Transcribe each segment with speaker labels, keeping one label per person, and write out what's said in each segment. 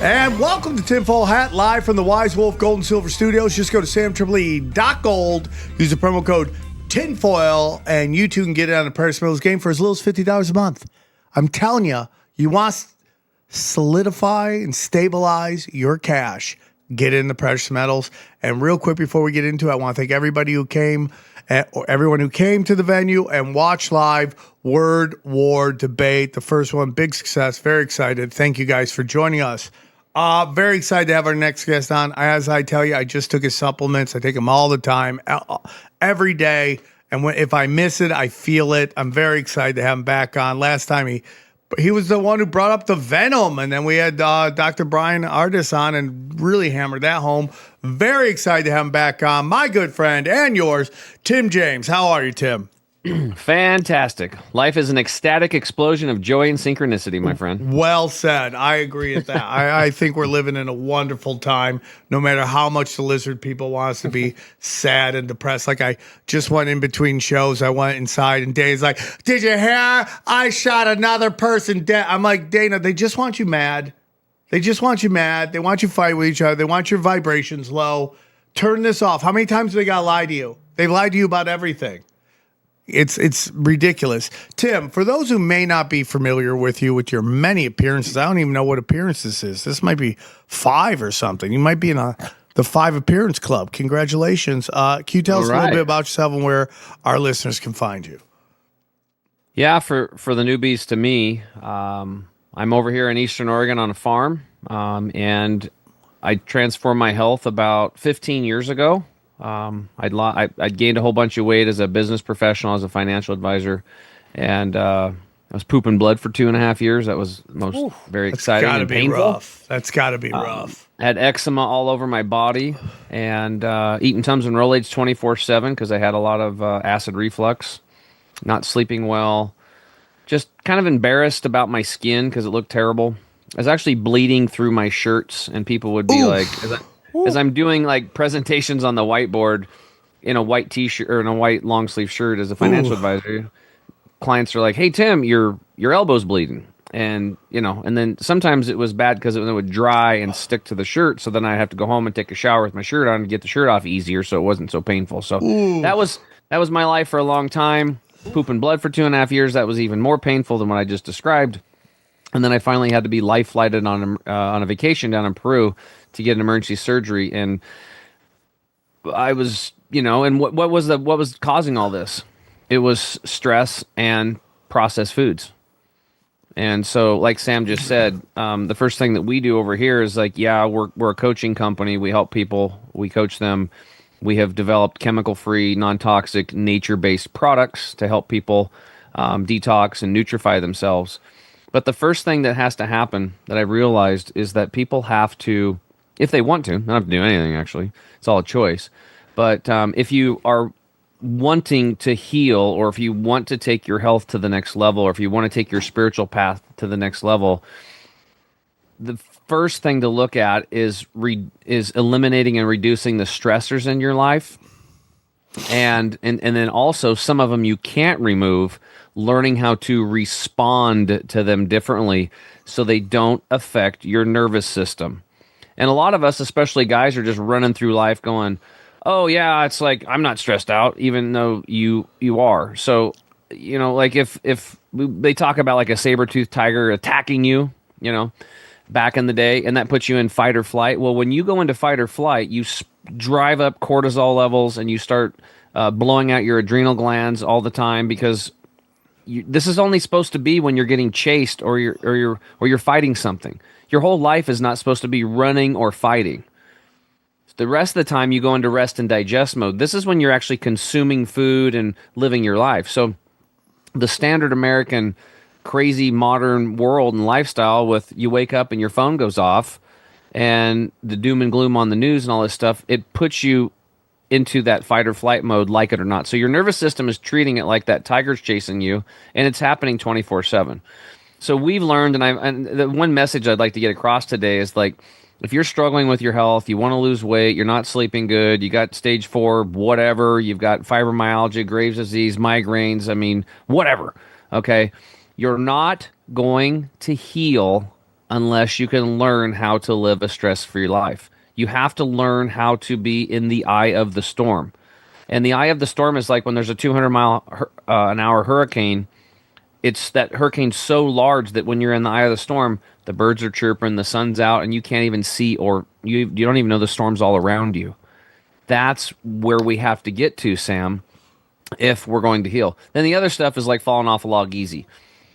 Speaker 1: And welcome to Tinfoil Hat, live from the Wise Wolf Gold and Silver Studios. Just go to samtripoli.gold, use the promo code TINFOIL, and you too can get it on a Precious Metals game for as little as $50 a month. I'm telling you, you want to solidify and stabilize your cash, get in the precious metals. And real quick before we get into it, I want to thank everybody who came, or everyone who came to the venue and watched live Word War Debate. The first one, big success, very excited. Thank you guys for joining us. Very excited to have our next guest on. As I tell you, I just took his supplements. I take them all the time, every day. And if I miss it, I feel it. I'm very excited to have him back on. Last time he was the one who brought up the venom. And then we had Dr. Brian Ardis on and really hammered that home. Very excited to have him back on. My good friend and yours, Tim James. How are you, Tim?
Speaker 2: Fantastic. Life is an ecstatic explosion of joy and synchronicity, my friend.
Speaker 1: Well said. I agree with that. I think we're living in a wonderful time, no matter how much the lizard people want us to be sad and depressed. Like I just went in between shows. I went inside and Dana's like, did you hear? I shot another person dead. I'm like, Dana, they just want you mad. They just want you mad. They want you to fight with each other. They want your vibrations low. Turn this off. How many times have they got to lie to you? They've lied to you about everything. It's ridiculous. Tim, for those who may not be familiar with you, with your many appearances, I don't even know what appearance this is. This might be 5 or something. You might be in the 5 appearance club. Congratulations. Can you tell us a little bit about yourself and where our listeners can find you?
Speaker 2: Yeah, for the newbies to me, I'm over here in Eastern Oregon on a farm, and I transformed my health about 15 years ago. I'd gained a whole bunch of weight as a business professional, as a financial advisor, and I was pooping blood for 2.5 years. That was very exciting and painful.
Speaker 1: That's got to be rough.
Speaker 2: I had eczema all over my body, and eating Tums and Rolaids 24/7 because I had a lot of acid reflux, not sleeping well, just kind of embarrassed about my skin because it looked terrible. I was actually bleeding through my shirts, and people would be like, as I'm doing like presentations on the whiteboard in a white t-shirt or in a white long sleeve shirt as a financial advisor, clients are like, "Hey Tim, your elbow's bleeding," and and then sometimes it was bad because it would dry and stick to the shirt. So then I have to go home and take a shower with my shirt on and get the shirt off easier, so it wasn't so painful. So that was my life for a long time. Pooping blood for 2.5 years. That was even more painful than what I just described. And then I finally had to be life flighted on a vacation down in Peru to get an emergency surgery, and I was, and what was causing all this? It was stress and processed foods. And so, like Sam just said, the first thing that we do over here is like, we're a coaching company. We help people. We coach them. We have developed chemical-free, non-toxic, nature-based products to help people detox and nutrify themselves. But the first thing that has to happen that I realized is that people have to, if they want to, not have to do anything actually, it's all a choice. But if you are wanting to heal, or if you want to take your health to the next level, or if you want to take your spiritual path to the next level, the first thing to look at is eliminating and reducing the stressors in your life. And then also some of them you can't remove, learning how to respond to them differently so they don't affect your nervous system. And a lot of us, especially guys, are just running through life going, oh yeah, it's like I'm not stressed out, even though you are. So, like if they talk about like a saber-toothed tiger attacking you, back in the day, and that puts you in fight or flight. Well, when you go into fight or flight, you drive up cortisol levels and you start blowing out your adrenal glands all the time because this is only supposed to be when you're getting chased or you're fighting something. Your whole life is not supposed to be running or fighting. The rest of the time you go into rest and digest mode. This is when you're actually consuming food and living your life. So the standard American crazy modern world and lifestyle with you wake up and your phone goes off and the doom and gloom on the news and all this stuff, it puts you into that fight or flight mode, like it or not. So your nervous system is treating it like that tiger's chasing you, and it's happening 24/7. So we've learned, and the one message I'd like to get across today is like, if you're struggling with your health, you want to lose weight, you're not sleeping good, you got stage 4, whatever, you've got fibromyalgia, Graves' disease, migraines, whatever, okay? You're not going to heal unless you can learn how to live a stress-free life. You have to learn how to be in the eye of the storm. And the eye of the storm is like when there's a 200-mile-an-hour hurricane. It's that hurricane's so large that when you're in the eye of the storm, the birds are chirping, the sun's out, and you can't even see, or you don't even know the storm's all around you. That's where we have to get to, Sam, if we're going to heal. Then the other stuff is like falling off a log easy.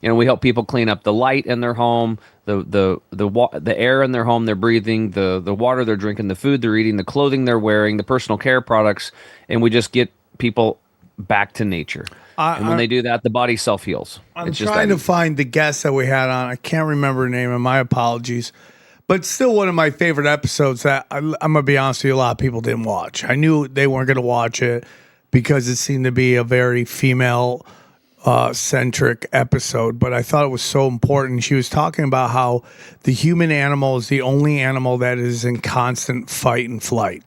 Speaker 2: We help people clean up the light in their home, the air in their home they're breathing, the water they're drinking, the food they're eating, the clothing they're wearing, the personal care products, and we just get people back to nature. And when they do that, the body self-heals.
Speaker 1: I'm trying to find the guest that we had on. I can't remember her name, and my apologies. But still one of my favorite episodes that I'm going to be honest with you, a lot of people didn't watch. I knew they weren't going to watch it because it seemed to be a very female centric episode, but I thought it was so important. She was talking about how the human animal is the only animal that is in constant fight and flight,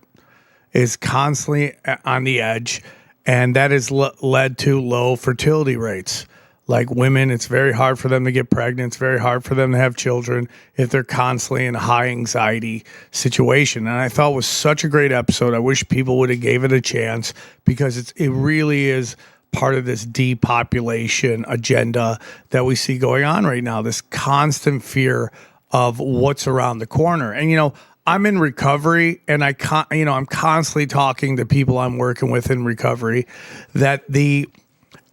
Speaker 1: is constantly on the edge, and that has led to low fertility rates. Like women, it's very hard for them to get pregnant. It's very hard for them to have children if they're constantly in a high anxiety situation. And I thought it was such a great episode. I wish people would have gave it a chance because it really is part of this depopulation agenda that we see going on right now, this constant fear of what's around the corner. And, I'm in recovery, and I'm constantly talking to people I'm working with in recovery that the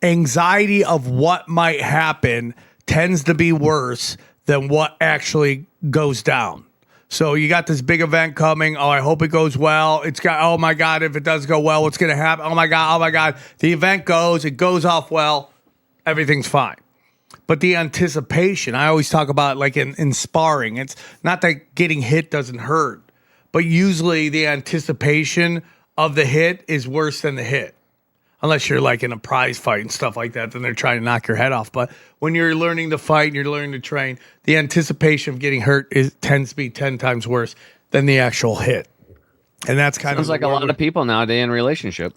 Speaker 1: anxiety of what might happen tends to be worse than what actually goes down. So you got this big event coming. Oh, I hope it goes well. Oh my God, if it does go well, what's going to happen? Oh my God. The event it goes off well, everything's fine. But the anticipation, I always talk about like in sparring, it's not that getting hit doesn't hurt, but usually the anticipation of the hit is worse than the hit. Unless you're like in a prize fight and stuff like that, then they're trying to knock your head off. But when you're learning to fight and you're learning to train, the anticipation of getting hurt tends to be 10 times worse than the actual hit. And that's
Speaker 2: sounds like a lot of people nowadays in relationship.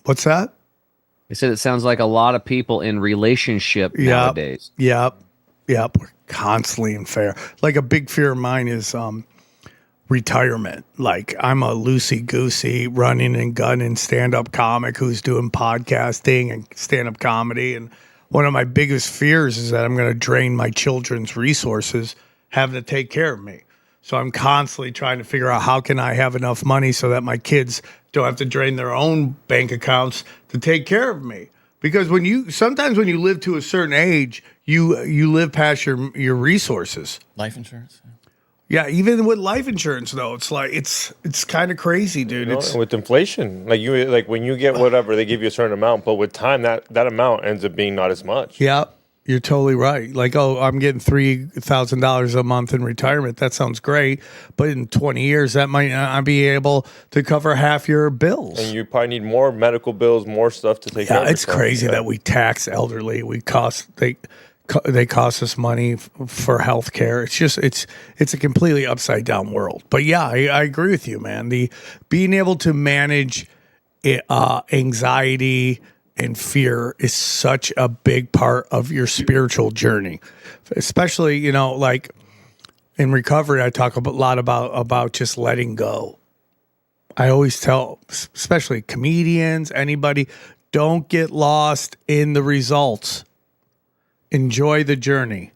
Speaker 1: What's that?
Speaker 2: I said it sounds like a lot of people in relationship nowadays.
Speaker 1: Yep. We're constantly in fear. Like a big fear of mine is retirement. Like I'm a loosey-goosey running and gunning stand-up comic who's doing podcasting and stand-up comedy. And one of my biggest fears is that I'm going to drain my children's resources having to take care of me. So I'm constantly trying to figure out how can I have enough money so that my kids don't have to drain their own bank accounts to take care of me. Because sometimes when you live to a certain age, you live past your resources.
Speaker 3: Life insurance.
Speaker 1: Yeah, even with life insurance though, it's like it's kind of crazy, dude.
Speaker 4: With inflation, like when you get whatever, they give you a certain amount, but with time that amount ends up being not as much.
Speaker 1: Yeah, you're totally right. Like, I'm getting $3,000 a month in retirement. That sounds great, but in 20 years, that might not be able to cover half your bills.
Speaker 4: And you probably need more medical bills, more stuff to take care of.
Speaker 1: Yeah, it's crazy that we tax elderly. They cost us money for health care. It's just it's a completely upside down world. But yeah, I agree with you, man. The being able to manage anxiety and fear is such a big part of your spiritual journey, especially like in recovery. I talk a lot about just letting go. I always tell, especially comedians, anybody, don't get lost in the results. Enjoy the journey.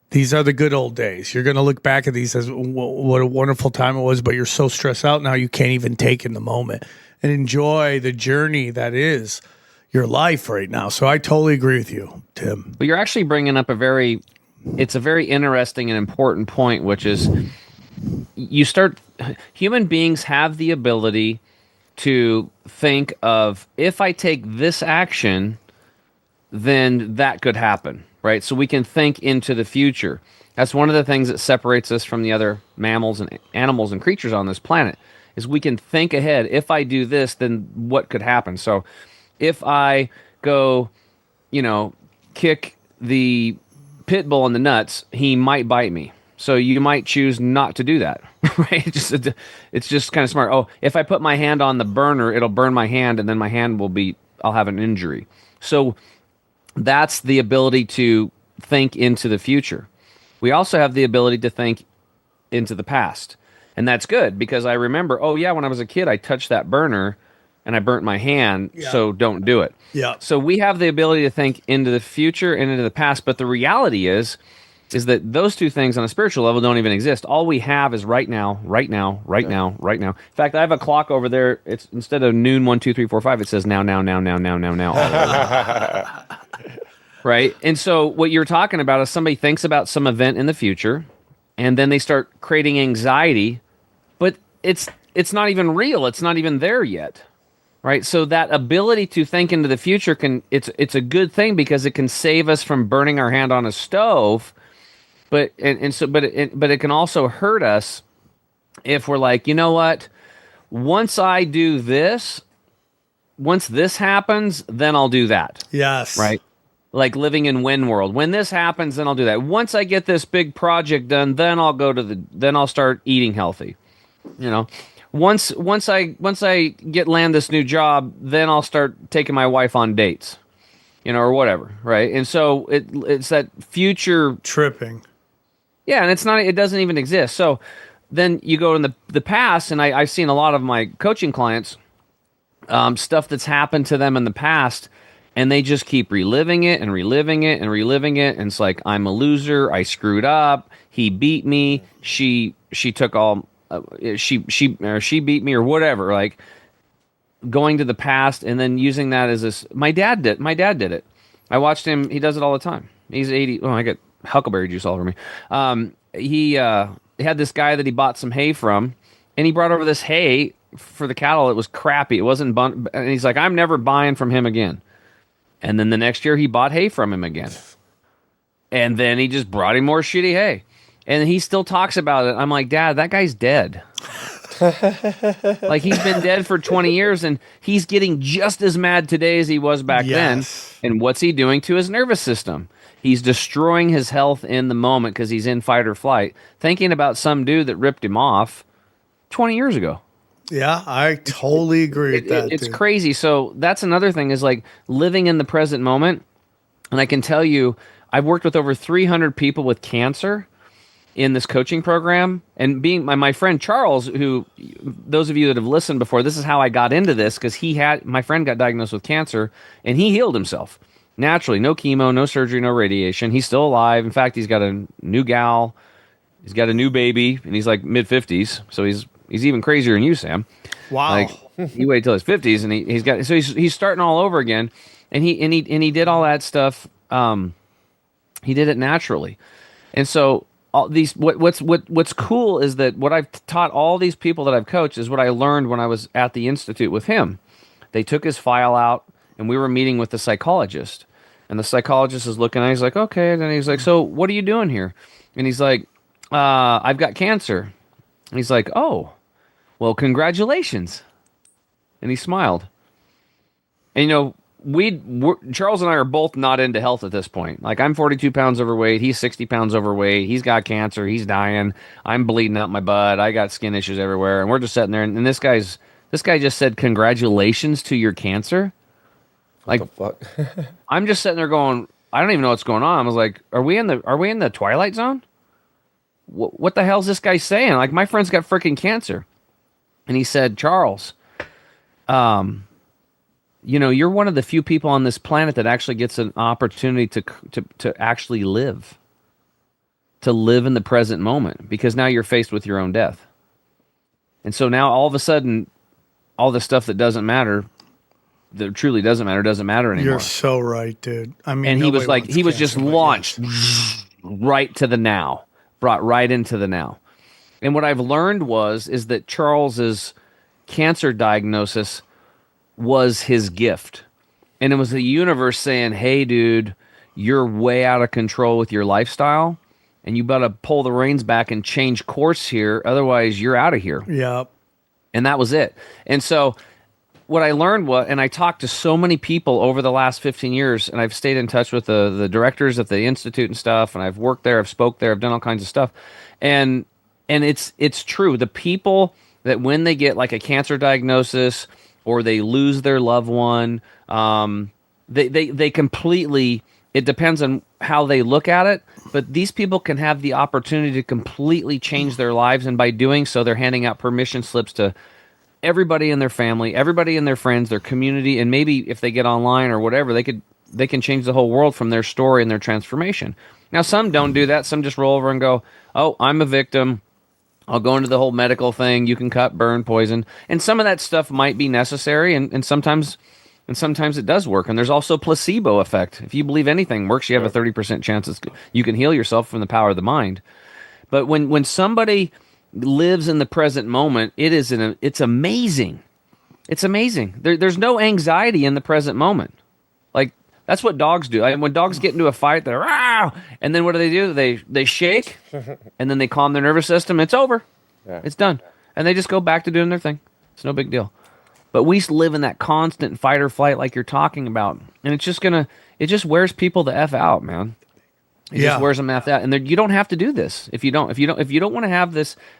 Speaker 1: These are the good old days. You're going to look back at these as what a wonderful time it was, but you're so stressed out now you can't even take in the moment and enjoy the journey that is your life right now. So I totally agree with you, Tim.
Speaker 2: But you're actually bringing up a very interesting and important point, which is human beings have the ability to think of, if I take this action, then that could happen, right? So we can think into the future. That's one of the things that separates us from the other mammals and animals and creatures on this planet, is we can think ahead. If I do this, then what could happen? So if I go, kick the pit bull in the nuts, he might bite me. So you might choose not to do that, right? It's just kind of smart. Oh, if I put my hand on the burner, it'll burn my hand, and then my hand I'll have an injury. So that's the ability to think into the future. We also have the ability to think into the past. And that's good because I remember, oh yeah, when I was a kid, I touched that burner and I burnt my hand, so don't do it.
Speaker 1: Yeah.
Speaker 2: So we have the ability to think into the future and into the past, but the reality is that those two things on a spiritual level don't even exist. All we have is right now, right now, right now, right now. In fact, I have a clock over there. It's instead of noon, 1, 2, 3, 4, 5, it says now, now, now, now, now, now, now. Right? And so what you're talking about is somebody thinks about some event in the future, and then they start creating anxiety, but it's not even real. It's not even there yet. Right? So that ability to think into the future it's a good thing because it can save us from burning our hand on a stove, but it can also hurt us if we're like, you know what? Once I do this, once this happens, then I'll do that.
Speaker 1: Yes.
Speaker 2: Right? Like living in Win World. When this happens, then I'll do that. Once I get this big project done, then I'll start eating healthy. You know, once I land this new job, then I'll start taking my wife on dates, you know, or whatever, right? And so it's that future
Speaker 1: tripping.
Speaker 2: Yeah, and it doesn't even exist. So then you go in the past, and I've seen a lot of my coaching clients, stuff that's happened to them in the past, and they just keep reliving it and reliving it and reliving it, and it's like, I'm a loser, I screwed up, he beat me, she took all. She beat me or whatever, like going to the past and then using that as this. My dad did it. I watched him. He does it all the time. He's 80. Oh, I get huckleberry juice all over me. He had this guy that he bought some hay from, and he brought over this hay for the cattle. It was crappy. It wasn't and he's like, I'm never buying from him again. And then the next year he bought hay from him again. And then he just brought him more shitty hay. And he still talks about it. I'm like, Dad, that guy's dead. Like, he's been dead for 20 years, and he's getting just as mad today as he was back then. And what's he doing to his nervous system? He's destroying his health in the moment because he's in fight or flight, thinking about some dude that ripped him off 20 years ago.
Speaker 1: Yeah, I totally agree with that.
Speaker 2: It's crazy. So that's another thing is like living in the present moment. And I can tell you, I've worked with over 300 people with cancer in this coaching program, and being my friend Charles, who those of you that have listened before, this is how I got into this, because my friend got diagnosed with cancer and he healed himself naturally, no chemo, no surgery, no radiation. He's still alive. In fact, he's got a new gal, he's got a new baby, and he's like mid-50s, so he's even crazier than you, Sam.
Speaker 1: Wow.
Speaker 2: Like, you wait till his 50s and he's starting all over again, and he did all that stuff. He did it naturally. And so all these what's cool is that what I've taught all these people that I've coached is what I learned when I was at the institute with him. They took his file out, and we were meeting with the psychologist, and the psychologist is looking at it, he's like, okay, and then he's like, so what are you doing here? And he's like, I've got cancer. And he's like, oh, well, congratulations. And he smiled. And you know, Charles and I are both not into health at this point. Like, I'm 42 pounds overweight. He's 60 pounds overweight. He's got cancer. He's dying. I'm bleeding out my butt. I got skin issues everywhere. And we're just sitting there. And this guy just said, congratulations to your cancer. Like,
Speaker 4: what the fuck?
Speaker 2: I'm just sitting there going, I don't even know what's going on. I was like, are we in the Twilight Zone? What the hell's this guy saying? Like, my friend's got freaking cancer. And he said, Charles, you know, you're one of the few people on this planet that actually gets an opportunity to actually live in the present moment, because now you're faced with your own death. And so now all of a sudden, all the stuff that doesn't matter, that truly doesn't matter anymore.
Speaker 1: You're so right, dude. I mean,
Speaker 2: and he was like, he was just launched right to the now, brought right into the now. And what I've learned is that Charles's cancer diagnosis was his gift. And it was the universe saying, hey, dude, you're way out of control with your lifestyle, and you better pull the reins back and change course here. Otherwise, you're out of here.
Speaker 1: Yep.
Speaker 2: And that was it. And so what I learned and I talked to so many people over the last 15 years, and I've stayed in touch with the directors at the Institute and stuff, and I've worked there, I've spoke there, I've done all kinds of stuff. And it's true. The people that when they get like a cancer diagnosis or they lose their loved one, they completely, it depends on how they look at it, but these people can have the opportunity to completely change their lives, and by doing so, they're handing out permission slips to everybody in their family, everybody in their friends, their community, and maybe if they get online or whatever, they can change the whole world from their story and their transformation. Now, some don't do that. Some just roll over and go, "Oh, I'm a victim. I'll go into the whole medical thing. You can cut, burn, poison." And some of that stuff might be necessary, and sometimes it does work. And there's also placebo effect. If you believe anything works, you have a 30% chance you can heal yourself from the power of the mind. But when somebody lives in the present moment, it's amazing. It's amazing. There's no anxiety in the present moment. Like, that's what dogs do. When dogs get into a fight, they're "Rah!" And then what do? They shake, and then they calm their nervous system. It's over. Yeah. It's done. And they just go back to doing their thing. It's no big deal. But we live in that constant fight or flight like you're talking about. And it just wears people the F out, man. It just wears them out. And you don't have to do this. If you don't want to have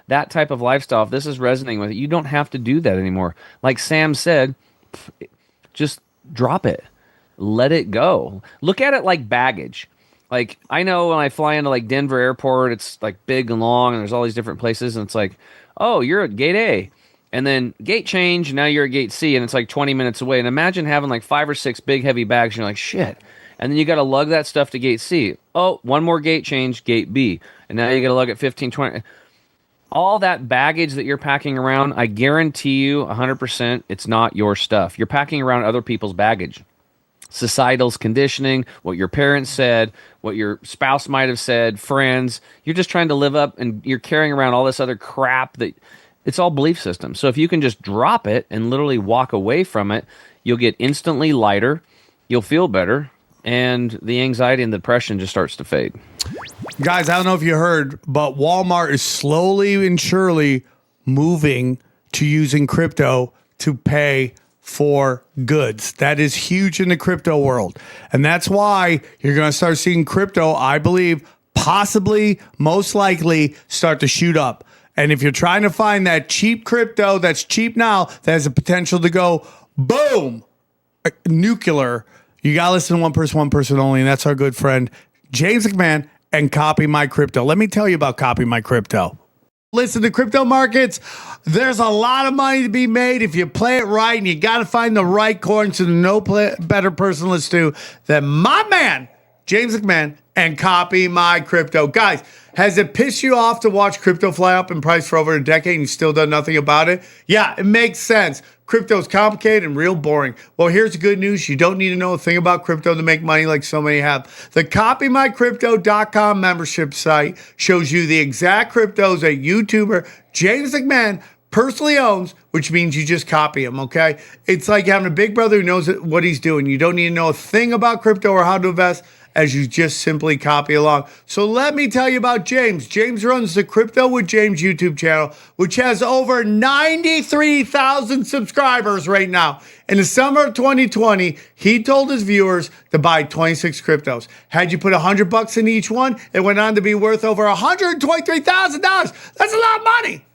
Speaker 2: that type of lifestyle, if this is resonating with it, you don't have to do that anymore. Like Sam said, just drop it. Let it go. Look at it like baggage. Like, I know when I fly into like Denver airport, it's like big and long and there's all these different places, and it's like, "Oh, you're at gate A." And then gate change, now you're at gate C, and it's like 20 minutes away. And imagine having like 5 or 6 big heavy bags, and you're like, "Shit." And then you got to lug that stuff to gate C. Oh, one more gate change, gate B. And now you got to lug it 15, 20. All that baggage that you're packing around, I guarantee you 100% it's not your stuff. You're packing around other people's baggage. Societal's conditioning, what your parents said, what your spouse might have said, friends. You're just trying to live up, and you're carrying around all this other crap that it's all belief systems. So if you can just drop it and literally walk away from it, you'll get instantly lighter, you'll feel better, and the anxiety and depression just starts to fade.
Speaker 1: Guys, I don't know if you heard, but Walmart is slowly and surely moving to using crypto to pay for goods. That is huge in the crypto world. And that's why you're going to start seeing crypto, I believe, possibly, most likely, start to shoot up. And if you're trying to find that cheap crypto that's cheap now, that has the potential to go boom, nuclear, you got to listen to one person only, and that's our good friend, James McMahon, and Copy My Crypto. Let me tell you about Copy My Crypto. Listen, to crypto markets, there's a lot of money to be made if you play it right, and you got to find the right coins, and no better person let's do than my man, James McMahon, and Copy My Crypto. Guys, has it pissed you off to watch crypto fly up in price for over a decade and you still done nothing about it? Yeah, it makes sense. Crypto's complicated and real boring. Well, here's the good news. You don't need to know a thing about crypto to make money like so many have. The CopyMyCrypto.com membership site shows you the exact cryptos that YouTuber James McMahon personally owns, which means you just copy him, okay? It's like having a big brother who knows what he's doing. You don't need to know a thing about crypto or how to invest, as you just simply copy along. So let me tell you about James. James runs the Crypto with James YouTube channel, which has over 93,000 subscribers right now. In the summer of 2020, he told his viewers to buy 26 cryptos. Had you put $100 in each one, it went on to be worth over $123,000. That's a lot of money.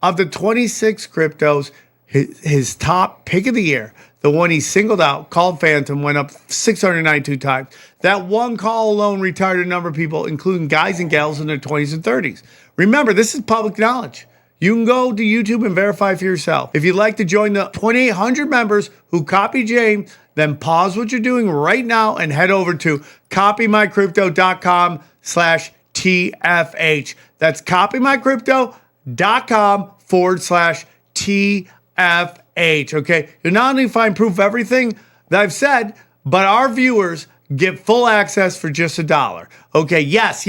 Speaker 1: Of the 26 cryptos, his top pick of the year, the one he singled out, called Phantom, went up 692 times. That one call alone retired a number of people, including guys and gals in their 20s and 30s. Remember, this is public knowledge. You can go to YouTube and verify for yourself. If you'd like to join the 2,800 members who copy James, then pause what you're doing right now and head over to copymycrypto.com/TFH. That's copymycrypto.com/TFH. Okay, you'll not only find proof of everything that I've said, but our viewers get full access for just $1. Okay, yes.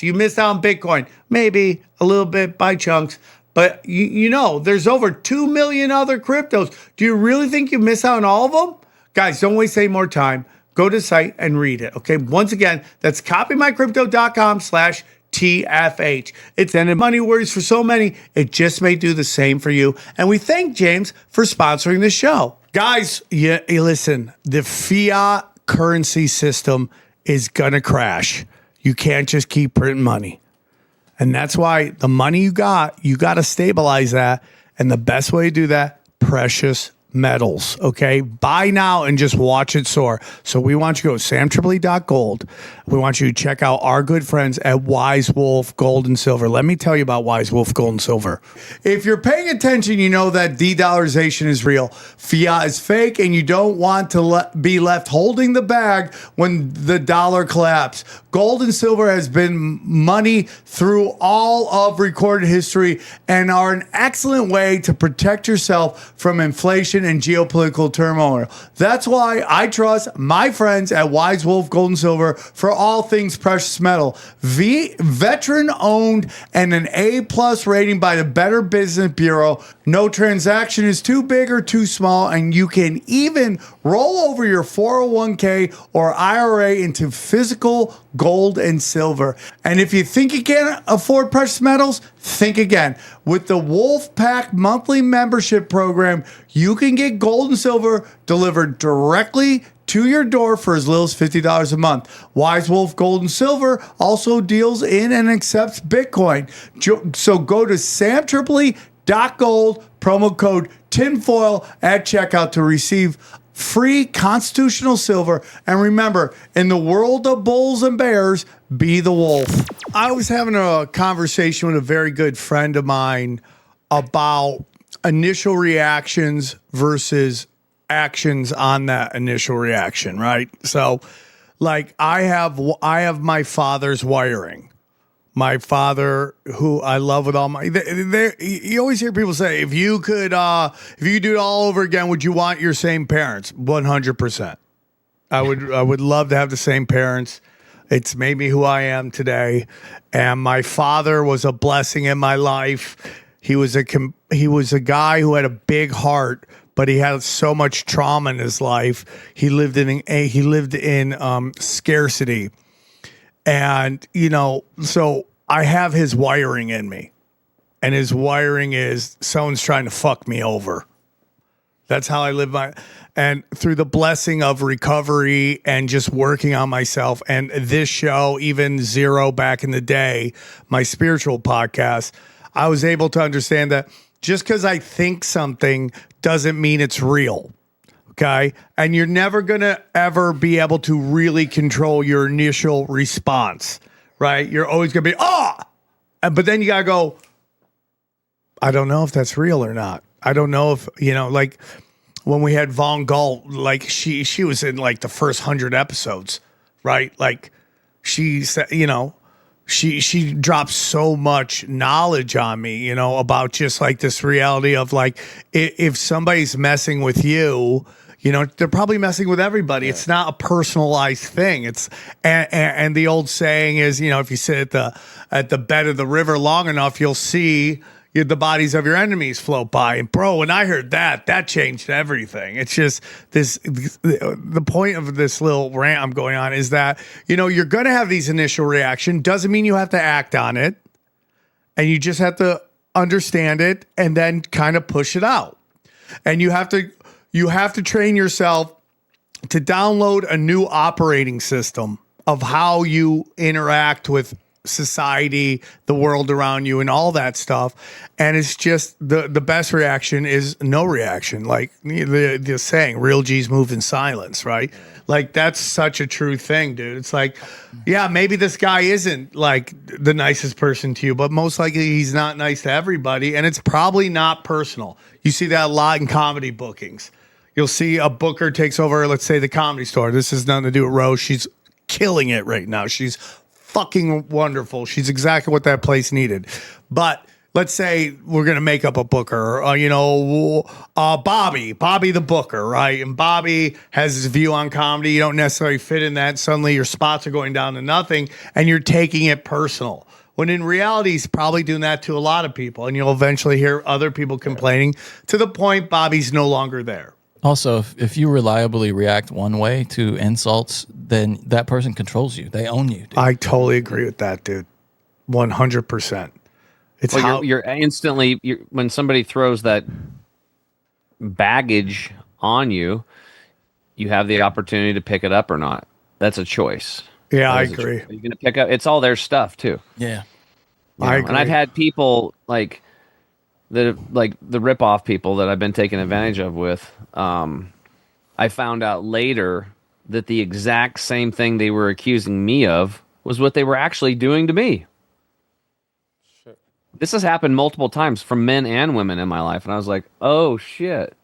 Speaker 1: You missed out on Bitcoin, maybe a little bit by chunks, but you know, there's over 2 million other cryptos. Do you really think you miss out on all of them? Guys, don't waste any more time. Go to the site and read it. Okay, once again, that's copymycrypto.com/TFH. It's ended money worries for so many, it just may do the same for you. And we thank James for sponsoring the show. Guys, listen, the fiat currency system is going to crash. You can't just keep printing money. And that's why the money you got to stabilize that. And the best way to do that, precious metals. Okay, buy now and just watch it soar. So we want you to go to samtripoli.gold. We want you to check out our good friends at Wise Wolf Gold and Silver. Let me tell you about Wise Wolf Gold and Silver. If you're paying attention, you know that de-dollarization is real. Fiat is fake, and you don't want to be left holding the bag when the dollar collapses. Gold and silver has been money through all of recorded history and are an excellent way to protect yourself from inflation and geopolitical turmoil. That's why I trust my friends at Wise Wolf Gold and Silver for all things precious metal. Veteran owned and an A+ rating by the Better Business Bureau. No transaction is too big or too small, and you can even roll over your 401k or IRA into physical gold and silver. And if you think you can't afford precious metals, think again. With the Wolf Pack monthly membership program, you can get gold and silver delivered directly to your door for as little as $50 a month. Wise Wolf Gold and Silver also deals in and accepts Bitcoin. So go to samtripoli.gold, promo code tinfoil at checkout to receive free constitutional silver. And remember, in the world of bulls and bears, be the wolf. I was having a conversation with a very good friend of mine about initial reactions versus actions on that initial reaction, right? So, like, I have my father's wiring. My father, who I love with all my, you always hear people say, if you could do it all over again, would you want your same parents? 100%. I would love to have the same parents. It's made me who I am today. And my father was a blessing in my life. He was a guy who had a big heart, but he had so much trauma in his life. He lived in scarcity. And, so I have his wiring in me. And his wiring is someone's trying to fuck me over. That's how I live and through the blessing of recovery and just working on myself and this show, even Zero back in the day, my spiritual podcast, I was able to understand that just because I think something doesn't mean it's real. Okay. And you're never going to ever be able to really control your initial response, right? You're always going to be, but then you got to go, I don't know if that's real or not. I don't know if, like when we had Von Galt, like she was in like the first 100 episodes, right? Like she said, she dropped so much knowledge on me, about just like this reality of like, if somebody's messing with you, they're probably messing with everybody. Yeah. It's not a personalized thing. It's and the old saying is, if you sit at the bed of the river long enough, you'll see the bodies of your enemies float by. And bro, when I heard that changed everything. It's just the point of this little rant I'm going on is that, you're going to have these initial reactions. Doesn't mean you have to act on it. And you just have to understand it and then kind of push it out. And you have to train yourself to download a new operating system of how you interact with society, the world around you, and all that stuff. And it's just the best reaction is no reaction. Like the saying, real G's move in silence, right? Like that's such a true thing, dude. It's like, yeah, maybe this guy isn't like the nicest person to you, but most likely he's not nice to everybody. And it's probably not personal. You see that a lot in comedy bookings. You'll see a booker takes over, let's say, the Comedy Store. This has nothing to do with Rose. She's killing it right now. She's fucking wonderful. She's exactly what that place needed. But let's say we're going to make up a booker, Bobby the booker, right? And Bobby has his view on comedy. You don't necessarily fit in that. Suddenly your spots are going down to nothing and you're taking it personal. When in reality, he's probably doing that to a lot of people. And you'll eventually hear other people complaining to the point Bobby's no longer there.
Speaker 3: Also, if you reliably react one way to insults, then that person controls you. They own you, dude.
Speaker 1: I totally agree with that, dude. 100%. It's how
Speaker 2: you're instantly when somebody throws that baggage on you, you have the opportunity to pick it up or not. That's a choice.
Speaker 1: Yeah, I agree.
Speaker 2: You're going to pick up. It's all their stuff too.
Speaker 3: Yeah,
Speaker 1: I agree.
Speaker 2: And I've had people like like the rip-off people that I've been taken advantage of with, I found out later that the exact same thing they were accusing me of was what they were actually doing to me.
Speaker 4: Shit.
Speaker 2: This has happened multiple times from men and women in my life, and I was like, oh shit.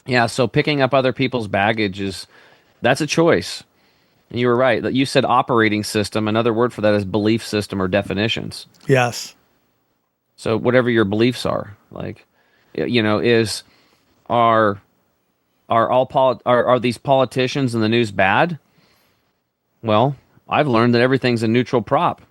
Speaker 2: Yeah, so picking up other people's baggage that's a choice. And you were right. You said operating system. Another word for that is belief system or definitions.
Speaker 1: Yes.
Speaker 2: So whatever your beliefs are, like, are these politicians in the news bad? Well, I've learned that everything's a neutral prop.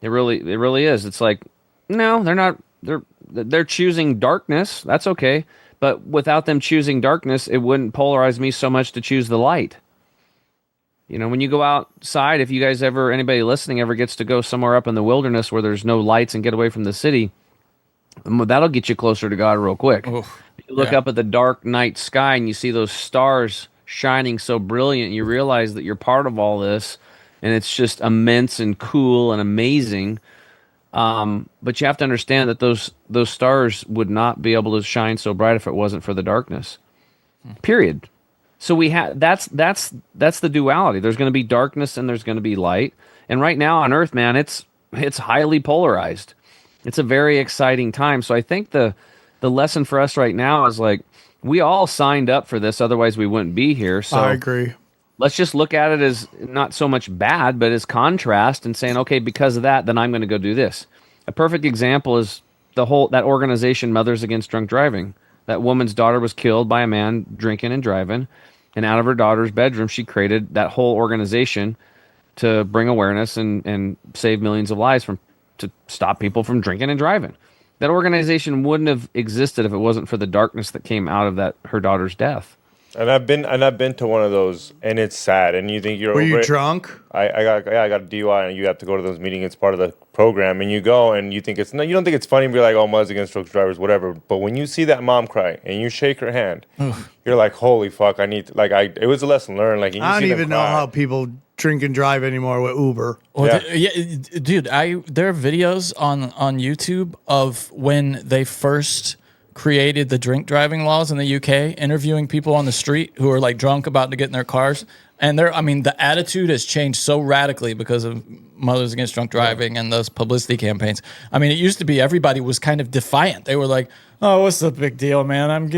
Speaker 2: It really is. It's like, no, they're not. They're choosing darkness. That's okay. But without them choosing darkness, it wouldn't polarize me so much to choose the light. When you go outside, if you guys anybody listening ever gets to go somewhere up in the wilderness where there's no lights and get away from the city, that'll get you closer to God real quick.
Speaker 3: Oof,
Speaker 2: you look up at the dark night sky and you see those stars shining so brilliant, you realize that you're part of all this, and it's just immense and cool and amazing. But you have to understand that those stars would not be able to shine so bright if it wasn't for the darkness. Period. So that's the duality. There's going to be darkness and there's going to be light. And right now on Earth, man, it's highly polarized. It's a very exciting time. So I think the lesson for us right now is like, we all signed up for this, otherwise we wouldn't be here. So
Speaker 1: I agree.
Speaker 2: Let's just look at it as not so much bad, but as contrast and saying, okay, because of that, then I'm going to go do this. A perfect example is that organization, Mothers Against Drunk Driving. That woman's daughter was killed by a man drinking and driving. And out of her daughter's bedroom, she created that whole organization to bring awareness and save millions of lives to stop people from drinking and driving. That organization wouldn't have existed if it wasn't for the darkness that came out of her daughter's death.
Speaker 4: And I've been to one of those, and it's sad. And you think you're
Speaker 1: Were
Speaker 4: over
Speaker 1: you
Speaker 4: it.
Speaker 1: drunk?
Speaker 4: I got a DUI, and you have to go to those meetings. It's part of the program, and you go, and you don't think it's funny. And be like, oh, Mothers Against Drunk Drivers, whatever. But when you see that mom cry and you shake her hand, you're like, holy fuck! It was a lesson learned. Like, and you
Speaker 1: I
Speaker 4: see
Speaker 1: don't
Speaker 4: them
Speaker 1: even know
Speaker 4: cry.
Speaker 1: how people drink and drive anymore with Uber.
Speaker 3: Well,
Speaker 4: Yeah.
Speaker 3: dude, there are videos on YouTube of when they first created the drink driving laws in the UK, interviewing people on the street who are like drunk about to get in their cars. And the attitude has changed so radically because of Mothers Against Drunk Driving and those publicity campaigns. I mean, it used to be everybody was kind of defiant. They were like, "Oh, what's the big deal, man? I've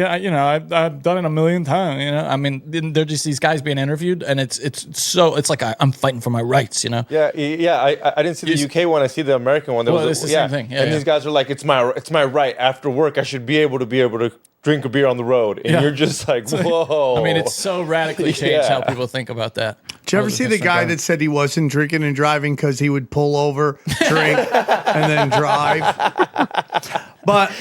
Speaker 3: done it a million times." I mean, they're just these guys being interviewed, and it's like I'm fighting for my rights.
Speaker 4: Yeah. I didn't see the UK one. I see the American one.
Speaker 3: It's the same thing. Yeah,
Speaker 4: These guys are like, it's my right. After work, I should be able to drink a beer on the road. And you're just like, whoa.
Speaker 3: I mean, it's so radically changed how people think about that.
Speaker 1: Did you ever see the guy that said he wasn't drinking and driving because he would pull over, drink, and then drive? But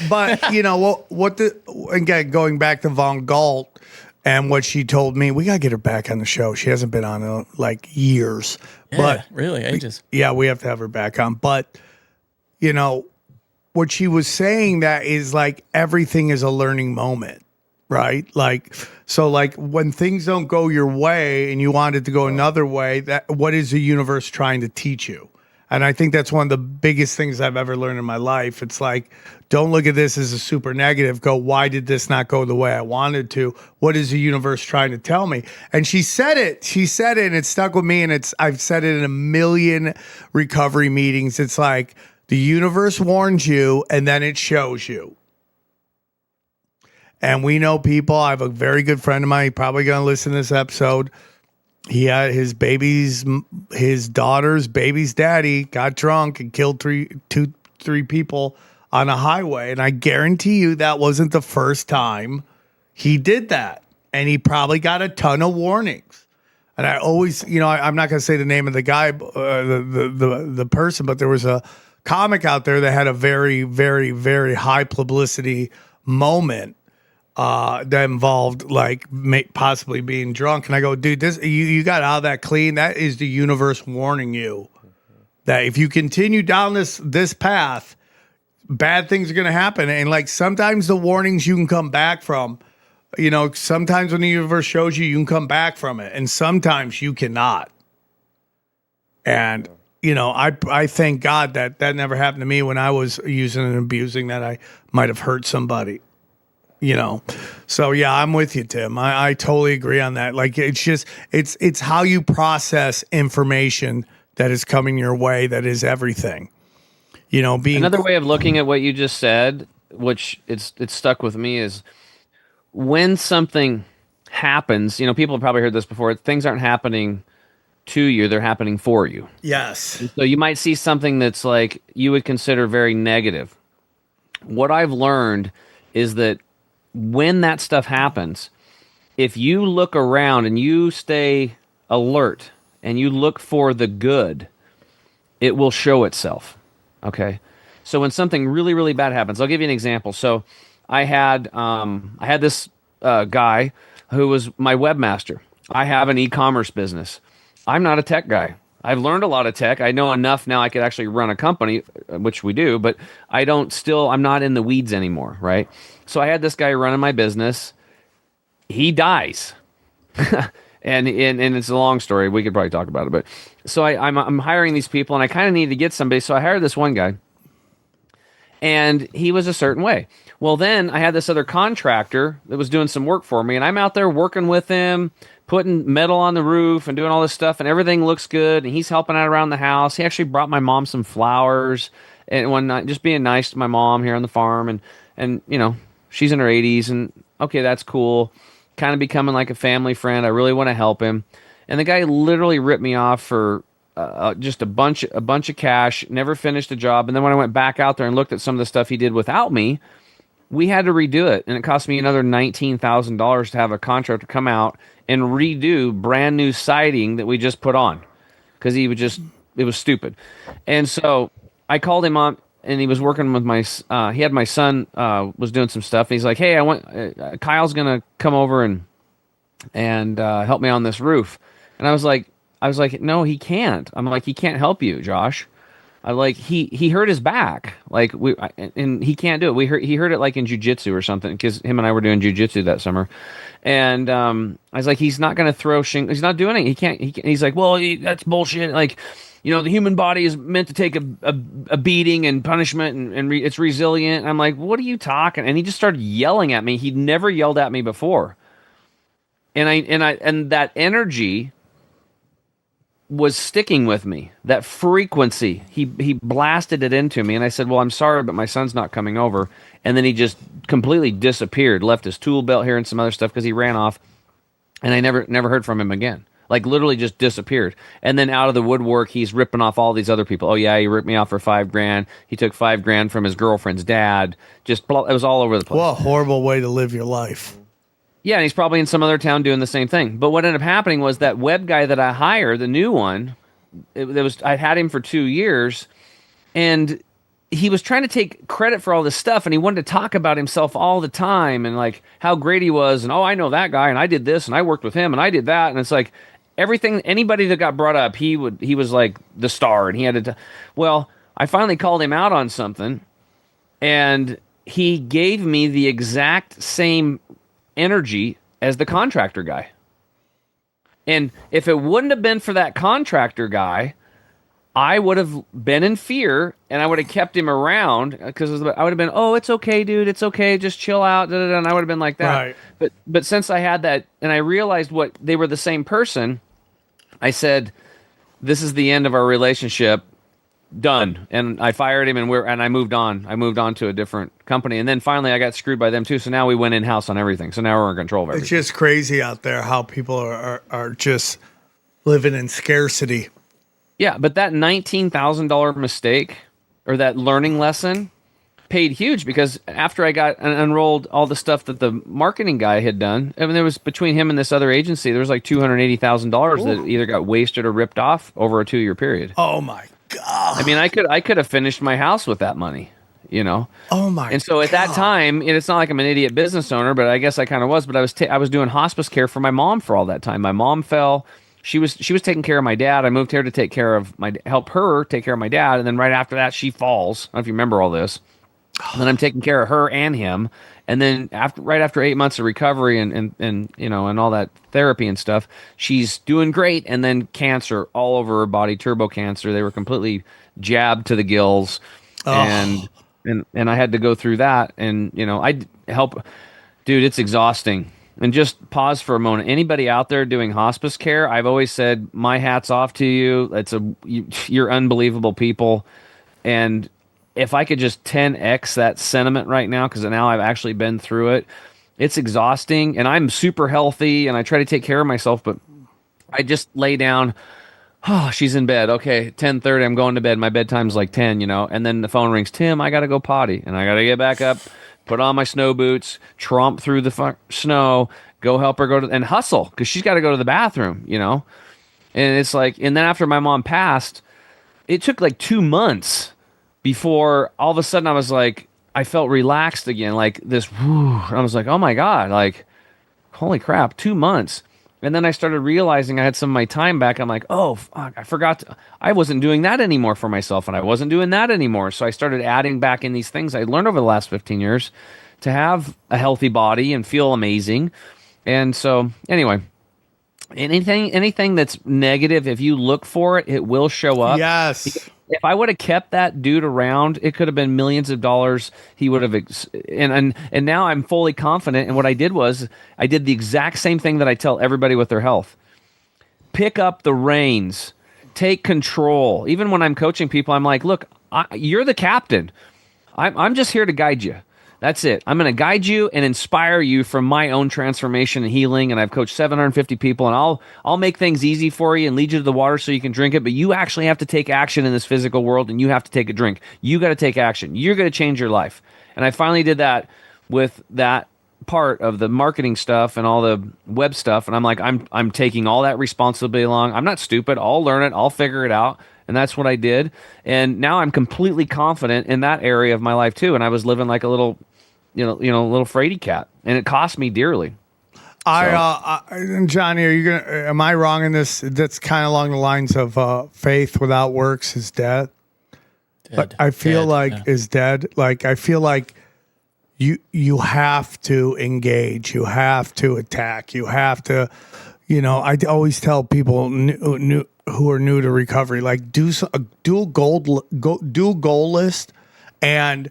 Speaker 1: again, going back to Von Galt and what she told me, we got to get her back on the show. She hasn't been on in like years.
Speaker 3: Yeah,
Speaker 1: but
Speaker 3: really, ages.
Speaker 1: Yeah, we have to have her back on. But, what she was saying that is like everything is a learning moment, right? Like, so like when things don't go your way and you want it to go another way, what is the universe trying to teach you? And I think that's one of the biggest things I've ever learned in my life. It's like, don't look at this as a super negative. Go, why did this not go the way I wanted to? What is the universe trying to tell me? And she said it, and it stuck with me. And I've said it in a million recovery meetings. It's like, the universe warns you, and then it shows you. And we know people. I have a very good friend of mine. He's probably going to listen to this episode. He had his daughter's baby's daddy got drunk and killed three people on a highway. And I guarantee you that wasn't the first time he did that. And he probably got a ton of warnings. And I always, I'm not going to say the name of the guy, the person, but there was a comic out there that had a very, very, very high publicity moment that involved like possibly being drunk. And I go, dude, this you got out of that clean. That is the universe warning you that if you continue down this path, bad things are going to happen. And like sometimes the warnings you can come back from, sometimes when the universe shows you, you can come back from it, and sometimes you cannot. And I thank God that never happened to me when I was using and abusing, that I might have hurt somebody. So yeah, I'm with you, Tim. I totally agree on that. Like, it's how you process information that is coming your way that is everything. Being
Speaker 2: Another way of looking at what you just said, which it's stuck with me, is when something happens. People have probably heard this before. Things aren't happening to you; they're happening for you.
Speaker 1: yes,
Speaker 2: So you might see something that's like you would consider very negative. What I've learned is that when that stuff happens, if you look around and you stay alert and you look for the good, it will show itself. Okay. So when something really, really bad happens, I'll give you an example. So I had this guy who was my webmaster. I have an e-commerce business. I'm not a tech guy. I've learned a lot of tech. I know enough now I could actually run a company, which we do, but I'm not in the weeds anymore, right? So I had this guy running my business. He dies. and it's a long story. We could probably talk about it, but so I'm hiring these people and I kind of need to get somebody. So I hired this one guy and he was a certain way. Well, then I had this other contractor that was doing some work for me and I'm out there working with him, putting metal on the roof and doing all this stuff and everything looks good. And he's helping out around the house. He actually brought my mom some flowers and one night, just being nice to my mom here on the farm. And she's in her 80s and okay, that's cool. Kind of becoming like a family friend. I really want to help him. And the guy literally ripped me off for just a bunch of cash, never finished the job. And then when I went back out there and looked at some of the stuff he did without me, we had to redo it. And it cost me another $19,000 to have a contractor come out and redo brand new siding that we just put on because it was stupid. And so I called him up and he was working with he had my son was doing some stuff. He's like, hey, Kyle's going to come over and help me on this roof. And I was like, no, he can't. I'm like, he can't help you, Josh. I like he hurt his back, and he can't do it. He hurt it like in jujitsu or something because him and I were doing jujitsu that summer, and I was like, he's not going to throw He's not doing it. He can't. He's like, well, that's bullshit. Like, the human body is meant to take a beating and punishment, and it's resilient. And I'm like, what are you talking? And he just started yelling at me. He'd never yelled at me before, and that energy was sticking with me. That frequency, he blasted it into me, and I said, well, I'm sorry, but my son's not coming over. And then he just completely disappeared, left his tool belt here and some other stuff because he ran off, and I never heard from him again. Like, literally just disappeared. And then out of the woodwork, he's ripping off all these other people. Oh yeah, he ripped me off for $5,000. He took $5,000 from his girlfriend's dad. It was all over the place.
Speaker 1: What a horrible way to live your life.
Speaker 2: Yeah, and he's probably in some other town doing the same thing. But what ended up happening was that web guy that I hired, the new one, I had him for 2 years, and he was trying to take credit for all this stuff, and he wanted to talk about himself all the time and like how great he was, and oh, I know that guy, and I did this, and I worked with him, and I did that, and it's like everything. Anybody that got brought up, he was like the star, and he had to. Well, I finally called him out on something, and he gave me the exact same energy as the contractor guy. And if it wouldn't have been for that contractor guy, I would have been in fear and I would have kept him around because I would have been, oh, it's okay, dude. It's okay. Just chill out. Da, da, da, and I would have been like that. Right. But since I had that and I realized they were the same person, I said, this is the end of our relationship. Done. And I fired him and I moved on. I moved on to a different company. And then finally I got screwed by them too. So now we went in-house on everything. So now we're in control of everything.
Speaker 1: It's just crazy out there how people are just living in scarcity.
Speaker 2: Yeah, but that $19,000 mistake or that learning lesson paid huge because after I got unrolled all the stuff that the marketing guy had done, I mean, there was between him and this other agency, there was like $280,000 that either got wasted or ripped off over a 2-year period.
Speaker 1: Oh my God.
Speaker 2: I mean, I could have finished my house with that money,
Speaker 1: Oh my!
Speaker 2: And so at that time, and it's not like I'm an idiot business owner, but I guess I kind of was. But I was doing hospice care for my mom for all that time. My mom fell. She was taking care of my dad. I moved here to help her take care of my dad, and then right after that, she falls. I don't know if you remember all this. And then I'm taking care of her and him. And then right after 8 months of recovery and you know, and all that therapy and stuff, she's doing great. And then cancer all over her body, turbo cancer. They were completely jabbed to the gills. And I had to go through that. And, you know, I help, dude, it's exhausting. And just pause for a moment. Anybody out there doing hospice care, I've always said, my hat's off to you. You're unbelievable people. And if I could just 10x that sentiment right now, because now I've actually been through it, it's exhausting. And I'm super healthy and I try to take care of myself, but I just lay down. Oh, she's in bed. Okay, 10:30, I'm going to bed. My bedtime's like 10, you know. And then the phone rings. Tim, I got to go potty. And I got to get back up, put on my snow boots, tromp through the snow, go help her and hustle because she's got to go to the bathroom, you know. And it's like, and then after my mom passed, it took like 2 months before all of a sudden I was like, I felt relaxed again, like this. Whew, I was like, oh my God, like, holy crap, 2 months. And then I started realizing I had some of my time back. I'm like, oh, fuck, I forgot. I wasn't doing that anymore for myself, and I wasn't doing that anymore. So I started adding back in these things I learned over the last 15 years to have a healthy body and feel amazing. And so, anyway, anything that's negative, if you look for it, it will show up.
Speaker 1: Yes.
Speaker 2: If I would have kept that dude around, it could have been millions of dollars. He would have, and now I'm fully confident. And what I did was, I did the exact same thing that I tell everybody with their health: pick up the reins, take control. Even when I'm coaching people, I'm like, look, you're the captain. I'm just here to guide you. That's it. I'm going to guide you and inspire you from my own transformation and healing. And I've coached 750 people, and I'll make things easy for you and lead you to the water so you can drink it. But you actually have to take action in this physical world, and you have to take a drink. You got to take action. You're going to change your life. And I finally did that with that part of the marketing stuff and all the web stuff. And I'm like, I'm taking all that responsibility along. I'm not stupid. I'll learn it. I'll figure it out. And that's what I did. And now I'm completely confident in that area of my life too. And I was living like a little, little fraidy cat, and it cost me dearly.
Speaker 1: And Johnny, am I wrong in this? That's kind of along the lines of faith without works is dead. I feel is dead. Like, I feel like you have to engage, you have to attack, you have to, I always tell people who are new to recovery, like, do a goal list and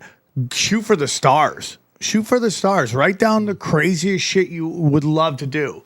Speaker 1: shoot for the stars. Shoot for the stars. Write down the craziest shit you would love to do,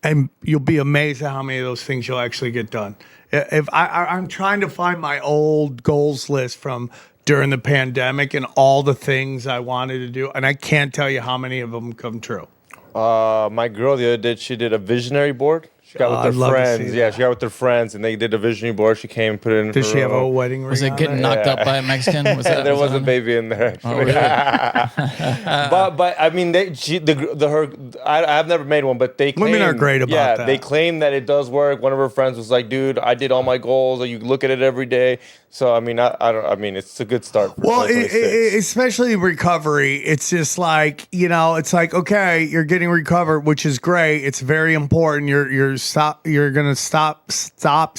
Speaker 1: and you'll be amazed at how many of those things you'll actually get done. If I'm trying to find my old goals list from during the pandemic and all the things I wanted to do, and I can't tell you how many of them come true.
Speaker 4: My girl the other day, she did a visionary board. She got with her friends. Yeah, she got with her friends, and they did a visionary board. She came and put it in.
Speaker 1: Did she have a wedding ring?
Speaker 3: Was it getting knocked up by a Mexican?
Speaker 4: There was a baby in there.
Speaker 3: Oh, really?
Speaker 4: but I mean, I've never made one, but they claim,
Speaker 1: women are great about that.
Speaker 4: They claim that it does work. One of her friends was like, "Dude, I did all my goals. You look at it every day." So I mean, I mean, it's a good start. For
Speaker 1: especially recovery, it's just like, it's like, okay, you're getting recovered, which is great. It's very important. You're gonna stop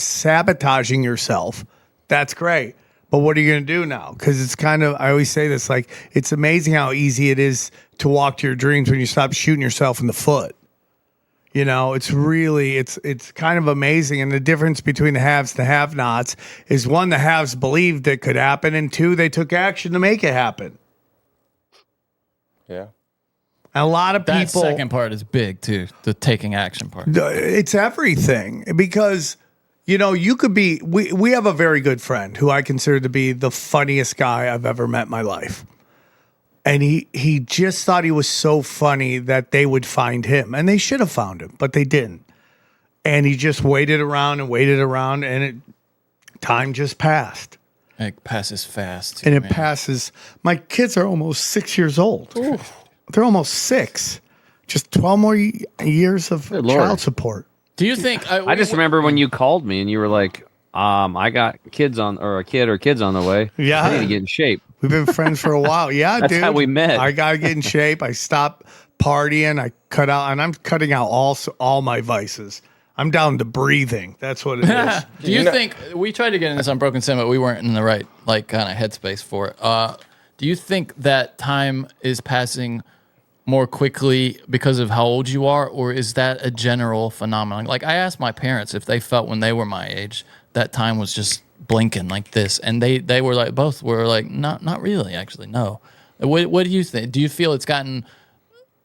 Speaker 1: sabotaging yourself. That's great. But what are you gonna do now? Because it's kind of, I always say this, like, it's amazing how easy it is to walk to your dreams when you stop shooting yourself in the foot. It's really, it's kind of amazing. And the difference between the haves and the have-nots is, one, the haves believed it could happen, and two, they took action to make it happen.
Speaker 4: Yeah.
Speaker 1: And a lot of people.
Speaker 3: That second part is big too, the taking action part.
Speaker 1: It's everything, because, you could be, we have a very good friend who I consider to be the funniest guy I've ever met in my life. And he just thought he was so funny that they would find him. And they should have found him, but they didn't. And he just waited around, and time just passed.
Speaker 3: It passes fast.
Speaker 1: Too, and it passes. My kids are almost 6 years old. Ooh. They're almost 6. Just 12 more years of child support.
Speaker 3: Do you think...
Speaker 2: I just remember when you called me and you were like, I got kids on the way.
Speaker 1: Yeah.
Speaker 2: I need to get in shape.
Speaker 1: We've been friends for a while. Yeah,
Speaker 2: That's
Speaker 1: dude.
Speaker 2: how we met.
Speaker 1: I got to get in shape. I stopped partying. I cut out, and I'm cutting out all my vices. I'm down to breathing. That's what it is.
Speaker 3: Do you think, we tried to get in this on Broken Sim, but we weren't in the right kind of headspace for it. Do you think that time is passing more quickly because of how old you are, or is that a general phenomenon? Like, I asked my parents if they felt when they were my age that time was just blinking like this, and they were like, both were like, not really, actually, no. What do you think? Do you feel it's gotten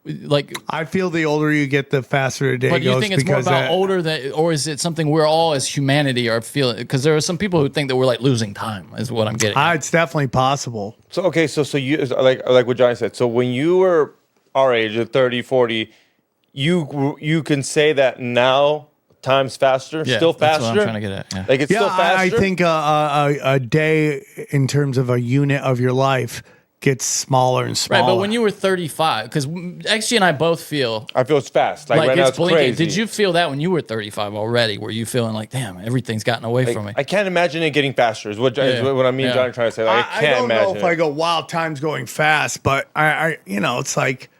Speaker 3: like?
Speaker 1: I feel the older you get, the faster the day goes.
Speaker 3: But do you think it's more
Speaker 1: because
Speaker 3: about older than, or is it something we're all as humanity are feeling? Because there are some people who think that we're like losing time, is what I'm getting at.
Speaker 1: it's definitely possible.
Speaker 4: So okay, so you like what Johnny said. So when you were our age, at 30, 40, you can say that now time's faster, still faster.
Speaker 3: That's what I'm trying to get at. Yeah.
Speaker 4: Like it's still faster.
Speaker 1: I think a day in terms of a unit of your life gets smaller and smaller.
Speaker 3: Right, but when you were 35, because XG and I both feel
Speaker 4: I feel it's fast. Like right now it's
Speaker 3: blinking.
Speaker 4: crazy.
Speaker 3: Did you feel that when you were 35 already? Were you feeling like, damn, everything's gotten away from me?
Speaker 4: I can't imagine it getting faster. Is what I mean.
Speaker 3: Yeah.
Speaker 4: Johnny trying to say. Like, I can't
Speaker 1: don't
Speaker 4: imagine.
Speaker 1: know if I go, wow, time's going fast, but I it's like,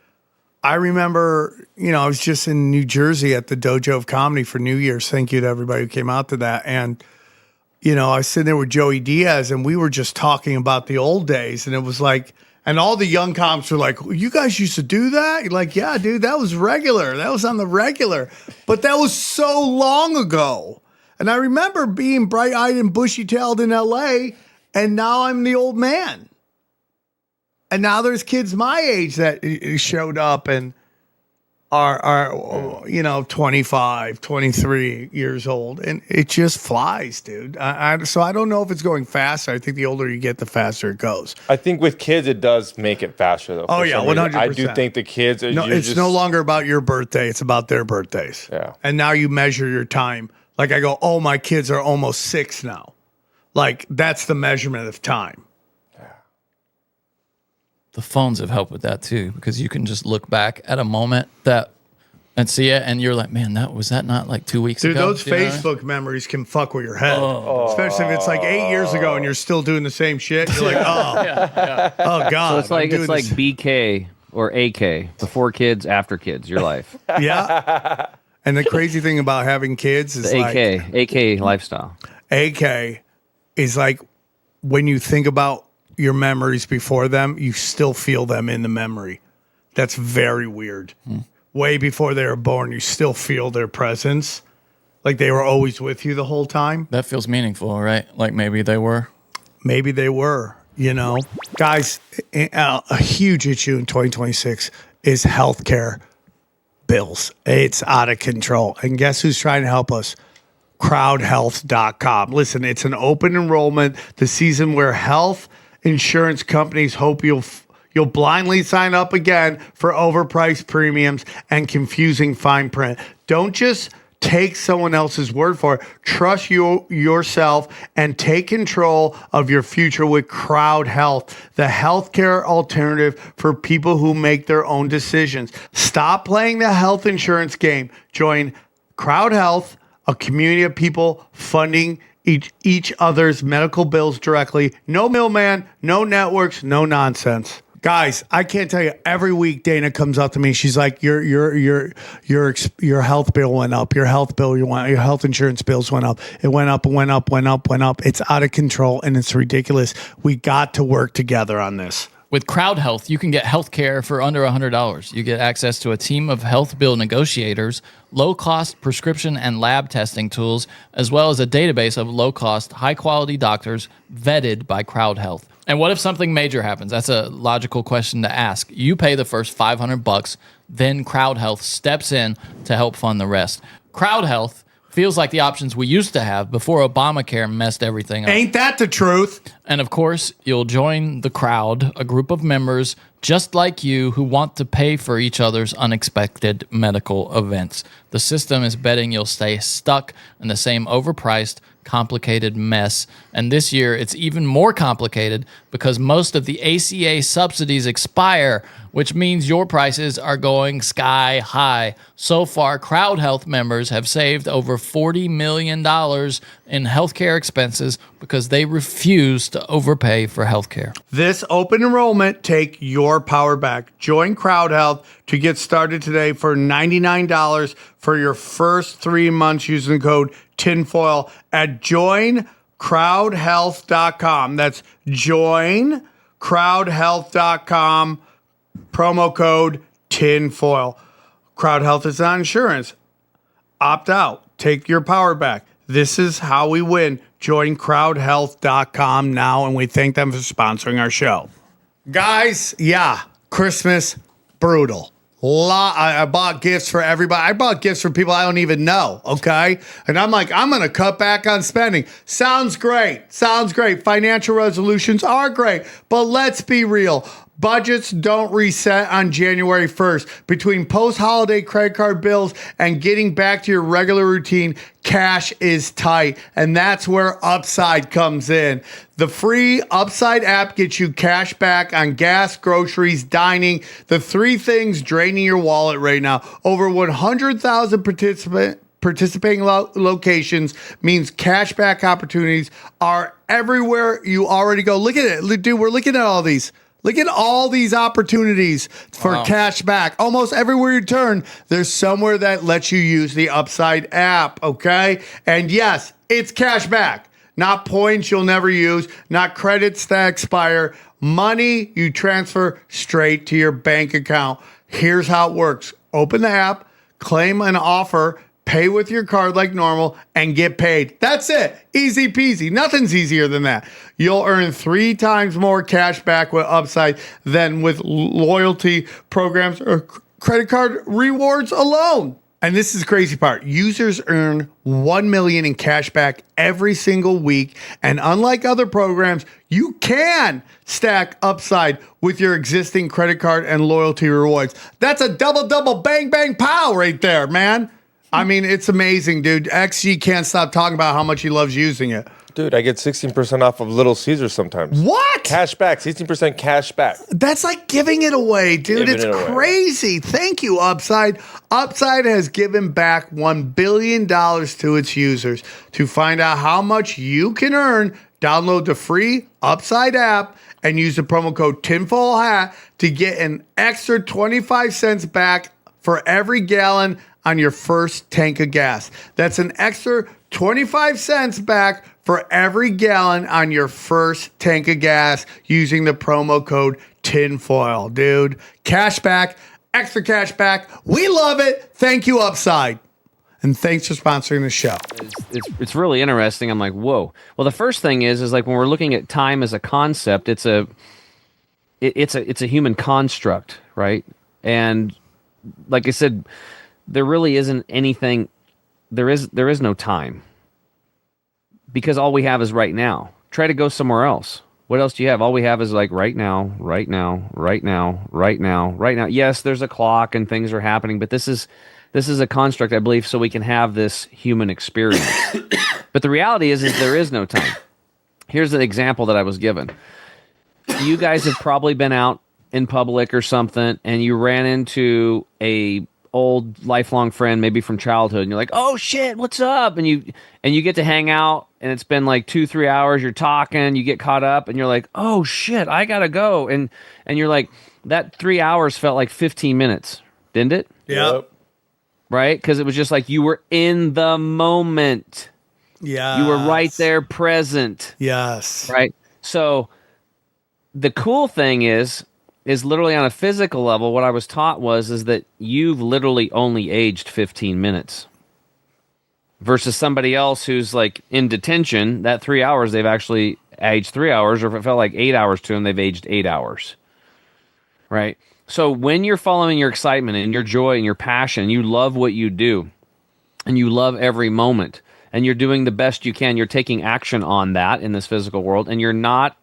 Speaker 1: I remember, I was just in New Jersey at the Dojo of Comedy for New Year's. Thank you to everybody who came out to that. And, I was sitting there with Joey Diaz, and we were just talking about the old days. And it was like, and all the young comics were like, you guys used to do that? You're like, yeah, dude, that was regular. That was on the regular. But that was so long ago. And I remember being bright-eyed and bushy-tailed in L.A., and now I'm the old man. And now there's kids my age that showed up and are 25, 23 years old. And it just flies, dude. So I don't know if it's going faster. I think the older you get, the faster it goes.
Speaker 4: I think with kids, it does make it faster, though.
Speaker 1: Oh, yeah, 100%.
Speaker 4: I do think the kids are.
Speaker 1: No, it's no longer about your birthday. It's about their birthdays.
Speaker 4: Yeah.
Speaker 1: And now you measure your time. Like I go, oh, my kids are almost 6 now. Like that's the measurement of time.
Speaker 3: The phones have helped with that too, because you can just look back at a moment and see it, and you're like, man, was that not like 2 weeks
Speaker 1: Dude,
Speaker 3: ago?
Speaker 1: those Facebook memories can fuck with your head. Especially if it's like 8 years ago and you're still doing the same shit. You're like, oh God.
Speaker 2: So it's like BK or AK, before kids, after kids, your life.
Speaker 1: Yeah. And the crazy thing about having kids is
Speaker 2: The AK lifestyle.
Speaker 1: AK is like when you think about your memories before them, you still feel them in the memory. That's very weird. Way before they were born, you still feel their presence. Like they were always with you the whole time.
Speaker 3: That feels meaningful, right? Like maybe they were.
Speaker 1: Maybe they were, Guys, a huge issue in 2026 is healthcare bills. It's out of control. And guess who's trying to help us? crowdhealth.com. Listen, it's an open enrollment, the season where health insurance companies hope you'll blindly sign up again for overpriced premiums and confusing fine print. Don't just take someone else's word for it. Trust yourself and take control of your future with Crowd Health, the healthcare alternative for people who make their own decisions. Stop playing the health insurance game. Join Crowd Health, a community of people funding each other's medical bills directly. No middleman, no networks, no nonsense. Guys, I can't tell you. Every week, Dana comes up to me. She's like, "Your health bill went up. Your health insurance bills went up. It went up, went up, went up, went up. It's out of control and it's ridiculous. We got to work together on this."
Speaker 3: With Crowd Health, you can get health care for under $100. You get access to a team of health bill negotiators, low-cost prescription and lab testing tools, as well as a database of low-cost, high-quality doctors vetted by Crowd Health. And what if something major happens? That's a logical question to ask. You pay the first $500, then Crowd Health steps in to help fund the rest. Crowd Health feels like the options we used to have before Obamacare messed everything up.
Speaker 1: Ain't that the truth?
Speaker 3: And of course, you'll join the crowd, a group of members just like you who want to pay for each other's unexpected medical events. The system is betting you'll stay stuck in the same overpriced, complicated mess. And this year, it's even more complicated because most of the ACA subsidies expire, which means your prices are going sky high. So far, Crowd Health members have saved over $40 million in healthcare expenses because they refuse to overpay for healthcare.
Speaker 1: This open enrollment, take your power back. Join Crowd Health to get started today for $99 for your first 3 months using the code TINFOIL at joincrowdhealth.com. That's joincrowdhealth.com. crowdhealth.com, promo code tinfoil. Crowd Health is not insurance. Opt out. Take your power back. This is how we win. Join crowdhealth.com now, and we thank them for sponsoring our show. Guys, yeah, Christmas, brutal. I bought gifts for everybody. I bought gifts for people I don't even know, okay? And I'm like, I'm going to cut back on spending. Sounds great. Sounds great. Financial resolutions are great. But let's be real. Budgets don't reset on January 1st. Between post-holiday credit card bills and getting back to your regular routine, cash is tight. And that's where Upside comes in. The free Upside app gets you cash back on gas, groceries, dining, the three things draining your wallet right now. Over 100,000 participating locations means cashback opportunities are everywhere you already go. Look at it. Dude, we're looking at all these. Look at all these opportunities for cash back. Almost everywhere you turn, there's somewhere that lets you use the Upside app, okay? And yes, it's cash back. Not points you'll never use, not credits that expire. Money you transfer straight to your bank account. Here's how it works. Open the app, claim an offer, pay with your card like normal, and get paid. That's it. Easy peasy. Nothing's easier than that. You'll earn 3 times more cash back with Upside than with loyalty programs or credit card rewards alone. And this is the crazy part. Users earn $1 million in cash back every single week. And unlike other programs, you can stack Upside with your existing credit card and loyalty rewards. That's a double, bang, bang, pow right there, man. I mean, it's amazing, dude. XG can't stop talking about how much he loves using it.
Speaker 4: Dude, I get 16% off of Little Caesars sometimes.
Speaker 1: What?
Speaker 4: Cash back, 16% cash back.
Speaker 1: That's like giving it away, dude.
Speaker 4: Giving
Speaker 1: it's
Speaker 4: it away.
Speaker 1: crazy. Thank you, Upside. Upside has given back $1 billion to its users. To find out how much you can earn, download the free Upside app and use the promo code TINFOILHAT to get an extra 25 cents back for every gallon on your first tank of gas. That's an extra 25 cents back for every gallon on your first tank of gas using the promo code TINFOIL, dude. Cash back, extra cash back. We love it. Thank you, Upside. And thanks for sponsoring the show.
Speaker 2: It's really interesting. I'm like, whoa. Well, the first thing is like when we're looking at time as a concept, it's a human construct, right? And like I said, there really isn't anything. There is no time because all we have is right now. Try to go somewhere else. What else do you have? All we have is like right now, right now, right now, right now, right now. Yes, there's a clock and things are happening, but this is a construct, I believe, so we can have this human experience. But the reality is there is no time. Here's an example that I was given. You guys have probably been out in public or something, and you ran into a old lifelong friend, maybe from childhood, and you're like, oh shit, what's up? And you get to hang out, and it's been like 2-3 hours, you're talking, you get caught up, and you're like, oh shit, I gotta go. And you're like, that 3 hours felt like 15 minutes, didn't it?
Speaker 1: Yep.
Speaker 2: Right? Because it was just like you were in the moment.
Speaker 1: Yeah.
Speaker 2: You were right there present.
Speaker 1: Yes.
Speaker 2: Right? So the cool thing is literally on a physical level, what I was taught is that you've literally only aged 15 minutes versus somebody else who's like in detention. That 3 hours, they've actually aged 3 hours, or if it felt like 8 hours to them, they've aged 8 hours. Right? So when you're following your excitement and your joy and your passion, you love what you do and you love every moment and you're doing the best you can. You're taking action on that in this physical world, and you're not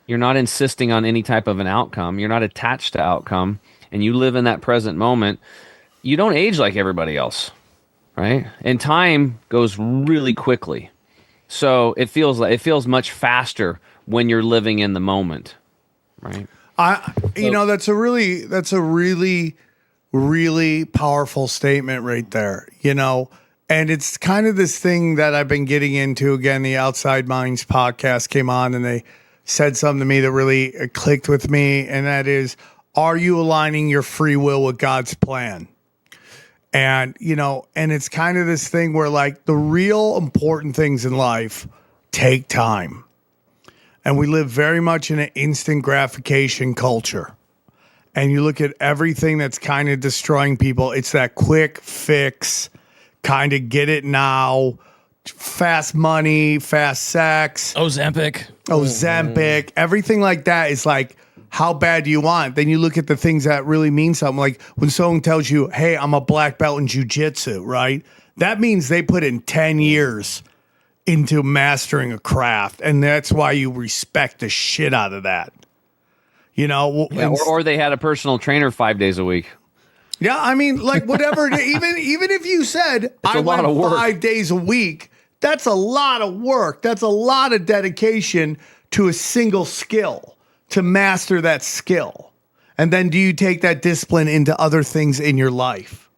Speaker 2: insisting on any type of an outcome. You're not attached to outcome, and you live in that present moment. You don't age like everybody else, right? And time goes really quickly. So it feels much faster when you're living in the moment, right?
Speaker 1: That's a really, really powerful statement right there, and it's kind of this thing that I've been getting into. Again, the Outside Minds podcast came on and they said something to me that really clicked with me. And that is, are you aligning your free will with God's plan? And, and it's kind of this thing where like the real important things in life take time. And we live very much in an instant gratification culture. And you look at everything that's kind of destroying people, it's that quick fix, kind of get it now, fast money, fast sex. Ozempic, everything like that is like, how bad do you want? Then you look at the things that really mean something. Like when someone tells you, hey, I'm a black belt in jiu-jitsu, right? That means they put in 10 years into mastering a craft. And that's why you respect the shit out of that. You know?
Speaker 2: Yeah, or they had a personal trainer 5 days a week.
Speaker 1: Yeah, I mean, like whatever. even if you said, I went 5 days a week, that's a lot of work. That's a lot of dedication to a single skill, to master that skill. And then do you take that discipline into other things in your life?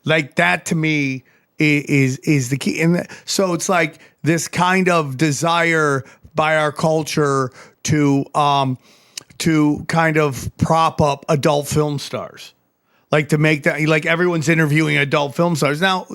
Speaker 1: Like that to me is the key. And so it's like this kind of desire by our culture to kind of prop up adult film stars. Like to make that, like everyone's interviewing adult film stars. Now,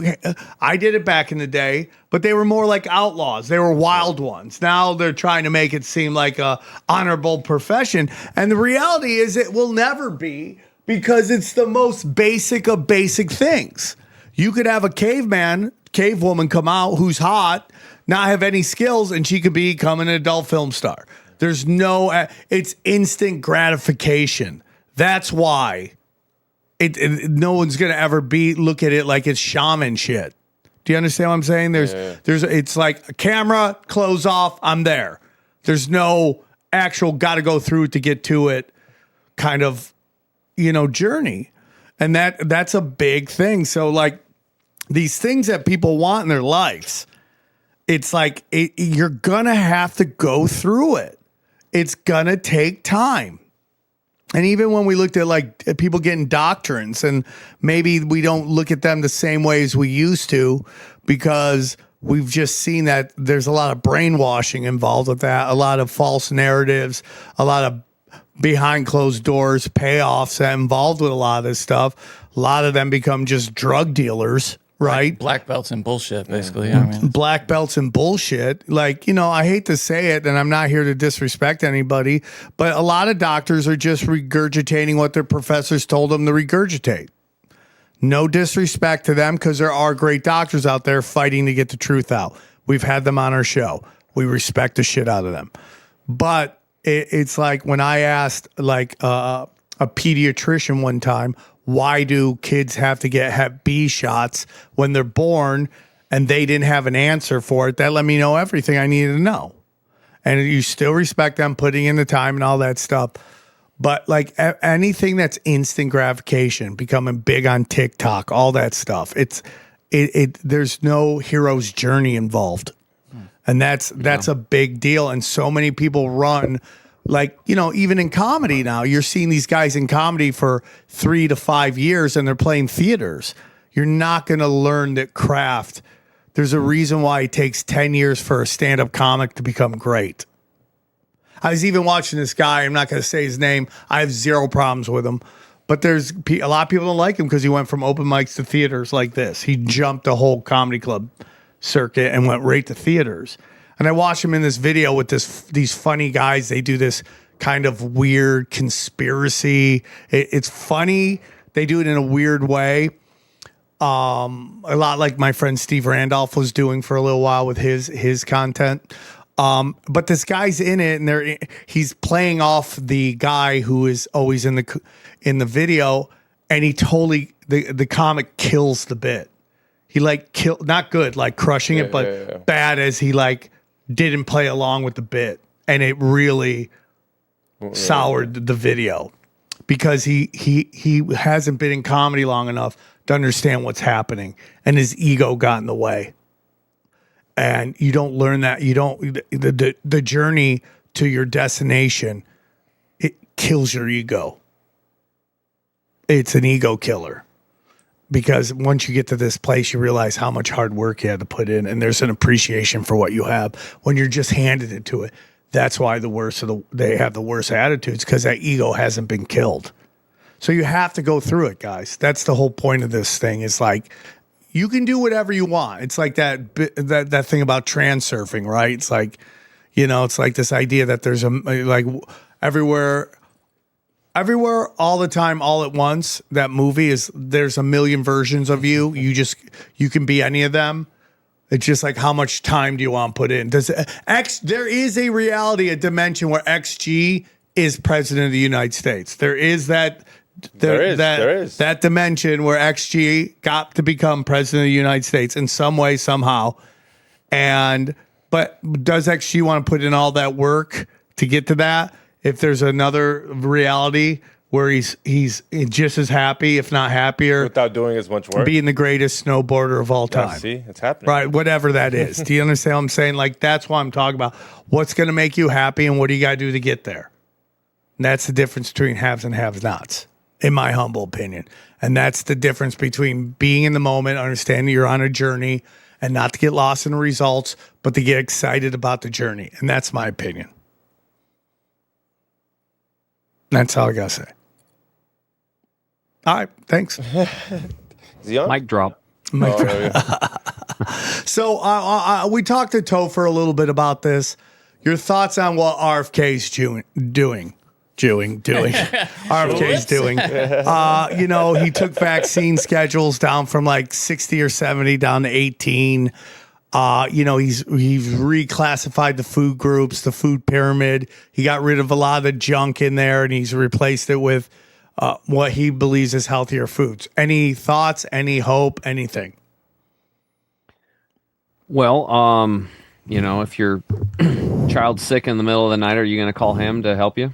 Speaker 1: I did it back in the day, but they were more like outlaws. They were wild ones. Now they're trying to make it seem like a honorable profession. And the reality is it will never be, because it's the most basic of basic things. You could have a cavewoman come out who's hot, not have any skills, and she could become an adult film star. There's no, it's instant gratification. That's why. No one's gonna ever look at it like it's shaman shit. Do you understand what I'm saying? It's like a camera, close off, I'm there. There's no actual got to go through it to get to it kind of, journey, and that's a big thing. So like these things that people want in their lives, it's like you're gonna have to go through it. It's gonna take time. And even when we looked at like people getting doctrines, and maybe we don't look at them the same way as we used to, because we've just seen that there's a lot of brainwashing involved with that, a lot of false narratives, a lot of behind closed doors payoffs that involved with a lot of this stuff. A lot of them become just drug dealers. Right.
Speaker 3: Black belts and bullshit, basically.
Speaker 1: Yeah. I mean, black belts and bullshit. Like, I hate to say it, and I'm not here to disrespect anybody, but a lot of doctors are just regurgitating what their professors told them to regurgitate. No disrespect to them, because there are great doctors out there fighting to get the truth out. We've had them on our show. We respect the shit out of them. But it's like when I asked like a pediatrician one time, why do kids have to get Hep B shots when they're born, and they didn't have an answer for it? That let me know everything I needed to know. And you still respect them putting in the time and all that stuff. But like anything that's instant gratification, becoming big on TikTok, all that stuff, there's no hero's journey involved. And that's a big deal. And so many people run. Like, even in comedy now, you're seeing these guys in comedy for 3 to 5 years, and they're playing theaters. You're not going to learn that craft. There's a reason why it takes 10 years for a stand-up comic to become great. I was even watching this guy. I'm not going to say his name. I have zero problems with him. But there's a lot of people don't like him because he went from open mics to theaters like this. He jumped the whole comedy club circuit and went right to theaters. And I watched him in this video with these funny guys. They do this kind of weird conspiracy. It's funny. They do it in a weird way. A lot like my friend Steve Randolph was doing for a little while with his content. But this guy's in it, and he's playing off the guy who is always in the video, and he totally the comic kills the bit. He not good, like crushing it, but bad as he didn't play along with the bit, and it really soured the video, because he hasn't been in comedy long enough to understand what's happening, and his ego got in the way. And you don't learn that. You don't the journey to your destination, it kills your ego. It's an ego killer. Because once you get to this place, you realize how much hard work you had to put in, and there's an appreciation for what you have when you're just handed it to it. That's why they have the worst attitudes, because that ego hasn't been killed. So you have to go through it, guys. That's the whole point of this thing. Is like you can do whatever you want. It's like that thing about trans surfing, right? It's like You know, it's like this idea that there's everywhere all the time, all at once. That movie there's a million versions of you. You can be any of them. It's just like, how much time do you want to put in? There is a reality, a dimension where XG is president of the United States. There is that dimension where XG got to become president of the United States in some way, somehow. But does XG want to put in all that work to get to that? If there's another reality where he's just as happy, if not happier,
Speaker 4: without doing as much work,
Speaker 1: being the greatest snowboarder of all time.
Speaker 4: Yeah, see, it's happening.
Speaker 1: Right, whatever that is. Do you understand what I'm saying? Like, that's what I'm talking about. What's going to make you happy, and what do you got to do to get there? And that's the difference between haves and have-nots, in my humble opinion. And that's the difference between being in the moment, understanding you're on a journey, and not to get lost in the results, but to get excited about the journey. And that's my opinion. That's all I got to say. All right, thanks.
Speaker 4: Is he on?
Speaker 2: Mic drop.
Speaker 1: So we talked to Topher a little bit about this. Your thoughts on what RFK's doing? RFK's doing. You know, he took vaccine schedules down from like 60 or 70 down to 18. You know, he's reclassified the food groups, the food pyramid. He got rid of a lot of the junk in there, and he's replaced it with what he believes is healthier foods. Any thoughts, any hope, anything?
Speaker 2: Well, you know, if your child's sick in the middle of the night, are you going to call him to help you?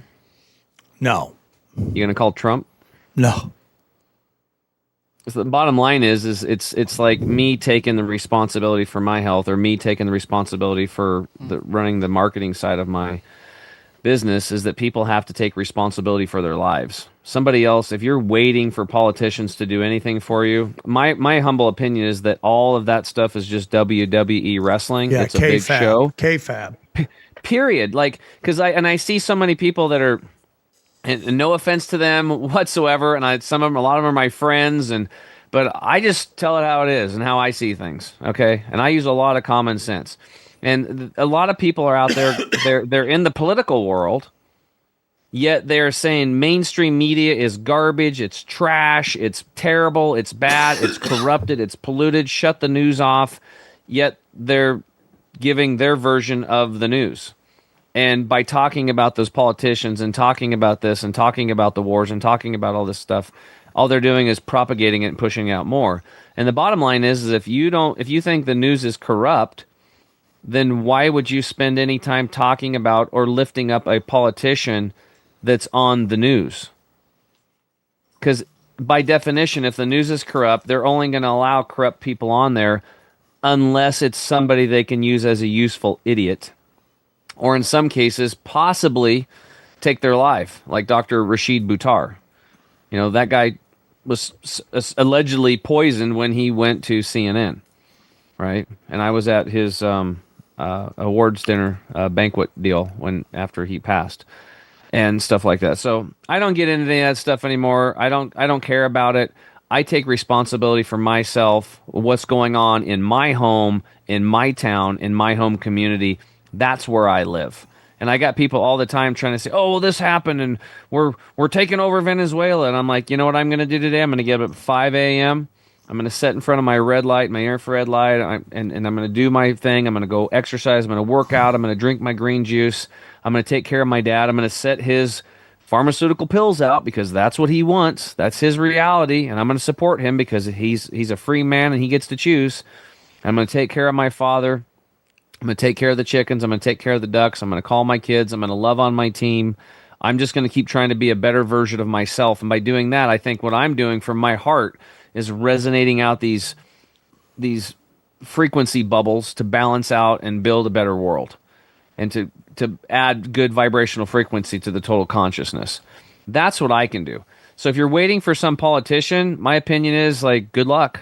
Speaker 1: No.
Speaker 2: You going to call Trump?
Speaker 1: No.
Speaker 2: So the bottom line is it's like me taking the responsibility for my health, or me taking the responsibility for running the marketing side of my business, is that people have to take responsibility for their lives. Somebody else, if you're waiting for politicians to do anything for you, my humble opinion is that all of that stuff is just WWE wrestling.
Speaker 1: Yeah,
Speaker 2: it's a big show.
Speaker 1: K-Fab.
Speaker 2: Period. Like, because I see so many people that are, and no offense to them whatsoever, and a lot of them are my friends, but I just tell it how it is and how I see things. Okay, and I use a lot of common sense. And a lot of people are out there, they're in the political world, yet they're saying mainstream media is garbage, it's trash, it's terrible, it's bad, it's corrupted, it's polluted, shut the news off, yet they're giving their version of the news. And by talking about those politicians and talking about this and talking about the wars and talking about all this stuff, all they're doing is propagating it and pushing out more. And the bottom line is if you think the news is corrupt, then why would you spend any time talking about or lifting up a politician that's on the news? Because by definition, if the news is corrupt, they're only going to allow corrupt people on there unless it's somebody they can use as a useful idiot, or in some cases, possibly take their life, like Dr. Rashid Buttar. You know, that guy was allegedly poisoned when he went to CNN, right? And I was at his awards dinner banquet deal after he passed and stuff like that. So I don't get into any of that stuff anymore. I don't care about it. I take responsibility for myself, what's going on in my home, in my town, in my home community. That's where I live. And I got people all the time trying to say, oh, well, this happened and we're taking over Venezuela. And I'm like, you know what I'm going to do today? I'm going to get up at 5 a.m. I'm going to sit in front of my red light, my infrared light, and I'm going to do my thing. I'm going to go exercise. I'm going to work out. I'm going to drink my green juice. I'm going to take care of my dad. I'm going to set his pharmaceutical pills out because that's what he wants. That's his reality. And I'm going to support him because he's a free man and he gets to choose. I'm going to take care of my father. I'm going to take care of the chickens. I'm going to take care of the ducks. I'm going to call my kids. I'm going to love on my team. I'm just going to keep trying to be a better version of myself. And by doing that, I think what I'm doing from my heart is resonating out these frequency bubbles to balance out and build a better world and to add good vibrational frequency to the total consciousness. That's what I can do. So if you're waiting for some politician, my opinion is, like, good luck.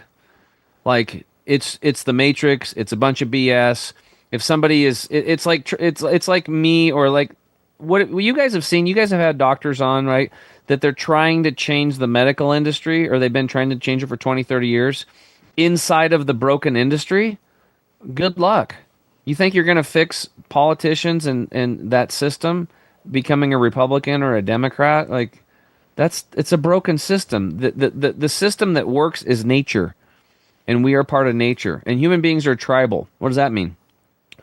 Speaker 2: Like, it's the Matrix. It's a bunch of BS. If somebody is, it's like me, or like what you guys have seen. You guys have had doctors on, right? That they're trying to change the medical industry, or they've been trying to change it for 20, 30 years inside of the broken industry. Good luck. You think you're going to fix politicians and that system becoming a Republican or a Democrat? Like, it's a broken system. The system that works is nature, and we are part of nature. And human beings are tribal. What does that mean?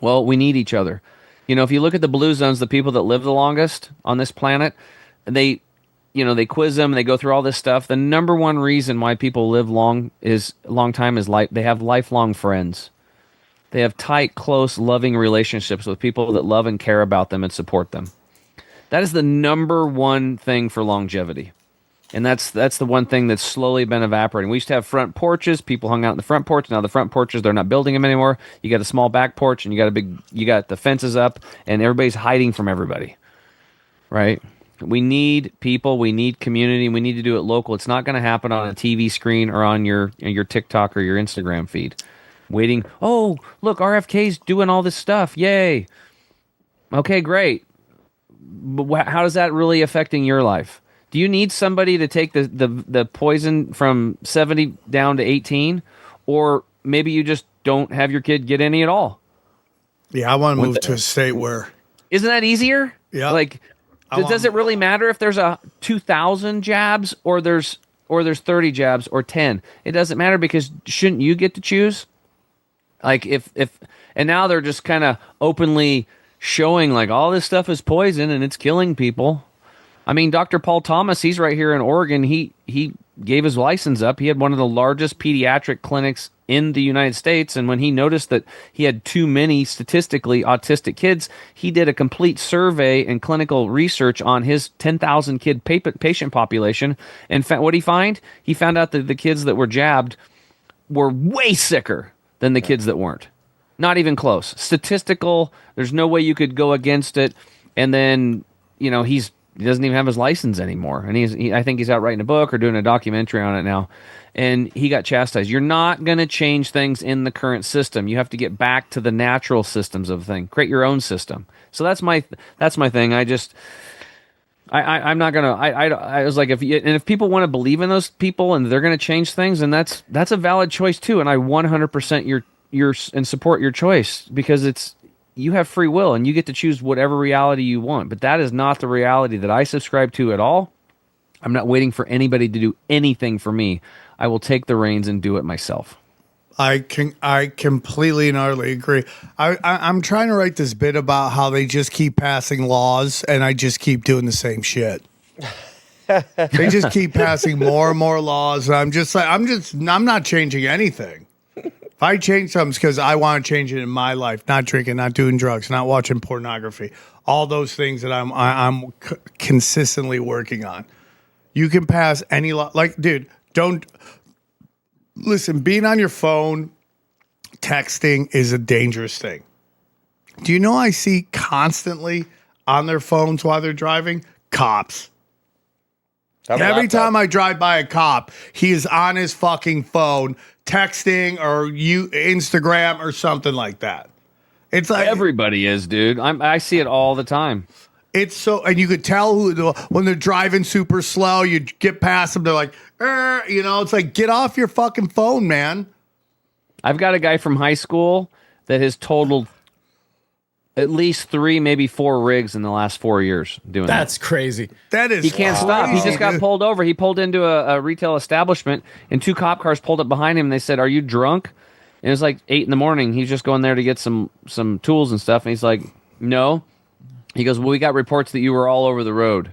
Speaker 2: Well, we need each other. You know, if you look at the blue zones, the people that live the longest on this planet, they quiz them, they go through all this stuff. The number one reason why people live long time is they have lifelong friends. They have tight, close, loving relationships with people that love and care about them and support them. That is the number one thing for longevity. And that's the one thing that's slowly been evaporating. We used to have front porches. People hung out in the front porch. Now the front porches, they're not building them anymore. You got a small back porch, and you got the fences up, and everybody's hiding from everybody. Right? We need people. We need community. We need to do it local. It's not going to happen on a TV screen or on your TikTok or your Instagram feed. Waiting. Oh, look, RFK's doing all this stuff. Yay. Okay, great. But how is that really affecting your life? Do you need somebody to take the poison from 70 down to 18? Or maybe you just don't have your kid get any at all?
Speaker 1: Yeah, I want to move to a state where...
Speaker 2: Isn't that easier?
Speaker 1: Yeah.
Speaker 2: Like, does it really matter if there's 2,000 jabs or there's 30 jabs or 10? It doesn't matter, because shouldn't you get to choose? Like, and now they're just kind of openly showing like all this stuff is poison and it's killing people. I mean, Dr. Paul Thomas, he's right here in Oregon. He gave his license up. He had one of the largest pediatric clinics in the United States. And when he noticed that he had too many statistically autistic kids, he did a complete survey and clinical research on his 10,000 kid patient population. And what did he find? He found out that the kids that were jabbed were way sicker than the kids that weren't. Not even close. Statistical, there's no way you could go against it. And then, you know, he doesn't even have his license anymore. And I think he's out writing a book or doing a documentary on it now. And he got chastised. You're not going to change things in the current system. You have to get back to the natural systems of things. Create your own system. So that's my thing. I'm not going to, I was like, if people want to believe in those people and they're going to change things, and that's a valid choice too. And I 100% and support your choice, because you have free will and you get to choose whatever reality you want. But that is not the reality that I subscribe to at all. I'm not waiting for anybody to do anything for me. I will take the reins and do it myself.
Speaker 1: I completely and utterly agree. I'm trying to write this bit about how they just keep passing laws and I just keep doing the same shit. They just keep passing more and more laws. And I'm just like, I'm not changing anything. If I change something, it's because I want to change it in my life. Not drinking, not doing drugs, not watching pornography. All those things that I'm consistently working on. You can pass any law. Like, dude, don't listen. Being on your phone, texting is a dangerous thing. Do you know I see constantly on their phones while they're driving? Cops. Every time I drive by a cop, he is on his fucking phone texting or Instagram or something like that. It's like
Speaker 2: everybody is, dude. I see it all the time.
Speaker 1: It's so, and you could tell when they're driving super slow, you get past them, they're like, it's like, get off your fucking phone, man.
Speaker 2: I've got a guy from high school that has totaled at least 3, maybe 4 rigs in the last 4 years doing that.
Speaker 3: That's crazy.
Speaker 1: That is
Speaker 2: He can't stop. He just got pulled over. He pulled into a retail establishment, and 2 cop cars pulled up behind him, and they said, "Are you drunk?" And it was like 8 a.m. He's just going there to get some tools and stuff, and he's like, "No." He goes, "Well, we got reports that you were all over the road."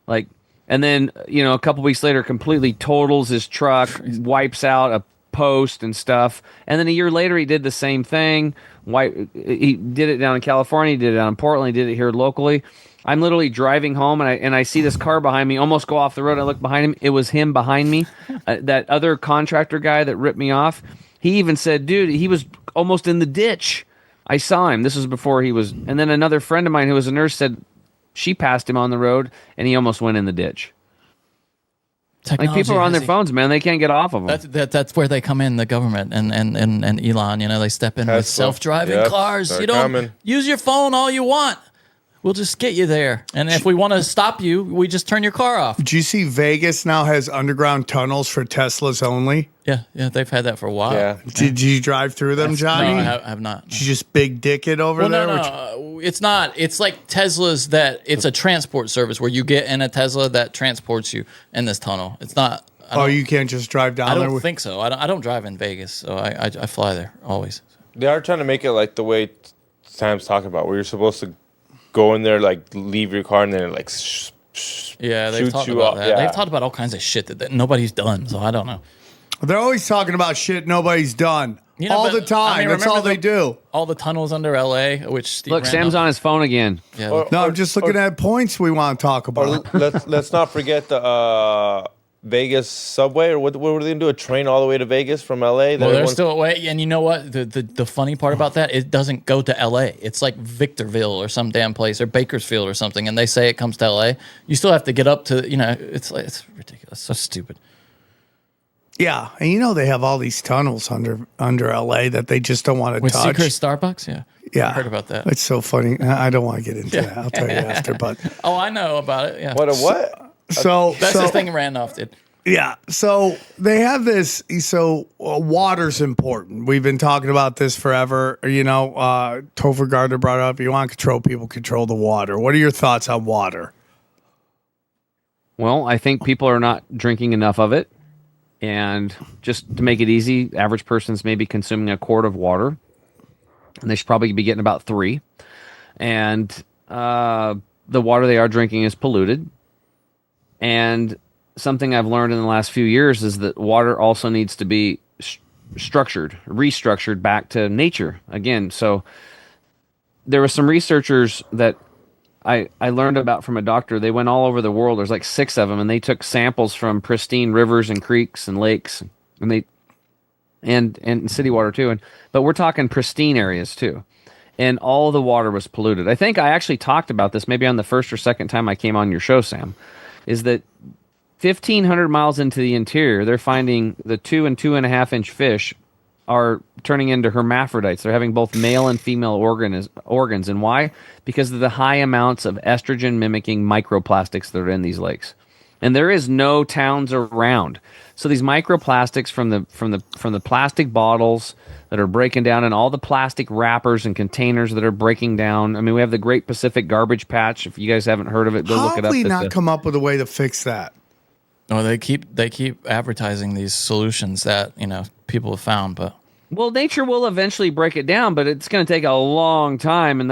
Speaker 2: Like, and then, a couple weeks later, completely totals his truck, wipes out a post and stuff. And then a year later, he did the same thing. He did it down in California, he did it down in Portland, he did it here locally. I'm literally driving home, and I see this car behind me almost go off the road. I look behind him. It was him behind me. That other contractor guy that ripped me off, he even said, dude, he was almost in the ditch. I saw him. This was before he was. And then another friend of mine who was a nurse said she passed him on the road, and he almost went in the ditch. Like, people are on their phones, man. They can't get off of them.
Speaker 3: That's where they come in, the government and Elon. They step in with self-driving cars. You don't use your phone all you want. We'll just get you there. And if we want to stop you, we just turn your car off.
Speaker 1: Do you see Vegas now has underground tunnels for Teslas only?
Speaker 3: Yeah, they've had that for a while.
Speaker 4: Yeah.
Speaker 1: Did you drive through them, Johnny?
Speaker 3: No, I have not.
Speaker 1: Did you just big dick it over there?
Speaker 3: No, it's not. It's like Tesla's that it's a transport service where you get in a Tesla that transports you in this tunnel. It's not.
Speaker 1: You can't just drive down
Speaker 3: I
Speaker 1: there?
Speaker 3: don't think so. I don't drive in Vegas, so I fly there always.
Speaker 4: They are trying to make it like the way Sam's talking about, where you're supposed to go in there, like leave your car, and then it like
Speaker 3: Yeah, they've
Speaker 4: shoots
Speaker 3: talked
Speaker 4: you
Speaker 3: about
Speaker 4: up.
Speaker 3: that.
Speaker 4: Yeah.
Speaker 3: They've talked about all kinds of shit that nobody's done, so I don't know.
Speaker 1: They're always talking about shit nobody's done. All
Speaker 3: but,
Speaker 1: the time. That's all they do.
Speaker 3: All the tunnels under LA, which Steve
Speaker 2: Look,
Speaker 3: ran
Speaker 2: Sam's
Speaker 3: up.
Speaker 2: on his phone again.
Speaker 3: Yeah,
Speaker 1: No, I'm just looking at points we want to talk about.
Speaker 4: let's not forget the Vegas subway, or what were they gonna do? A train all the way to Vegas from LA?
Speaker 3: well, they're still away, and you know what? The funny part about that, it doesn't go to L.A. It's like Victorville or some damn place, or Bakersfield or something, and they say it comes to L.A. You still have to get up to, it's ridiculous, so stupid.
Speaker 1: Yeah, and they have all these tunnels under LA that they just don't want to
Speaker 3: With
Speaker 1: touch.
Speaker 3: secret Starbucks, yeah,
Speaker 1: Yeah,
Speaker 3: I heard about that.
Speaker 1: It's so funny. I don't want to get into that. I'll tell you after. But
Speaker 3: Oh, I know about it. Yeah,
Speaker 4: What a what?
Speaker 1: so
Speaker 3: that's the thing Randolph did.
Speaker 1: Yeah. So they have this. So water's important. We've been talking about this forever. Topher Gardner brought up, you want to control people, control the water. What are your thoughts on water?
Speaker 2: Well, I think people are not drinking enough of it. And just to make it easy, average person's maybe consuming a quart of water. And they should probably be getting about 3. And the water they are drinking is polluted. And something I've learned in the last few years is that water also needs to be restructured back to nature again. So there were some researchers that I learned about from a doctor. They went all over the world. There's like 6 of them, and they took samples from pristine rivers and creeks and lakes, and city water too. But we're talking pristine areas too. And all the water was polluted. I think I actually talked about this maybe on the first or second time I came on your show, Sam, is that 1,500 miles into the interior, they're finding the 2 and 2.5 inch fish are turning into hermaphrodites. They're having both male and female organs. And why? Because of the high amounts of estrogen mimicking microplastics that are in these lakes. And there is no towns around. So these microplastics from the plastic bottles that are breaking down, and all the plastic wrappers and containers that are breaking down. I mean, we have the Great Pacific Garbage Patch. If you guys haven't heard of it, go look it up.
Speaker 1: How have we not come up with a way to fix that?
Speaker 3: No, they keep advertising these solutions that people have found, but
Speaker 2: well, nature will eventually break it down, but it's going to take a long time, and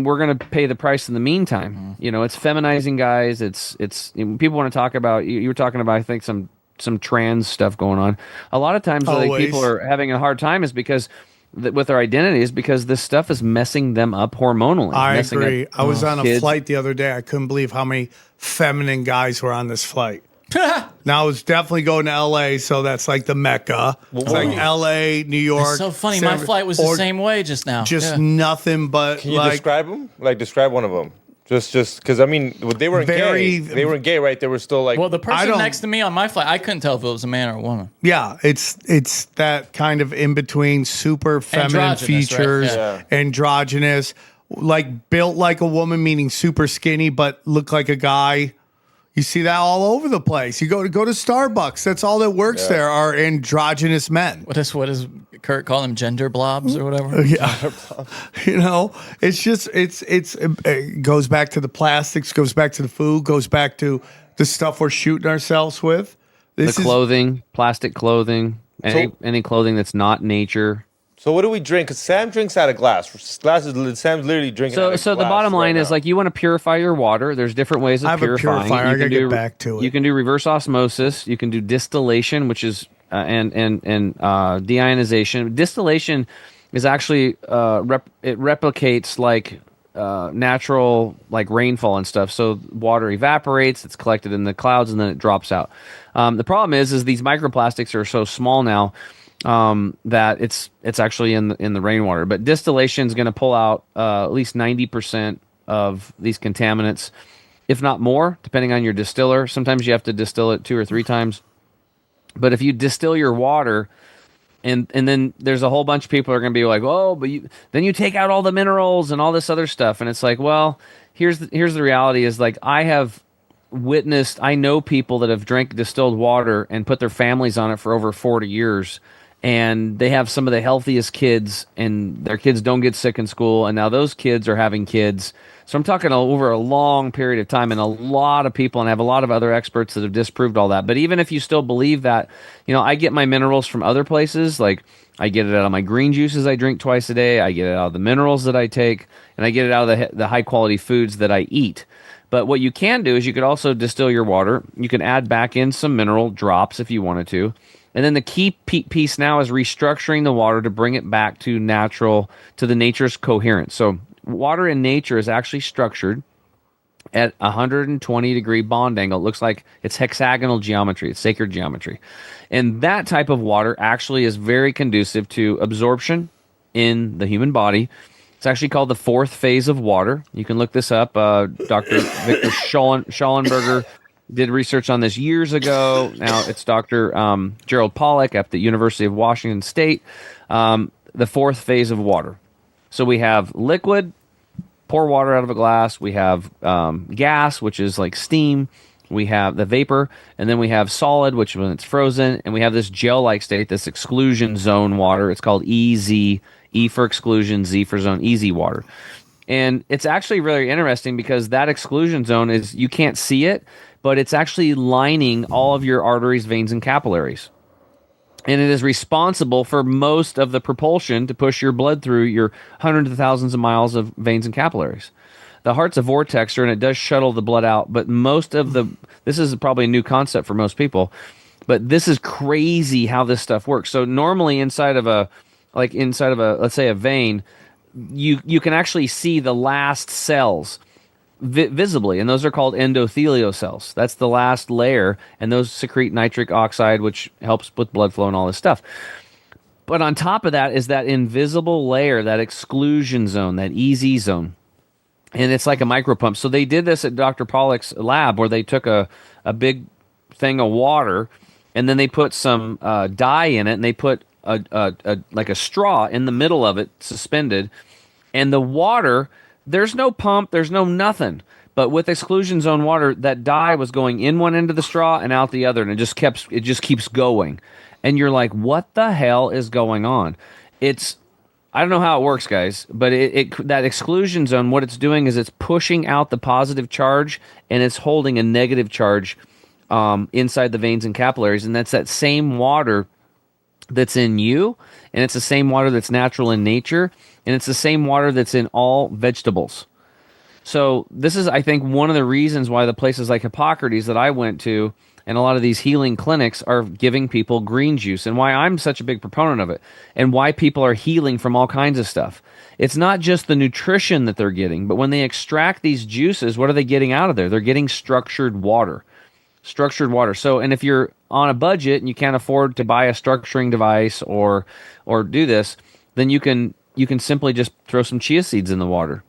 Speaker 2: we're going to pay the price in the meantime.
Speaker 3: Mm-hmm.
Speaker 2: It's feminizing guys. It's people want to talk about. You were talking about, I think, some trans stuff going on. A lot of times, like, people are having a hard time is because with their identity is because this stuff is messing them up hormonally.
Speaker 1: I agree. I was on a
Speaker 2: kids.
Speaker 1: flight the other day. I couldn't believe how many feminine guys were on this flight. Now it's definitely going to LA, so that's like the Mecca. It's like LA, New York.
Speaker 3: it's so funny. My flight was the same way just now.
Speaker 1: Just nothing but.
Speaker 4: Can you describe them? Like, describe one of them. Just because I mean, they weren't gay. They weren't gay, right? They were still like.
Speaker 3: Well, the person next to me on my flight, I couldn't tell if it was a man or a woman.
Speaker 1: Yeah, it's that kind of in between, super feminine
Speaker 3: Androgynous,
Speaker 1: features,
Speaker 3: right?
Speaker 1: androgynous, like built like a woman, meaning super skinny, but look like a guy. You see that all over the place. You go to Starbucks. That's all that works there are androgynous men.
Speaker 3: What does Kurt call them? Gender blobs or whatever?
Speaker 1: Yeah. It's just it goes back to the plastics, goes back to the food, goes back to the stuff we're shooting ourselves with.
Speaker 2: The clothing, plastic clothing, any clothing that's not nature.
Speaker 4: So what do we drink? Because Sam drinks out of glass. Sam's literally drinking out of glass.
Speaker 2: So the bottom line is, like, you want to purify your water. There's different ways of purifying.
Speaker 1: I have a purifier. I gotta get back to it.
Speaker 2: You can do reverse osmosis. You can do distillation, which is and deionization. Distillation is actually it replicates like natural, like, rainfall and stuff. So water evaporates, it's collected in the clouds, and then it drops out. The problem is these microplastics are so small now that it's actually in the rainwater. But distillation is going to pull out at least 90% of these contaminants, if not more, depending on your distiller. Sometimes you have to distill it 2 or 3 times. But if you distill your water And then there's a whole bunch of people who are going to be like, oh, but then you take out all the minerals and all this other stuff, and it's like, well, here's the reality is like I know people that have drank distilled water and put their families on it for over 40 years, and they have some of the healthiest kids, and their kids don't get sick in school, and now those kids are having kids. So I'm talking over a long period of time, and a lot of people, and I have a lot of other experts that have disproved all that. But even if you still believe that, I get my minerals from other places. Like I get it out of my green juices I drink twice a day. I get it out of the minerals that I take, and I get it out of the high quality foods that I eat. But what you can do is you could also distill your water. You can add back in some mineral drops if you wanted to. And then the key piece now is restructuring the water to bring it back to the nature's coherence. So water in nature is actually structured at 120-degree bond angle. It looks like it's hexagonal geometry. It's sacred geometry. And that type of water actually is very conducive to absorption in the human body. It's actually called the fourth phase of water. You can look this up. Dr. Victor Schallenberger did research on this years ago. Now it's Dr. Gerald Pollack at the University of Washington State. The fourth phase of water. So we have liquid, pour water out of a glass. We have gas, which is like steam. We have the vapor, and then we have solid, which when it's frozen, and we have this gel-like state, this exclusion zone water. It's called EZ, E for exclusion, Z for zone, easy water. And it's actually really interesting because that exclusion zone is, you can't see it, but it's actually lining all of your arteries, veins, and capillaries. And it is responsible for most of the propulsion to push your blood through your hundreds of thousands of miles of veins and capillaries. The heart's a vortexer, and it does shuttle the blood out, but this is probably a new concept for most people, but this is crazy how this stuff works. So normally inside of a, let's say a vein, you can actually see the last cells visibly, and those are called endothelial cells. That's the last layer, and those secrete nitric oxide, which helps with blood flow and all this stuff. But on top of that is that invisible layer, that exclusion zone, that EZ zone, and it's like a micropump. So they did this at Dr. Pollack's lab, where they took a big thing of water, and then they put some dye in it, and they put like a straw in the middle of it, suspended, and the water. There's no pump, there's no nothing. But with exclusion zone water, that dye was going in one end of the straw and out the other, and it just keeps going. And you're like, what the hell is going on? I don't know how it works, guys, but that exclusion zone, what it's doing is it's pushing out the positive charge, and it's holding a negative charge inside the veins and capillaries, and that's that same water that's in you, and it's the same water that's natural in nature, and it's the same water that's in all vegetables. So this is, I think, one of the reasons why the places like Hippocrates that I went to and a lot of these healing clinics are giving people green juice, and why I'm such a big proponent of it, and why people are healing from all kinds of stuff. It's not just the nutrition that they're getting, but when they extract these juices, what are they getting out of there? They're getting structured water. Structured water. So, and if you're on a budget and you can't afford to buy a structuring device or do this, then you can simply just throw some chia seeds in the water,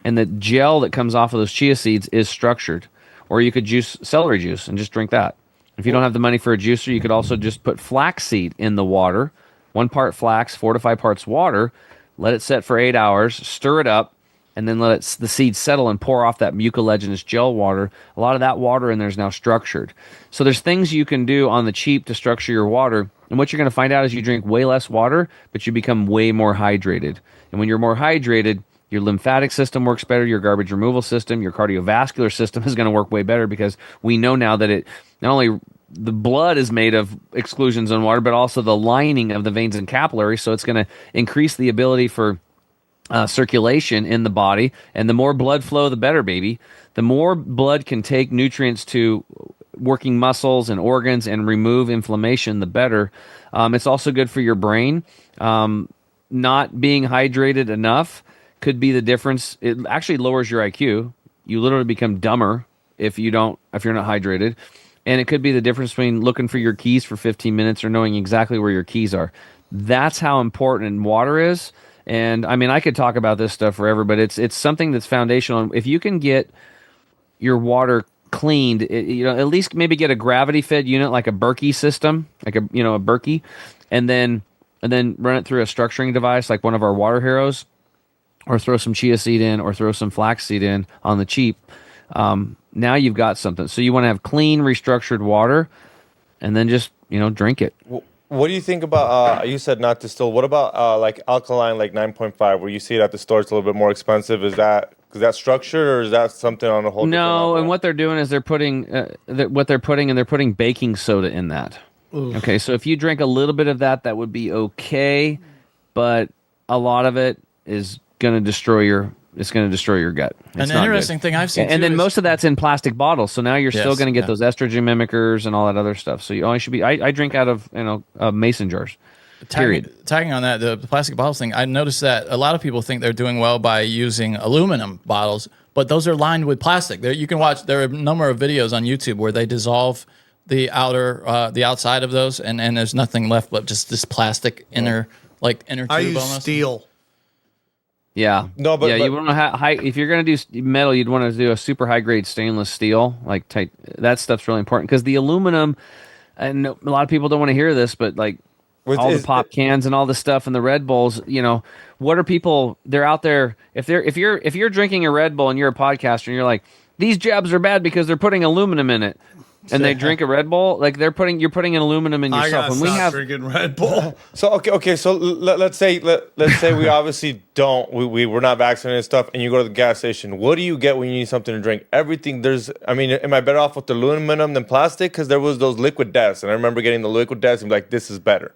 Speaker 2: and the gel that comes off of those chia seeds is structured. Or you could juice celery juice and just drink that. If you don't have the money for a juicer, you could also just put flaxseed in the water, 1 part flax, 4 to 5 parts water, let it set for 8 hours, stir it up, and then let the seeds settle and pour off that mucilaginous gel water. A lot of that water in there is now structured. So there's things you can do on the cheap to structure your water. And what you're going to find out is you drink way less water, but you become way more hydrated. And when you're more hydrated, your lymphatic system works better, your garbage removal system, your cardiovascular system is going to work way better, because we know now that it not only the blood is made of exclusion zone water, but also the lining of the veins and capillaries. So it's going to increase the ability for circulation in the body, and the more blood flow, the better, baby. The more blood can take nutrients to working muscles and organs and remove inflammation, the better. It's also good for your brain. Not being hydrated enough could be the difference. It actually lowers your IQ. You literally become dumber if you're not hydrated. And it could be the difference between looking for your keys for 15 minutes or knowing exactly where your keys are. That's how important water is. And I mean, I could talk about this stuff forever, but it's something that's foundational. If you can get your water cleaned, at least maybe get a gravity fed unit like a Berkey system, like a Berkey, and then and then run it through a structuring device like one of our water heroes, or throw some chia seed in, or throw some flaxseed in on the cheap. Now you've got something. So you want to have clean, restructured water, and then just drink it.
Speaker 4: What do you think about? You said not distilled. What about like alkaline, like 9.5, where you see it at the store? It's a little bit more expensive. Is that structured, or is that something on a whole?
Speaker 2: No, and what they're doing is they're putting baking soda in that. Oof. Okay, so if you drink a little bit of that, that would be okay, but a lot of it is going to destroy your gut.
Speaker 3: An interesting thing I've seen,
Speaker 2: and then most of that's in plastic bottles. So now you're still going to get those estrogen mimickers and all that other stuff. So you only should be. I drink out of mason jars.
Speaker 3: Tagging on that, the plastic bottles thing, I noticed that a lot of people think they're doing well by using aluminum bottles, but those are lined with plastic. You can watch. There are a number of videos on YouTube where they dissolve the outside of those, and there's nothing left but just this plastic inner tube.
Speaker 1: I use
Speaker 3: almost.
Speaker 1: steel.
Speaker 2: Yeah.
Speaker 4: No, but
Speaker 2: you want to if you're going to do metal, you'd want to do a super high grade stainless steel. That stuff's really important, because the aluminum, and a lot of people don't want to hear this, but like all the pop cans and all the stuff and the Red Bulls, what are people? They're out there. If you're drinking a Red Bull and you're a podcaster and you're like, these jabs are bad because they're putting aluminum in it. And they drink a Red Bull, like you're putting an aluminum in yourself.
Speaker 1: I gotta stop drinking Red Bull.
Speaker 4: So okay. So let's say we obviously don't. We're not vaccinated and stuff. And you go to the gas station. What do you get when you need something to drink? Everything. Am I better off with aluminum than plastic? Because there was those liquid deaths, and I remember getting the liquid deaths and be like, this is better.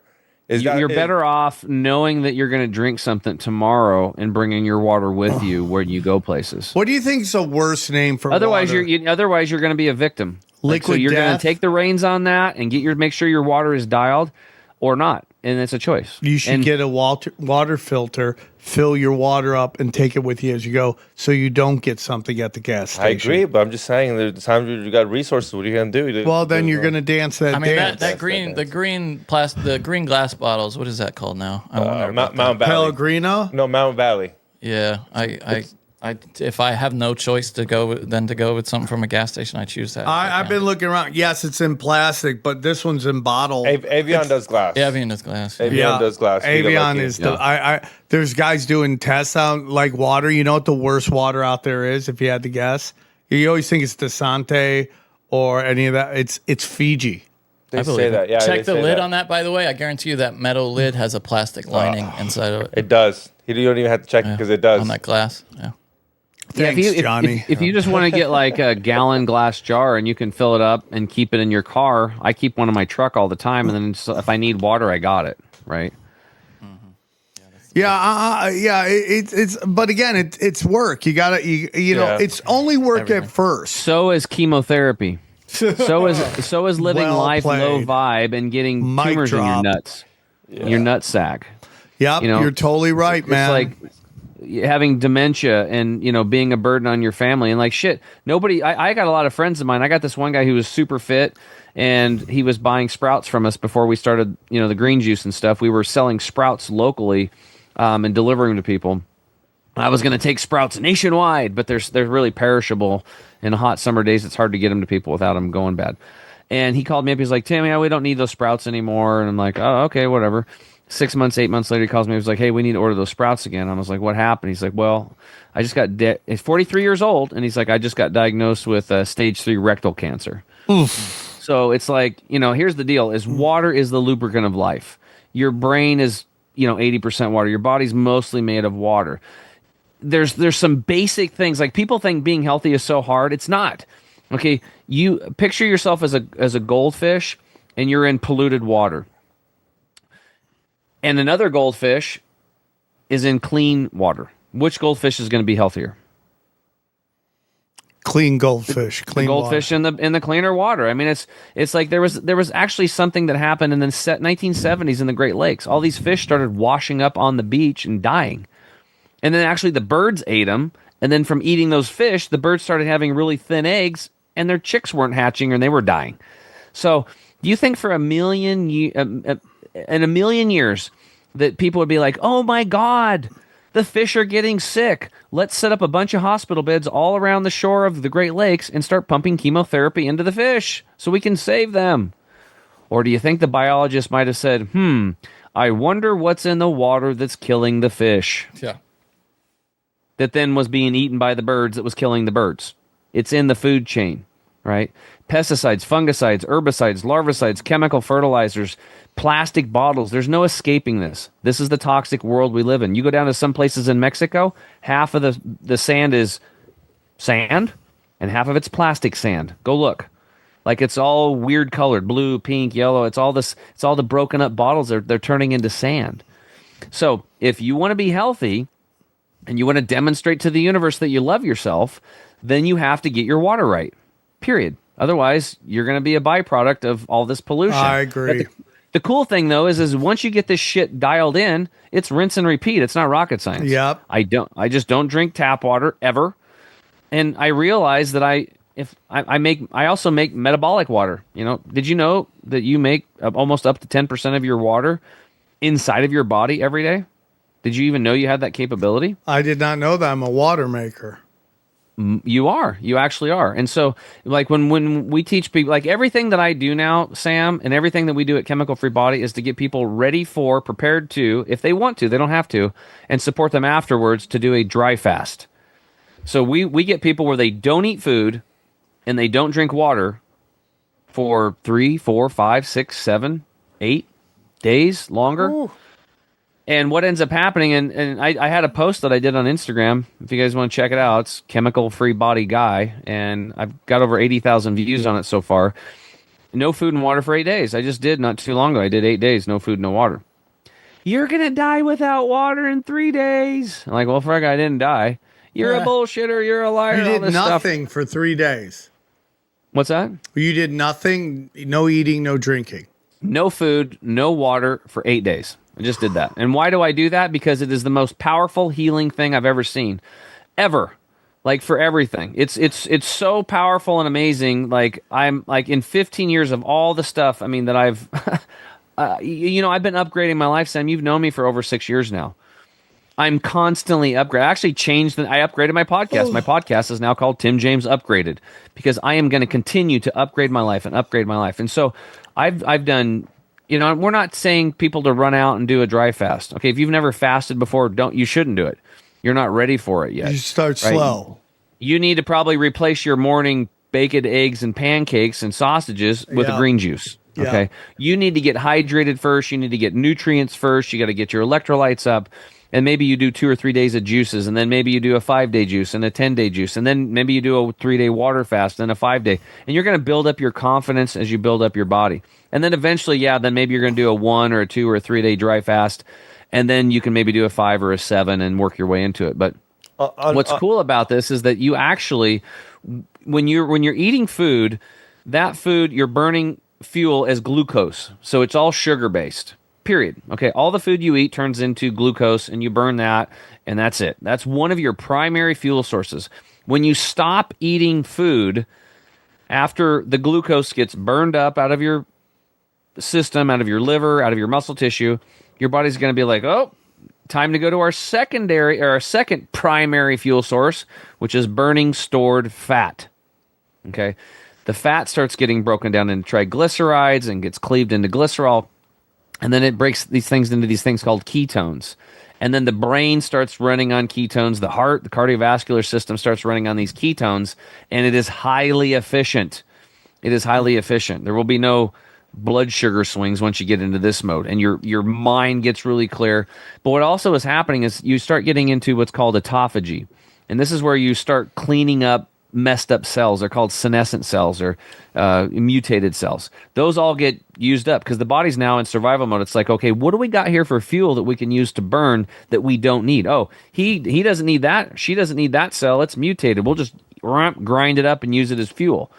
Speaker 2: You're better off knowing that you're going to drink something tomorrow and bringing your water with you when you go places.
Speaker 1: What do you think is the worst name for
Speaker 2: otherwise
Speaker 1: water?
Speaker 2: Otherwise you're going to be a victim.
Speaker 1: Liquid
Speaker 2: so you're going
Speaker 1: death?
Speaker 2: to take the reins on that and make sure your water is dialed or not, and it's a choice.
Speaker 1: You should get a water filter, fill your water up, and take it with you as you go, so you don't get something at the gas station.
Speaker 4: I agree, but I'm just saying, there's times you got resources. What are you going to do?
Speaker 1: Well, then you're going to dance that dance.
Speaker 3: The green glass bottles. What is that called now? I wonder.
Speaker 4: Mount Valley.
Speaker 1: Pellegrino?
Speaker 4: No, Mount Valley.
Speaker 3: Yeah, if I have no choice to go with something from a gas station, I choose that.
Speaker 1: I've been looking around. Yes, it's in plastic, but this one's in bottle.
Speaker 4: Avion does glass.
Speaker 3: Yeah, Avion does glass.
Speaker 4: Avion does glass.
Speaker 1: Avion is there's guys doing tests on like water. You know what the worst water out there is, if you had to guess? You always think it's Desante or any of that. It's Fiji.
Speaker 4: They say that. Yeah.
Speaker 3: Check the lid on that, by the way. I guarantee you that metal lid has a plastic lining inside of it.
Speaker 4: It does. You don't even have to check it because it does.
Speaker 3: On that glass. Yeah.
Speaker 1: Thanks, Johnny.
Speaker 2: If you just want to get like a gallon glass jar and you can fill it up and keep it in your car, I keep one in my truck all the time, and then if I need water, I got it, right?
Speaker 1: It's but again, it's work. You gotta it's only work at first.
Speaker 2: So is chemotherapy. So is living life low vibe and getting tumors in your nuts, your nut sack.
Speaker 1: Yep, you're totally right, man.
Speaker 2: It's like having dementia and being a burden on your family, and like shit, nobody. I got a lot of friends of mine. I got this one guy who was super fit, and he was buying Sprouts from us before we started the green juice and stuff. We were selling Sprouts locally and delivering them to people. I was going to take Sprouts nationwide, but they're really perishable. In hot summer days, it's hard to get them to people without them going bad. And he called me up. He's like, Tim, we don't need those Sprouts anymore. And I'm like, oh, okay, whatever. 6 months, 8 months later, he calls me. He was like, hey, we need to order those Sprouts again. I was like, what happened? He's like, well, I just got he's 43 years old, and he's like, I just got diagnosed with stage 3 rectal cancer. Oof. So it's like, here's the deal: is water is the lubricant of life. Your brain is 80% water. Your body's mostly made of water. There's some basic things, like people think being healthy is so hard. It's not. Okay, you picture yourself as a goldfish, and you're in polluted water. And another goldfish is in clean water. Which goldfish is going to be healthier?
Speaker 1: Clean goldfish. Clean
Speaker 2: goldfish
Speaker 1: water.
Speaker 2: in the cleaner water. I mean, it's like there was actually something that happened in the 1970s in the Great Lakes. All these fish started washing up on the beach and dying. And then actually the birds ate them. And then from eating those fish, the birds started having really thin eggs, and their chicks weren't hatching and they were dying. So do you think for a million years that people would be like, oh my God, the fish are getting sick. Let's set up a bunch of hospital beds all around the shore of the Great Lakes and start pumping chemotherapy into the fish so we can save them? Or do you think the biologists might have said, I wonder what's in the water that's killing the fish
Speaker 3: Yeah.
Speaker 2: that then was being eaten by the birds that was killing the birds. It's in the food chain, right? Pesticides, fungicides, herbicides, larvicides, chemical fertilizers, plastic bottles. There's no escaping this. This is the toxic world we live in. You go down to some places in Mexico, half of the sand is sand and half of it's plastic sand. Go look. Like it's all weird colored, blue, pink, yellow. It's all the broken up bottles they're turning into sand. So if you want to be healthy and you want to demonstrate to the universe that you love yourself, then you have to get your water right. Period. Otherwise, you're going to be a byproduct of all this pollution.
Speaker 1: I agree.
Speaker 2: The cool thing though is once you get this shit dialed in, it's rinse and repeat. It's not rocket science.
Speaker 1: Yep.
Speaker 2: I just don't drink tap water ever. And I realize that I also make metabolic water. You know, did you know that you make almost up to 10% of your water inside of your body every day? Did you even know you had that capability?
Speaker 1: I did not know that. I'm a water maker.
Speaker 2: You are. You actually are. And so, like, when we teach people, like, everything that I do now, Sam, and everything that we do at Chemical Free Body is to get people ready for, prepared to, if they want to, they don't have to, and support them afterwards to do a dry fast. So we get people where they don't eat food and they don't drink water for 3, 4, 5, 6, 7, 8 days longer. Ooh. And what ends up happening, and I had a post that I did on Instagram. If you guys want to check it out, it's Chemical Free Body Guy, and I've got over 80,000 views on it so far. No food and water for 8 days. I just did not too long ago. I did 8 days, no food, no water. You're going to die without water in 3 days. I'm like, well, Frank, I didn't die. You're a bullshitter. You're a liar.
Speaker 1: You did
Speaker 2: all this
Speaker 1: nothing
Speaker 2: stuff.
Speaker 1: for 3 days.
Speaker 2: What's that?
Speaker 1: You did nothing, no eating, no drinking.
Speaker 2: No food, no water for 8 days. I just did that. And why do I do that? Because it is the most powerful healing thing I've ever seen. Ever. Like, for everything. It's so powerful and amazing. Like, I'm like, in 15 years of all the stuff, I mean, that I've I've been upgrading my life, Sam. You've known me for over 6 years now. I'm constantly upgrading. I actually I upgraded my podcast. Oh. My podcast is now called Tim James Upgraded, because I am going to continue to upgrade my life and upgrade my life. And so I've done, we're not saying people to run out and do a dry fast. Okay, if you've never fasted before, you shouldn't do it. You're not ready for it yet.
Speaker 1: You start slow.
Speaker 2: You need to probably replace your morning bacon, eggs, and pancakes and sausages with a green juice. Okay, you need to get hydrated first. You need to get nutrients first. You got to get your electrolytes up. And maybe you do 2 or 3 days of juices, and then maybe you do a 5-day juice and a 10-day juice, and then maybe you do a 3-day water fast and a 5-day. And you're going to build up your confidence as you build up your body. And then eventually, then maybe you're going to do a 1 or a 2 or a 3-day dry fast, and then you can maybe do a 5 or a 7 and work your way into it. But what's cool about this is that you actually, when you're eating food, that food, you're burning fuel as glucose. So it's all sugar-based. Period. Okay, all the food you eat turns into glucose, and you burn that, and that's it. That's one of your primary fuel sources. When you stop eating food, after the glucose gets burned up out of your system, out of your liver, out of your muscle tissue, your body's going to be like, oh, time to go to our second primary fuel source, which is burning stored fat. Okay, the fat starts getting broken down into triglycerides and gets cleaved into glycerol. And then it breaks these things into these things called ketones. And then the brain starts running on ketones. The heart, the cardiovascular system starts running on these ketones. And it is highly efficient. It is highly efficient. There will be no blood sugar swings once you get into this mode. And your mind gets really clear. But what also is happening is you start getting into what's called autophagy. And this is where you start cleaning up messed up cells. They're called senescent cells or mutated cells. Those all get used up because the body's now in survival mode. It's like, okay, what do we got here for fuel that we can use to burn that we don't need? Oh, he doesn't need that. She doesn't need that cell. It's mutated. We'll just grind it up and use it as fuel.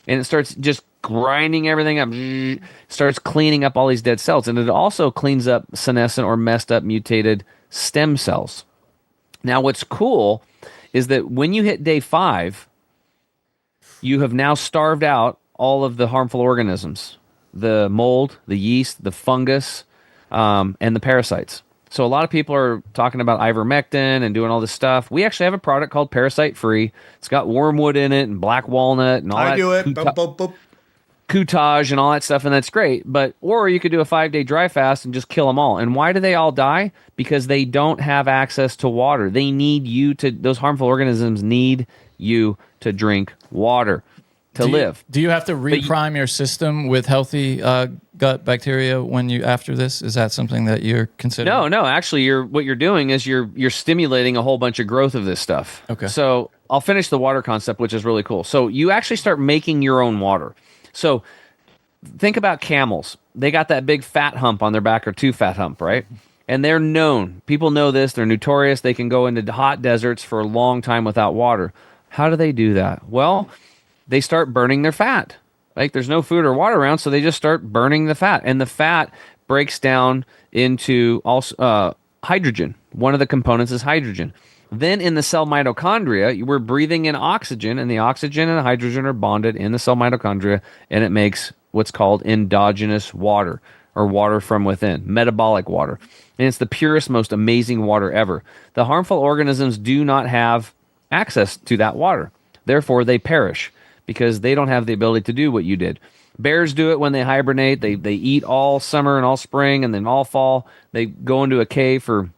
Speaker 2: And it starts just grinding everything up, starts cleaning up all these dead cells. And it also cleans up senescent or messed up mutated stem cells. Now, what's cool is that when you hit day 5, you have now starved out all of the harmful organisms, the mold, the yeast, the fungus, and the parasites. So a lot of people are talking about ivermectin and doing all this stuff. We actually have a product called Parasite Free. It's got wormwood in it and black walnut and all that.
Speaker 1: I do it. Boop, boop, boop.
Speaker 2: cutage and all that stuff, and that's great. But or you could do a 5-day dry fast and just kill them all. And why do they all die? Because they don't have access to water. They need you to. Those harmful organisms need you to drink water to live.
Speaker 3: Do you have to reprime your system with healthy gut bacteria when you after this? Is that something that you're considering?
Speaker 2: No. Actually, what you're doing is you're stimulating a whole bunch of growth of this stuff.
Speaker 3: Okay.
Speaker 2: So I'll finish the water concept, which is really cool. So you actually start making your own water. So think about camels. They got that big fat hump on their back, or two fat hump, right? And they're known. People know this. They're notorious. They can go into hot deserts for a long time without water. How do they do that? Well, they start burning their fat. Like there's no food or water around, so they just start burning the fat. And the fat breaks down into also hydrogen. One of the components is hydrogen. Then in the cell mitochondria, we're breathing in oxygen, and the oxygen and hydrogen are bonded in the cell mitochondria, and it makes what's called endogenous water, or water from within, metabolic water. And it's the purest, most amazing water ever. The harmful organisms do not have access to that water. Therefore, they perish because they don't have the ability to do what you did. Bears do it when they hibernate. They eat all summer and all spring, and then all fall. They go into a cave for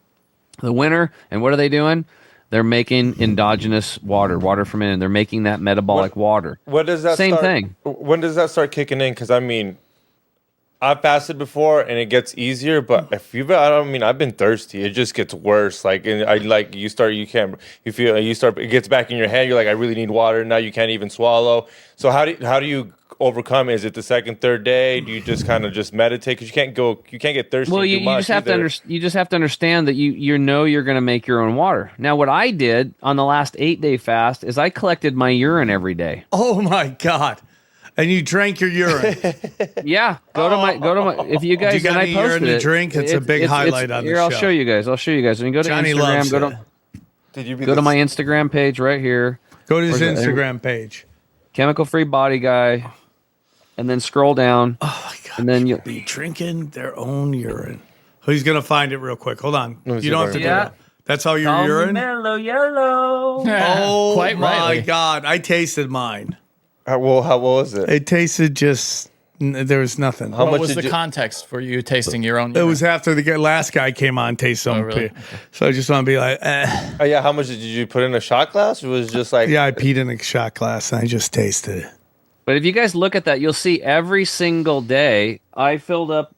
Speaker 2: the winter, and what are they doing? They're making endogenous water from in. They're making that metabolic water.
Speaker 4: What does that
Speaker 2: Same thing.
Speaker 4: When does that start kicking in? Because I mean, I've fasted before and it gets easier, but if you've, I've been thirsty. It just gets worse. Like, and it gets back in your head. You're like, I really need water. Now you can't even swallow. So how do you overcome it? Is it the second, third day? Do you just kind of just meditate? Because you can't get thirsty.
Speaker 2: Well, you just have to understand that you know you're going to make your own water. Now, what I did on the last 8-day fast is I collected my urine every day.
Speaker 1: Oh my God. And you drank your urine.
Speaker 2: Yeah, go to my. If you guys,
Speaker 1: Do you got
Speaker 2: and I
Speaker 1: any
Speaker 2: posted
Speaker 1: urine to
Speaker 2: it,
Speaker 1: drink? It's a big highlight on the
Speaker 2: here,
Speaker 1: show.
Speaker 2: I'll show you guys. When you go to
Speaker 1: Johnny
Speaker 2: Instagram,
Speaker 1: loves
Speaker 2: go to my Instagram page right here.
Speaker 1: Go to his
Speaker 2: Where's that?
Speaker 1: Instagram page.
Speaker 2: Chemical Free Body Guy, and then scroll down.
Speaker 1: Oh my God.
Speaker 2: And then you
Speaker 1: be drinking their own urine. He's gonna find it real quick. Hold on.
Speaker 4: me see
Speaker 1: You don't
Speaker 4: if
Speaker 1: have to
Speaker 4: I
Speaker 1: do
Speaker 2: can-
Speaker 1: that. That's all your urine?
Speaker 2: mellow yellow.
Speaker 1: Oh
Speaker 3: Quite
Speaker 1: my
Speaker 3: rightly.
Speaker 1: God. I tasted mine.
Speaker 4: How was it?
Speaker 1: It tasted just, there was nothing.
Speaker 4: How
Speaker 3: What
Speaker 4: much
Speaker 3: was
Speaker 4: did
Speaker 3: the
Speaker 4: you-
Speaker 3: context for you tasting your own
Speaker 1: It
Speaker 3: urine?
Speaker 1: was after the last guy came on, taste some
Speaker 3: really?
Speaker 1: pee. So I just want to be like,
Speaker 4: Oh, yeah, how much did you put in a shot glass? Or was it just like
Speaker 1: yeah, I peed in a shot glass and I just tasted it.
Speaker 2: But if you guys look at that, you'll see every single day I filled up.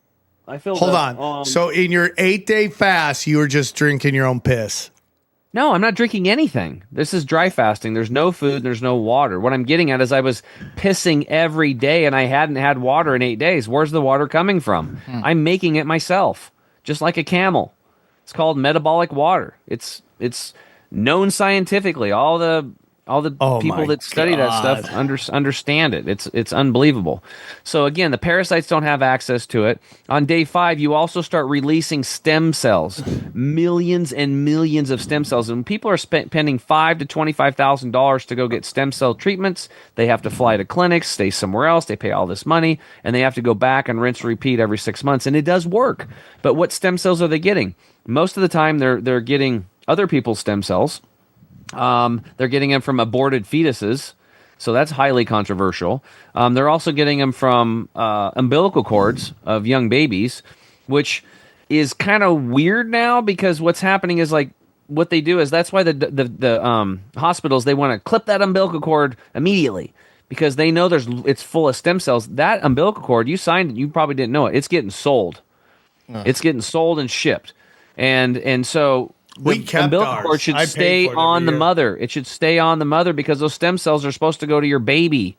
Speaker 1: Hold on. So in your 8-day fast, you were just drinking your own piss.
Speaker 2: No, I'm not drinking anything. This is dry fasting. There's no food. There's no water. What I'm getting at is I was pissing every day and I hadn't had water in 8 days. Where's the water coming from? I'm making it myself, just like a camel. It's called metabolic water. It's known scientifically. All the
Speaker 1: Oh
Speaker 2: people
Speaker 1: my
Speaker 2: that study that stuff understand it. It's unbelievable. So again, the parasites don't have access to it. On day 5, you also start releasing stem cells, millions and millions of stem cells. And people are spending $5,000 to $25,000 to go get stem cell treatments. They have to fly to clinics, stay somewhere else. They pay all this money, and they have to go back and rinse and repeat every 6 months. And it does work. But what stem cells are they getting? Most of the time, they're getting other people's stem cells. They're getting them from aborted fetuses, so that's highly controversial. They're also getting them from umbilical cords of young babies, which is kind of weird now because what's happening is like what they do is that's why the hospitals, they want to clip that umbilical cord immediately because they know it's full of stem cells. That umbilical cord, you signed it, you probably didn't know it. It's getting sold. It's getting sold and shipped, and so.
Speaker 1: We
Speaker 2: The
Speaker 1: kept
Speaker 2: umbilical
Speaker 1: ours.
Speaker 2: cord should
Speaker 1: I paid
Speaker 2: stay
Speaker 1: for it
Speaker 2: on
Speaker 1: every
Speaker 2: the
Speaker 1: year.
Speaker 2: mother. It should stay on the mother because those stem cells are supposed to go to your baby,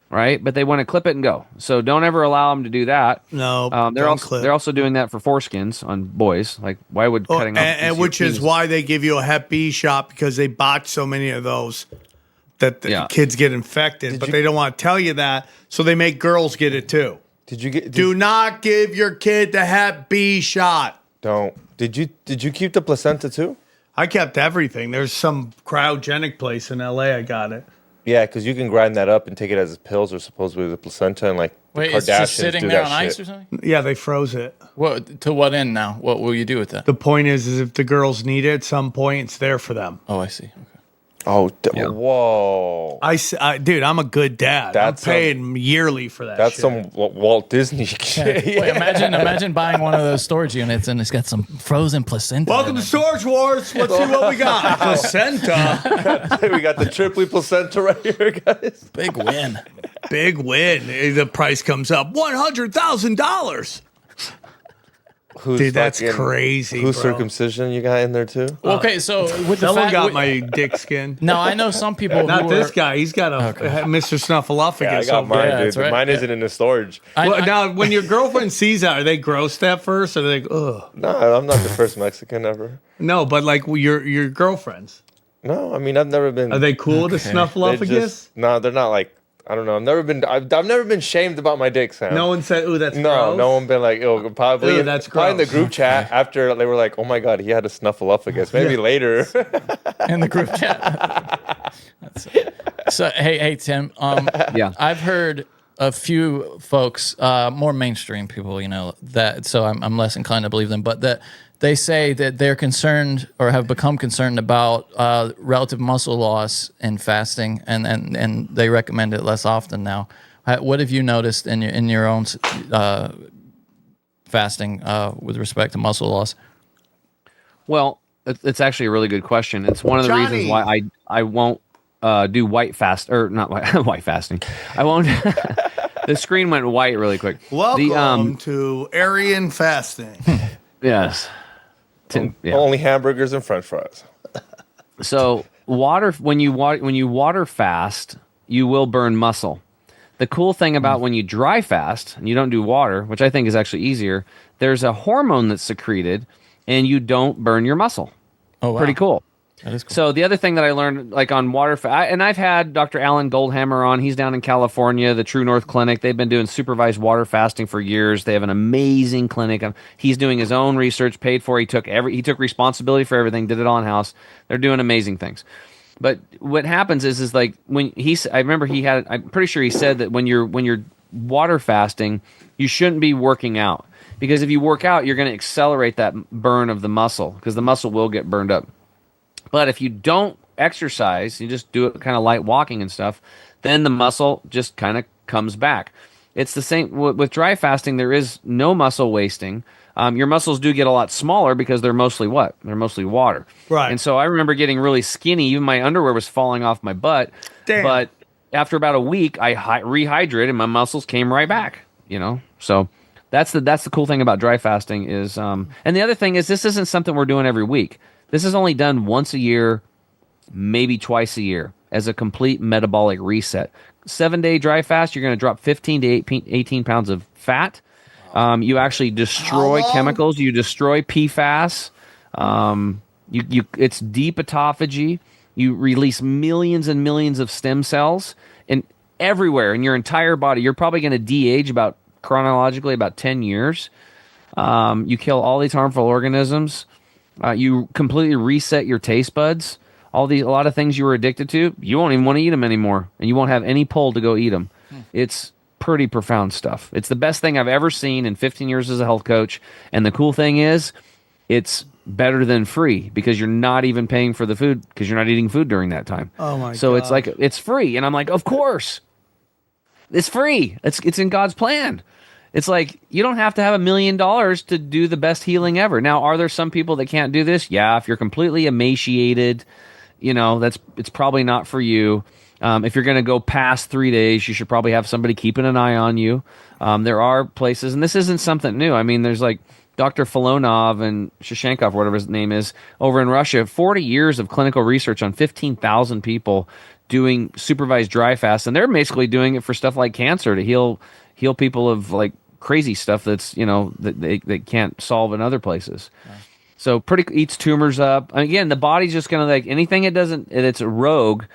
Speaker 2: right? But they want to clip it and go. So don't ever allow them to do that.
Speaker 1: No,
Speaker 2: they're
Speaker 1: don't
Speaker 2: also
Speaker 1: clip.
Speaker 2: they're also doing that for foreskins on boys. Like why would cutting off a piece
Speaker 1: and
Speaker 2: of
Speaker 1: which
Speaker 2: your
Speaker 1: is
Speaker 2: penis-
Speaker 1: why they give you a Hep B shot because they botch so many of those that the
Speaker 2: Yeah.
Speaker 1: kids get infected. But they don't want to tell you that, so they make girls get it too. Do not give your kid the Hep B shot.
Speaker 4: Don't. Did you keep the placenta too?
Speaker 1: I kept everything. There's some cryogenic place in LA. I got it.
Speaker 4: Yeah, because you can grind that up and take it as pills or supposedly the placenta and like
Speaker 3: Wait,
Speaker 4: the
Speaker 3: it's
Speaker 4: Kardashians
Speaker 3: just sitting
Speaker 4: do
Speaker 3: there
Speaker 4: that
Speaker 3: on
Speaker 4: shit.
Speaker 3: ice or something?
Speaker 1: Yeah, they froze it.
Speaker 3: What to what end now? What will you do with that?
Speaker 1: The point is if the girls need it at some point, it's there for them.
Speaker 3: Oh, I see. Okay.
Speaker 4: Oh,
Speaker 2: Yeah.
Speaker 4: whoa.
Speaker 1: Dude, I'm a good dad.
Speaker 4: That's
Speaker 1: I'm paying yearly for that.
Speaker 4: That's
Speaker 1: shit.
Speaker 4: some Walt Disney shit.
Speaker 3: Wait, imagine buying one of those storage units and it's got some frozen placenta.
Speaker 1: Welcome
Speaker 3: in
Speaker 1: to
Speaker 3: it.
Speaker 1: Storage Wars. Let's see what we got. Placenta.
Speaker 4: We got the Tripoli placenta right here, guys.
Speaker 3: Big win.
Speaker 1: Big win. The price comes up $100,000.
Speaker 4: Who's
Speaker 1: Dude, that's
Speaker 4: fucking-
Speaker 1: crazy,
Speaker 4: Whose
Speaker 1: bro.
Speaker 4: circumcision you got in there too?
Speaker 3: Okay, so with the
Speaker 1: Someone
Speaker 3: fact,
Speaker 1: got my dick skin.
Speaker 3: No, I know some people.
Speaker 1: Not
Speaker 3: who
Speaker 1: this
Speaker 3: are,
Speaker 1: guy. He's got a Mr. Snuffleupagus.
Speaker 4: Yeah, I got
Speaker 1: over
Speaker 4: mine,
Speaker 1: there.
Speaker 3: Yeah,
Speaker 4: dude.
Speaker 3: that's right.
Speaker 4: Mine isn't in the storage.
Speaker 1: Now, when your girlfriend sees that, are they grossed at first? Or are they like, ugh?
Speaker 4: No, I'm not the first Mexican ever.
Speaker 1: No, but like your girlfriends.
Speaker 4: No, I mean I've never been.
Speaker 1: Are they cool to
Speaker 4: They
Speaker 1: Snuffleupagus?
Speaker 4: just, no, they're not like. I don't know. I've never been shamed about my dick, Sam.
Speaker 1: No one said, ooh, that's
Speaker 4: No,
Speaker 1: gross.
Speaker 4: no one been like, oh, probably.
Speaker 1: Ew, that's
Speaker 4: probably in the
Speaker 1: gross.
Speaker 4: group chat after they were like, oh my god, he had a Snuffleupagus. Maybe later.
Speaker 3: in the group chat. So hey Tim,
Speaker 2: Yeah.
Speaker 3: I've heard a few folks, more mainstream people, that, so I'm less inclined to believe them, but that they say that they're concerned or have become concerned about relative muscle loss in fasting, and they recommend it less often now. What have you noticed in your own fasting with respect to muscle loss?
Speaker 2: Well, it's actually a really good question. It's one of the
Speaker 1: Johnny.
Speaker 2: reasons why I won't do white fast or not white fasting. I won't. The screen went white really quick.
Speaker 1: Welcome to Aryan fasting.
Speaker 2: Yes. Yeah.
Speaker 4: Only hamburgers and French fries.
Speaker 2: So when you water fast, you will burn muscle. The cool thing about when you dry fast and you don't do water, which I think is actually easier, there's a hormone that's secreted and you don't burn your muscle.
Speaker 3: Oh, wow.
Speaker 2: Pretty cool.
Speaker 3: That is cool.
Speaker 2: So the other thing that I learned, like on water, and I've had Dr. Alan Goldhammer on. He's down in California, the True North Clinic. They've been doing supervised water fasting for years. They have an amazing clinic. He's doing his own research, paid for. He took responsibility for everything, did it all in house. They're doing amazing things. But what happens is like when I'm pretty sure he said that when you're water fasting, you shouldn't be working out, because if you work out, you're going to accelerate that burn of the muscle, because the muscle will get burned up. But if you don't exercise, you just do it kind of light walking and stuff, then the muscle just kind of comes back. It's the same with dry fasting. There is no muscle wasting. Your muscles do get a lot smaller because they're mostly what? They're mostly water.
Speaker 1: Right.
Speaker 2: And so I remember getting really skinny. Even my underwear was falling off my butt.
Speaker 1: Damn.
Speaker 2: But after about a week, I rehydrated and my muscles came right back. So that's the cool thing about dry fasting is. And the other thing is, this isn't something we're doing every week. This is only done once a year, maybe twice a year, as a complete metabolic reset. 7-day dry fast, you're going to drop 15 to 18 pounds of fat. You actually destroy chemicals. You destroy PFAS. It's deep autophagy. You release millions and millions of stem cells and everywhere in your entire body. You're probably going to de-age chronologically about 10 years. You kill all these harmful organisms. You completely reset your taste buds. A lot of things you were addicted to, you won't even want to eat them anymore, and you won't have any pull to go eat them. It's pretty profound stuff. It's the best thing I've ever seen in 15 years as a health coach. And the cool thing is, it's better than free, because you're not even paying for the food, because you're not eating food during that time.
Speaker 1: Oh my
Speaker 2: So
Speaker 1: God.
Speaker 2: it's like, it's free. And I'm like, of course. It's free. It's in God's plan. It's like, you don't have to have $1 million to do the best healing ever. Now, are there some people that can't do this? Yeah, if you're completely emaciated, it's probably not for you. If you're going to go past 3 days, you should probably have somebody keeping an eye on you. There are places, and this isn't something new. I mean, there's like Dr. Filonov and Shashenkov, whatever his name is, over in Russia, 40 years of clinical research on 15,000 people doing supervised dry fast, and they're basically doing it for stuff like cancer, to heal people of like crazy stuff that's that they can't solve in other places. Yeah. So eats tumors up. And again, the body's just gonna, like, anything it's a rogue,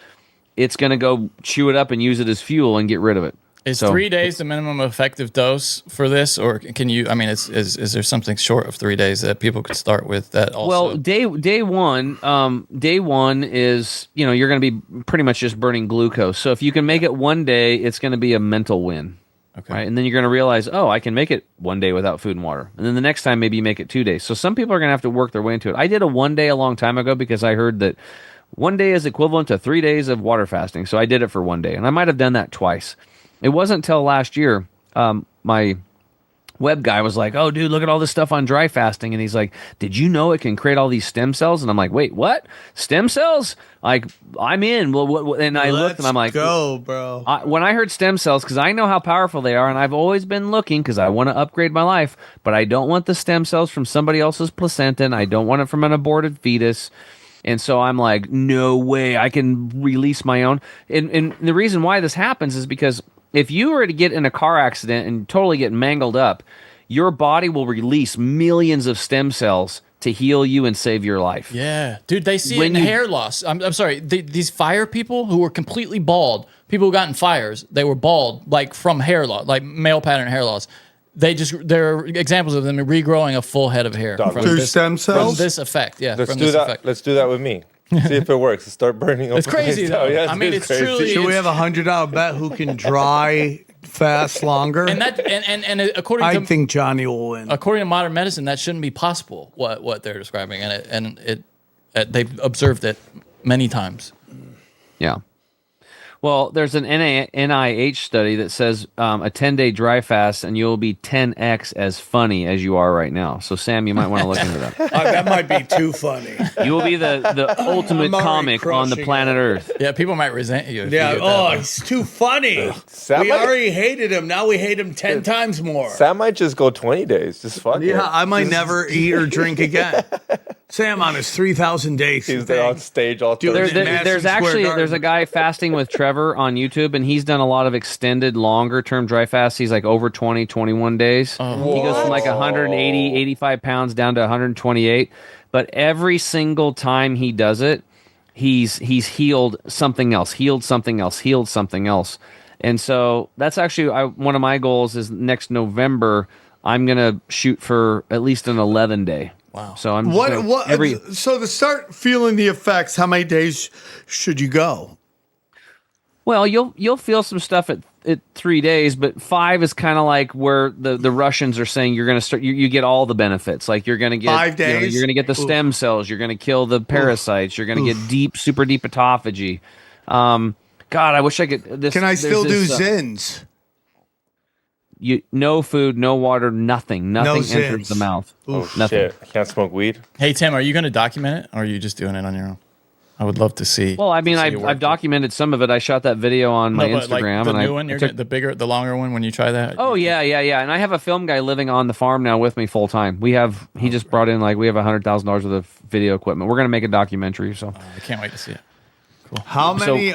Speaker 2: it's gonna go chew it up and use it as fuel and get rid of it.
Speaker 3: Is 3 days the minimum effective dose for this, or can you? I mean, is there something short of 3 days that people could start with that also?
Speaker 2: Well, day one is you're going to be pretty much just burning glucose. So if you can make it 1 day, it's going to be a mental win.
Speaker 3: Okay.
Speaker 2: Right? And then you're going to realize, I can make it 1 day without food and water. And then the next time, maybe you make it 2 days. So some people are going to have to work their way into it. I did a 1 day a long time ago because I heard that one day is equivalent to 3 days of water fasting. So I did it for one day, and I might have done that twice. It wasn't until last year, my web guy was like, "Oh, dude, look at all this stuff on dry fasting," and he's like, "Did you know it can create all these stem cells?" And I'm like, "Wait, what? Stem cells? Like, I'm in." Well, what? And I looked, and I'm like,
Speaker 1: "Go, bro!"
Speaker 2: When I heard stem cells, because I know how powerful they are, and I've always been looking because I want to upgrade my life, but I don't want the stem cells from somebody else's placenta, and I don't want it from an aborted fetus. And so I'm like, no way, I can release my own. And the reason why this happens is because if you were to get in a car accident and totally get mangled up, your body will release millions of stem cells to heal you and save your life.
Speaker 3: Yeah. Dude, they see it in hair loss. I'm sorry. These fire people who were completely bald, people who got in fires, they were bald, like from hair loss, like male pattern hair loss. There are examples of them regrowing a full head of hair
Speaker 1: through stem cells.
Speaker 3: From this effect, yeah.
Speaker 4: Let's do that.
Speaker 3: Effect.
Speaker 4: Let's do that with me. See if it works. Let's start burning up.
Speaker 3: It's crazy though.
Speaker 4: Yeah,
Speaker 3: I mean, it's
Speaker 4: crazy.
Speaker 3: truly.
Speaker 1: Should we have $100 bet who can dry fast longer?
Speaker 3: And that and according
Speaker 1: I
Speaker 3: to
Speaker 1: think Johnny will win.
Speaker 3: according to modern medicine, that shouldn't be possible. What they're describing, and it they've observed it many times.
Speaker 2: Yeah. Well, there's an NIH study that says a 10-day dry fast and you'll be 10x as funny as you are right now. So, Sam, you might want to look into that.
Speaker 1: That might be too funny.
Speaker 2: You will be the ultimate comic on the planet Earth.
Speaker 3: Yeah, people might resent you. If
Speaker 1: Yeah.
Speaker 3: you get that.
Speaker 1: He's too funny.
Speaker 4: Sam
Speaker 1: We
Speaker 4: might-
Speaker 1: already hated him. Now we hate him 10 times more.
Speaker 4: Sam might just go 20 days. Just fuck it.
Speaker 1: Yeah, I might never eat or drink again. Sam on his 3,000 days.
Speaker 4: He's there on stage all
Speaker 1: Dude,
Speaker 4: Thursday.
Speaker 2: There's
Speaker 1: Madison Square
Speaker 2: actually
Speaker 1: Garden.
Speaker 2: a guy fasting with Trevor on YouTube, and he's done a lot of extended, longer term dry fasts. He's like over 20, 21 days. He goes from like 180, 85 pounds down to 128. But every single time he does it, he's healed something else, healed something else, healed something else. And so that's actually one of my goals is next November, I'm going to shoot for at least an 11 day.
Speaker 3: Wow.
Speaker 2: So I'm just
Speaker 1: so to start feeling the effects, how many days should you go?
Speaker 2: Well, you'll feel some stuff at 3 days, but 5 is kind of like where the Russians are saying you're going to start. You get all the benefits. Like you're going to get
Speaker 1: 5 days.
Speaker 2: You're going to get the stem cells. You're going to kill the parasites. You're going to get super deep autophagy. God, I wish I could.
Speaker 1: Can I still do Zins?
Speaker 2: No food, no water, nothing. Nothing
Speaker 1: Zins.
Speaker 2: enters the mouth.
Speaker 4: Oh,
Speaker 2: Nothing.
Speaker 4: shit. I can't smoke weed.
Speaker 3: Hey Tim, are you going to document it, or are you just doing it on your own? I would love to see.
Speaker 2: Well, I mean, I've documented some of it. I shot that video on my Instagram,
Speaker 3: the
Speaker 2: and
Speaker 3: new one, the longer one when you try that.
Speaker 2: Oh yeah. And I have a film guy living on the farm now with me full time. He just brought in we have $100,000 worth of video equipment. We're gonna make a documentary. So
Speaker 3: I can't wait to see it. Cool.
Speaker 1: How many?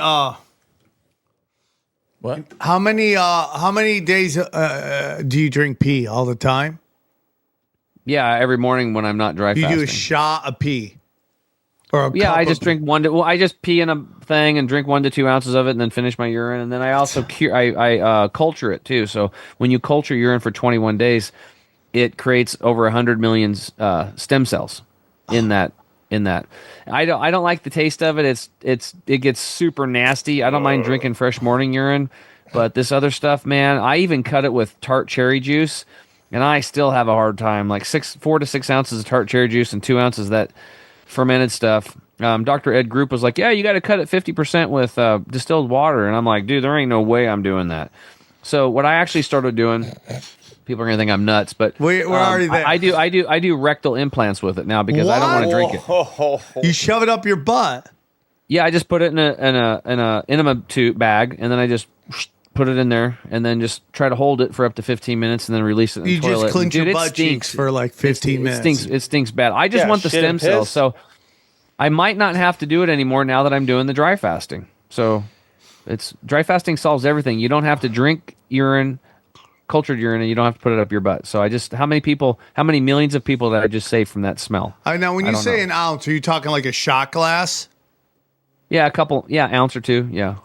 Speaker 3: What?
Speaker 1: How many days do you drink pee all the time?
Speaker 2: yeah, every morning when I'm not dry
Speaker 1: You
Speaker 2: fasting.
Speaker 1: do a shot of pee. Or a
Speaker 2: Yeah,
Speaker 1: cup
Speaker 2: I just
Speaker 1: of-
Speaker 2: drink I just pee in a thing and drink 1 to 2 ounces of it and then finish my urine. And then I also I culture it too. So when you culture urine for 21 days, it creates over 100 million stem cells in that. I don't like the taste of it. It gets super nasty. I don't mind drinking fresh morning urine, but this other stuff, man, I even cut it with tart cherry juice, and I still have a hard time. Like 4 to 6 ounces of tart cherry juice and 2 ounces of that fermented stuff. Dr. Ed Group was like, yeah, you got to cut it 50% with distilled water. And I'm like, dude, there ain't no way I'm doing that. So what I actually started doing, people are gonna think I'm nuts, but
Speaker 1: we're already there.
Speaker 2: I do rectal implants with it now because I don't want to drink it.
Speaker 1: You shove it up your butt.
Speaker 2: Yeah, I just put it in a enema tube bag, and then I just put it in there, and then just try to hold it for up to 15 minutes, and then release it in the
Speaker 1: You
Speaker 2: toilet.
Speaker 1: just clench
Speaker 2: Dude,
Speaker 1: your
Speaker 2: it
Speaker 1: butt
Speaker 2: stinks.
Speaker 1: cheeks for like 15 minutes.
Speaker 2: It stinks bad. I just
Speaker 4: Yeah,
Speaker 2: want the
Speaker 4: shit
Speaker 2: stem
Speaker 4: and
Speaker 2: cells,
Speaker 4: piss.
Speaker 2: so I might not have to do it anymore now that I'm doing the dry fasting. So it's dry fasting solves everything. You don't have to drink urine, cultured urine, and you don't have to put it up your butt. So how many millions of people did I just save from that smell?
Speaker 1: Now, when you
Speaker 2: don't
Speaker 1: say
Speaker 2: know.
Speaker 1: an ounce, are you talking like a shot glass?
Speaker 2: Yeah, ounce or two. Yeah.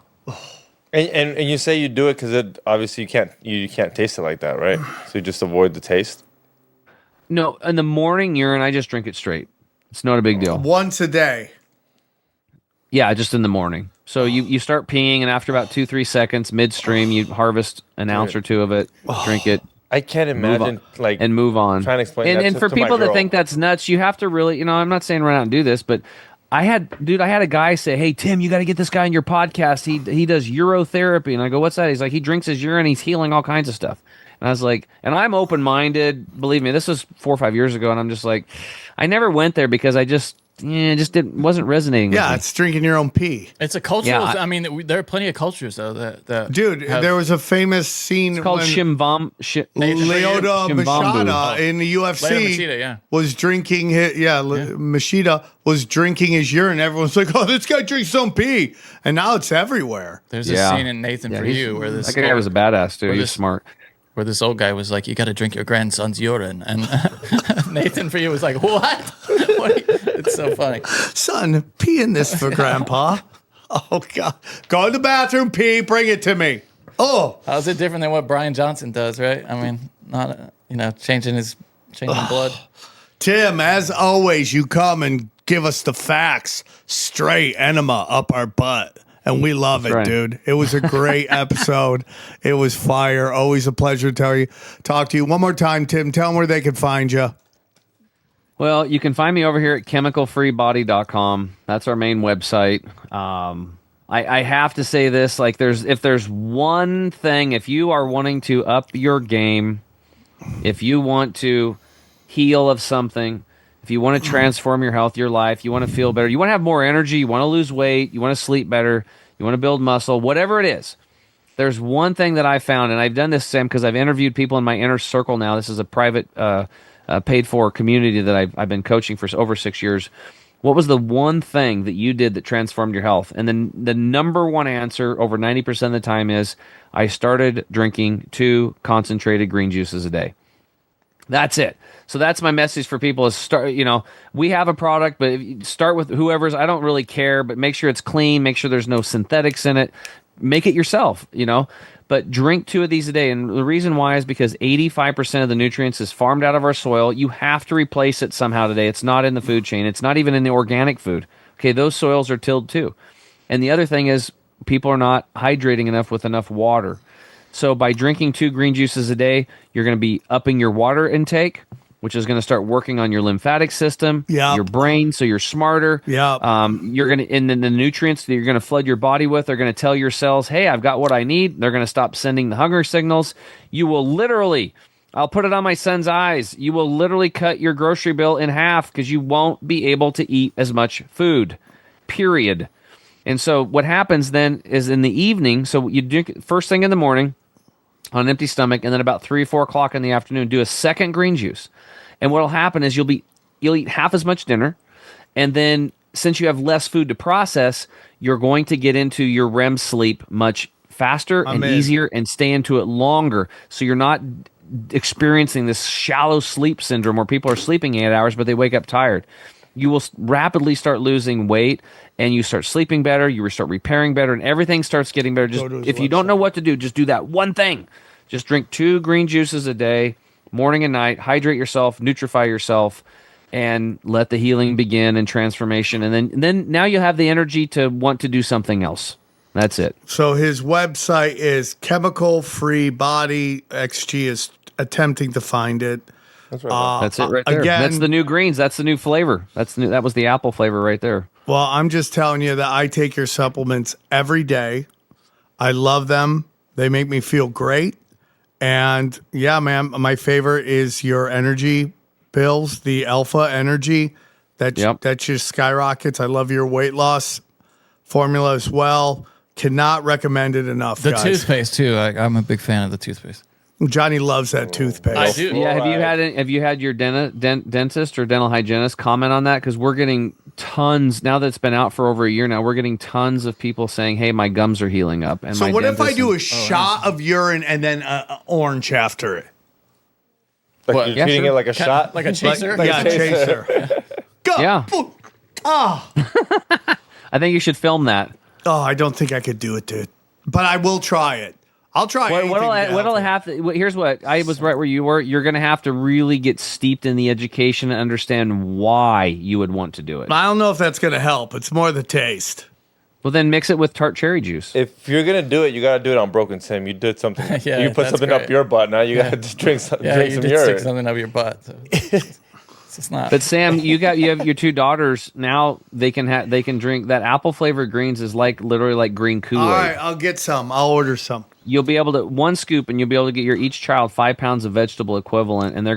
Speaker 4: And you say you do it because it obviously you can't taste it like that, right? So you just avoid the taste.
Speaker 2: No, in the morning urine, I just drink it straight. It's not a big deal.
Speaker 1: Once a day.
Speaker 2: Yeah, just in the morning. So you start peeing, and after about 2-3 seconds, midstream, you harvest an ounce or two of it, drink it,
Speaker 4: I can't imagine
Speaker 2: move on.
Speaker 4: trying to explain
Speaker 2: and
Speaker 4: that
Speaker 2: and
Speaker 4: to
Speaker 2: for
Speaker 4: my
Speaker 2: people that
Speaker 4: girl.
Speaker 2: think that's nuts, you have to really, I'm not saying run out and do this, but I had a guy say, "Hey Tim, you got to get this guy on your podcast. He does urotherapy." And I go, "What's that?" He's like, "He drinks his urine. He's healing all kinds of stuff." And I was like, and I'm open minded. Believe me, this was 4 or 5 years ago, and I'm just like, I never went there because I just wasn't resonating.
Speaker 1: Yeah,
Speaker 2: with me.
Speaker 1: it's drinking your own pee.
Speaker 3: It's a cultural.
Speaker 2: Yeah,
Speaker 3: I mean, there are plenty of cultures though that
Speaker 1: Dude, there was a famous scene
Speaker 2: It's called
Speaker 1: when
Speaker 2: Shimvam.
Speaker 1: Leota
Speaker 2: Shimbambu.
Speaker 1: Machida in the UFC
Speaker 3: Leo Machida, yeah.
Speaker 1: was drinking his, Machida was drinking his urine. Everyone's like, "Oh, this guy drinks his own pee," and now it's everywhere.
Speaker 3: There's
Speaker 2: Yeah.
Speaker 3: a scene in Nathan for You where this
Speaker 2: That guy was a badass too. He was
Speaker 3: this-
Speaker 2: smart.
Speaker 3: where this old guy was like, "You got to drink your grandson's urine," and Nathan for You was like, "What?" It's so funny.
Speaker 1: Son, pee in this for Grandpa. Oh God, go to the bathroom, pee, bring it to me. Oh,
Speaker 3: How's it different than what Brian Johnson does, right? I mean, not changing blood.
Speaker 1: Tim, as always, you come and give us the facts straight, enema up our butt. And we love it,
Speaker 2: right.
Speaker 1: dude. It was a great episode. It was fire. Always a pleasure to talk to you. One more time, Tim. Tell them where they can find you.
Speaker 2: Well, you can find me over here at chemicalfreebody.com. That's our main website. I have to say this, like if there's one thing, if you are wanting to up your game, if you want to heal of something, if you want to transform your health, your life, you want to feel better, you want to have more energy, you want to lose weight, you want to sleep better, you want to build muscle, whatever it is, there's one thing that I found, and I've done this, Sam, because I've interviewed people in my inner circle now. This is a private, paid-for community that I've been coaching for over 6 years. What was the one thing that you did that transformed your health? And then the number one answer over 90% of the time is I started drinking 2 concentrated green juices a day. That's it. So that's my message for people is start, we have a product, but if you start with whoever's, I don't really care, but make sure it's clean, make sure there's no synthetics in it, make it yourself, but drink 2 of these a day. And the reason why is because 85% of the nutrients is farmed out of our soil. You have to replace it somehow today. It's not in the food chain. It's not even in the organic food. Okay. Those soils are tilled too. And the other thing is people are not hydrating enough with enough water. So by drinking 2 green juices a day, you're going to be upping your water intake, which is going to start working on your lymphatic system, your brain, so you're smarter. You're going to, and then the nutrients that you're going to flood your body with are going to tell your cells, hey, I've got what I need. They're going to stop sending the hunger signals. You will literally, I'll put it on my son's eyes, you will literally cut your grocery bill in half because you won't be able to eat as much food, period. And so what happens then is in the evening, so you drink first thing in the morning on an empty stomach, and then about 3 or 4 o'clock in the afternoon, do a second green juice. And what will happen is you'll eat half as much dinner, and then since you have less food to process, you're going to get into your REM sleep much faster and easier and stay into it longer. So you're not experiencing this shallow sleep syndrome where people are sleeping 8 hours, but they wake up tired. You will rapidly start losing weight, and you start sleeping better, you start repairing better, and everything starts getting better. Just if you don't know what to do, just do that one thing. Just drink 2 green juices a day, morning and night, hydrate yourself, nutrify yourself, and let the healing begin and transformation. And then now you have the energy to want to do something else. That's it.
Speaker 1: So his website is Chemical Free Body. XG is attempting to find it.
Speaker 4: That's right.
Speaker 2: That's it right there.
Speaker 1: Again,
Speaker 2: That's the new greens. That's the new flavor. That was the apple flavor right there.
Speaker 1: Well, I'm just telling you that I take your supplements every day. I love them. They make me feel great. And yeah, man, my favorite is your energy pills, the Alpha Energy. That just skyrockets. I love your weight loss formula as well. Cannot recommend it enough,
Speaker 3: The
Speaker 1: guys.
Speaker 3: toothpaste too. I'm a big fan of the toothpaste.
Speaker 1: Johnny loves that toothpaste.
Speaker 3: I do.
Speaker 2: Yeah, have you had your dentist or dental hygienist comment on that? Because we're getting tons now that it's been out for over a year now. We're getting tons of people saying, "Hey, my gums are healing up." And
Speaker 1: So
Speaker 2: my
Speaker 1: what if I
Speaker 2: dentist
Speaker 1: do a
Speaker 2: and-
Speaker 1: shot of urine and then orange after it?
Speaker 4: Like
Speaker 3: What?
Speaker 4: you're
Speaker 2: Yeah,
Speaker 4: treating
Speaker 2: sure.
Speaker 4: it like a shot?
Speaker 3: Like a chaser?
Speaker 1: Yeah, chaser. Go.
Speaker 2: Yeah.
Speaker 1: Oh,
Speaker 2: I think you should film that.
Speaker 1: I don't think I could do it, dude. But I will try it. I'll try anything to get
Speaker 2: What'll
Speaker 1: healthy.
Speaker 2: have to? Here's what I was right where you were. You're going to have to really get steeped in the education and understand why you would want to do it.
Speaker 1: I don't know if that's going to help. It's more the taste.
Speaker 2: Well, then mix it with tart cherry juice.
Speaker 4: If you're gonna do it, you gotta do it on Broken Tim. You did something.
Speaker 3: Yeah,
Speaker 4: you put
Speaker 3: that's
Speaker 4: something
Speaker 3: great.
Speaker 4: up your butt. Now you gotta drink some
Speaker 3: Yeah, you
Speaker 4: drink some
Speaker 3: did stick
Speaker 4: urine.
Speaker 3: something up your butt. So. It's not.
Speaker 2: But Sam, you have your two daughters now. They can drink that apple flavored greens is like literally like green Kool-Aid.
Speaker 1: All right, I'll get some. I'll order some.
Speaker 2: You'll be able to one scoop, and you'll be able to get each child 5 pounds of vegetable equivalent, and they're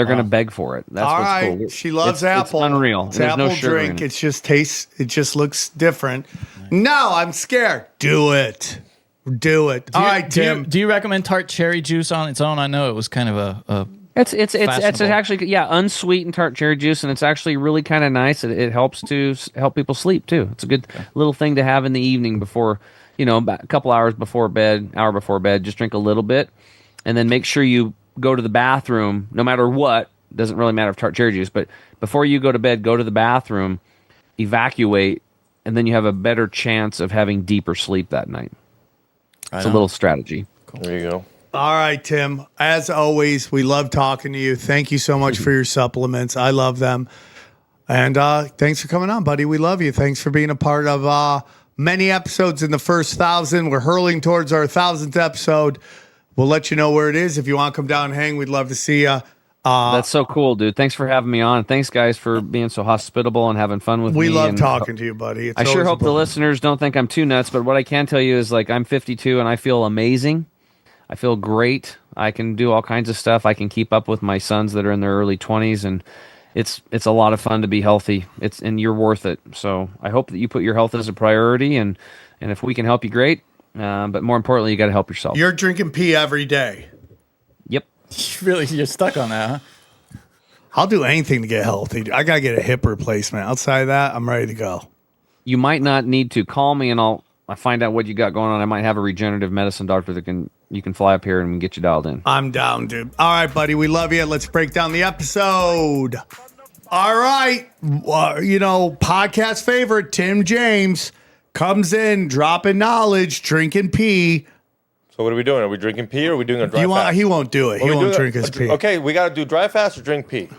Speaker 2: gonna beg for it. That's
Speaker 1: All
Speaker 2: what's
Speaker 1: right,
Speaker 2: cool.
Speaker 1: she loves
Speaker 2: it's
Speaker 1: apple.
Speaker 2: unreal.
Speaker 1: It's
Speaker 2: There's
Speaker 1: apple
Speaker 2: no sugar
Speaker 1: drink.
Speaker 2: in it.
Speaker 1: It just tastes. It just looks different. No, I'm scared. Do it. Do it. All right, Tim.
Speaker 3: Do you recommend tart cherry juice on its own? I know it was kind of a
Speaker 2: It's
Speaker 3: fashionable.
Speaker 2: actually unsweetened tart cherry juice, and it's actually really kind of nice. It helps to help people sleep too. It's a good little thing to have in the evening before, about a couple hour before bed. Just drink a little bit, and then make sure you go to the bathroom. No matter what, doesn't really matter if tart cherry juice, but before you go to bed, go to the bathroom, evacuate, and then you have a better chance of having deeper sleep that night. It's a little strategy.
Speaker 4: There you go.
Speaker 1: All right, Tim. As always, we love talking to you. Thank you so much for your supplements. I love them. And thanks for coming on, buddy. We love you. Thanks for being a part of many episodes in the first 1,000. We're hurling towards our 1,000th episode. We'll let you know where it is. If you want to come down and hang, we'd love to see you.
Speaker 2: That's so cool, dude. Thanks for having me on. Thanks, guys, for being so hospitable and having fun with me.
Speaker 1: We love
Speaker 2: and
Speaker 1: talking to you, buddy. It's
Speaker 2: I sure
Speaker 1: always a
Speaker 2: hope the
Speaker 1: pleasure.
Speaker 2: listeners don't think I'm too nuts, but what I can tell you is I'm 52 and I feel amazing. I feel great. I can do all kinds of stuff. I can keep up with my sons that are in their early 20s, and it's a lot of fun to be healthy. And you're worth it. So I hope that you put your health as a priority, and if we can help you, great. But more importantly, you got to help yourself.
Speaker 1: You're drinking pee every day.
Speaker 2: Yep.
Speaker 3: you're stuck on that, huh?
Speaker 1: I'll do anything to get healthy. I got to get a hip replacement. Outside of that, I'm ready to go.
Speaker 2: You might not need to call me, and I'll find out what you got going on. I might have a regenerative medicine doctor that you can fly up here and get you dialed in.
Speaker 1: I'm down, dude. All right, buddy. We love you. Let's break down the episode. All right. Podcast favorite, Tim James, comes in, dropping knowledge, drinking pee.
Speaker 4: So what are we doing? Are we drinking pee or are we doing a dry fast?
Speaker 1: He won't do it. He won't drink his pee.
Speaker 4: Okay, we got to do dry fast or drink pee.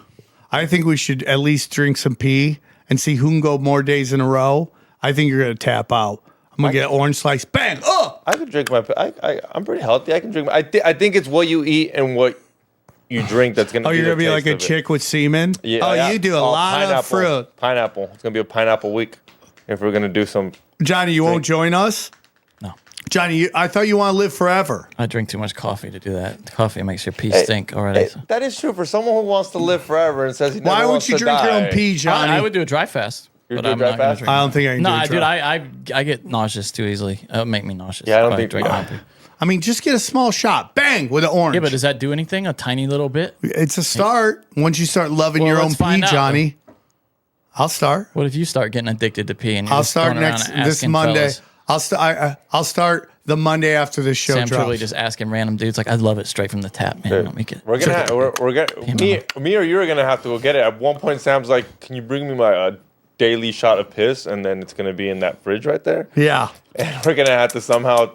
Speaker 1: I think we should at least drink some pee and see who can go more days in a row. I think you're going to tap out. I'm going to get orange slice. Bang. Oh!
Speaker 4: I could drink my. I'm pretty healthy. I can drink. I think it's what you eat and what you drink that's gonna.
Speaker 1: Oh, you're
Speaker 4: the
Speaker 1: gonna be
Speaker 4: taste
Speaker 1: like a
Speaker 4: of it.
Speaker 1: chick with semen.
Speaker 4: Yeah.
Speaker 1: Oh,
Speaker 4: yeah.
Speaker 1: you do a lot of fruit.
Speaker 4: Pineapple. It's gonna be a pineapple week if we're gonna do some.
Speaker 1: Johnny, you won't join us?
Speaker 3: No.
Speaker 1: Johnny, I thought you want to live forever.
Speaker 3: I drink too much coffee to do that. Coffee makes your pee stink already.
Speaker 4: Hey, that is true for someone who wants to live forever and says he never
Speaker 1: Why
Speaker 4: wants
Speaker 1: won't you
Speaker 4: to
Speaker 1: drink your
Speaker 4: die.
Speaker 1: own pee, Johnny?
Speaker 3: I would do a dry fast.
Speaker 4: You'd
Speaker 3: But
Speaker 4: do a
Speaker 3: I'm
Speaker 4: dry
Speaker 3: not gonna
Speaker 4: fast?
Speaker 3: drink.
Speaker 1: I don't think I can
Speaker 3: No,
Speaker 1: do it.
Speaker 3: dude, I get nauseous too easily. It would make me nauseous.
Speaker 4: Yeah, I don't
Speaker 3: if
Speaker 4: think-
Speaker 3: drink my own pee.
Speaker 1: I mean, just get a small shot. Bang, with an orange.
Speaker 3: Yeah, but does that do anything? A tiny little bit?
Speaker 1: It's a start. Once you start loving
Speaker 3: Well,
Speaker 1: your own
Speaker 3: let's
Speaker 1: pee,
Speaker 3: find out,
Speaker 1: Johnny. I'll start.
Speaker 3: What if you start getting addicted to pee and you're
Speaker 1: I'll
Speaker 3: just
Speaker 1: start
Speaker 3: going around
Speaker 1: this
Speaker 3: asking
Speaker 1: Monday.
Speaker 3: fellas?
Speaker 1: I'll start the Monday after this show
Speaker 3: Sam
Speaker 1: drops.
Speaker 3: Tripoli just asking random dudes like, I love it straight from the tap, man. Let me get.
Speaker 4: We're gonna me or you're gonna have to go get it. At one point, Sam's like, "Can you bring me my daily shot of piss?" And then it's gonna be in that fridge right there.
Speaker 1: Yeah.
Speaker 4: And we're gonna have to somehow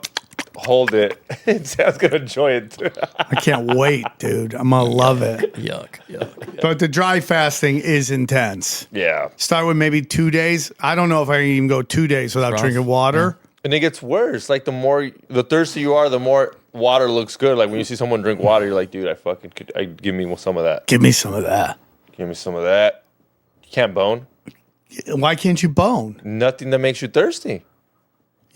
Speaker 4: hold it. And Sam's gonna enjoy it too.
Speaker 1: I can't wait, dude. I'm going to love it.
Speaker 3: Yuck.
Speaker 1: But the dry fasting is intense.
Speaker 4: Yeah.
Speaker 1: Start with maybe 2 days. I don't know if I can even go 2 days without
Speaker 3: rough.
Speaker 1: drinking water.
Speaker 4: And it gets worse. Like the thirstier you are, the more water looks good. Like when you see someone drink water, you're like, dude, give me some of that.
Speaker 1: Give me some of that.
Speaker 4: Give me some of that. You can't bone.
Speaker 1: Why can't you bone?
Speaker 4: Nothing that makes you thirsty.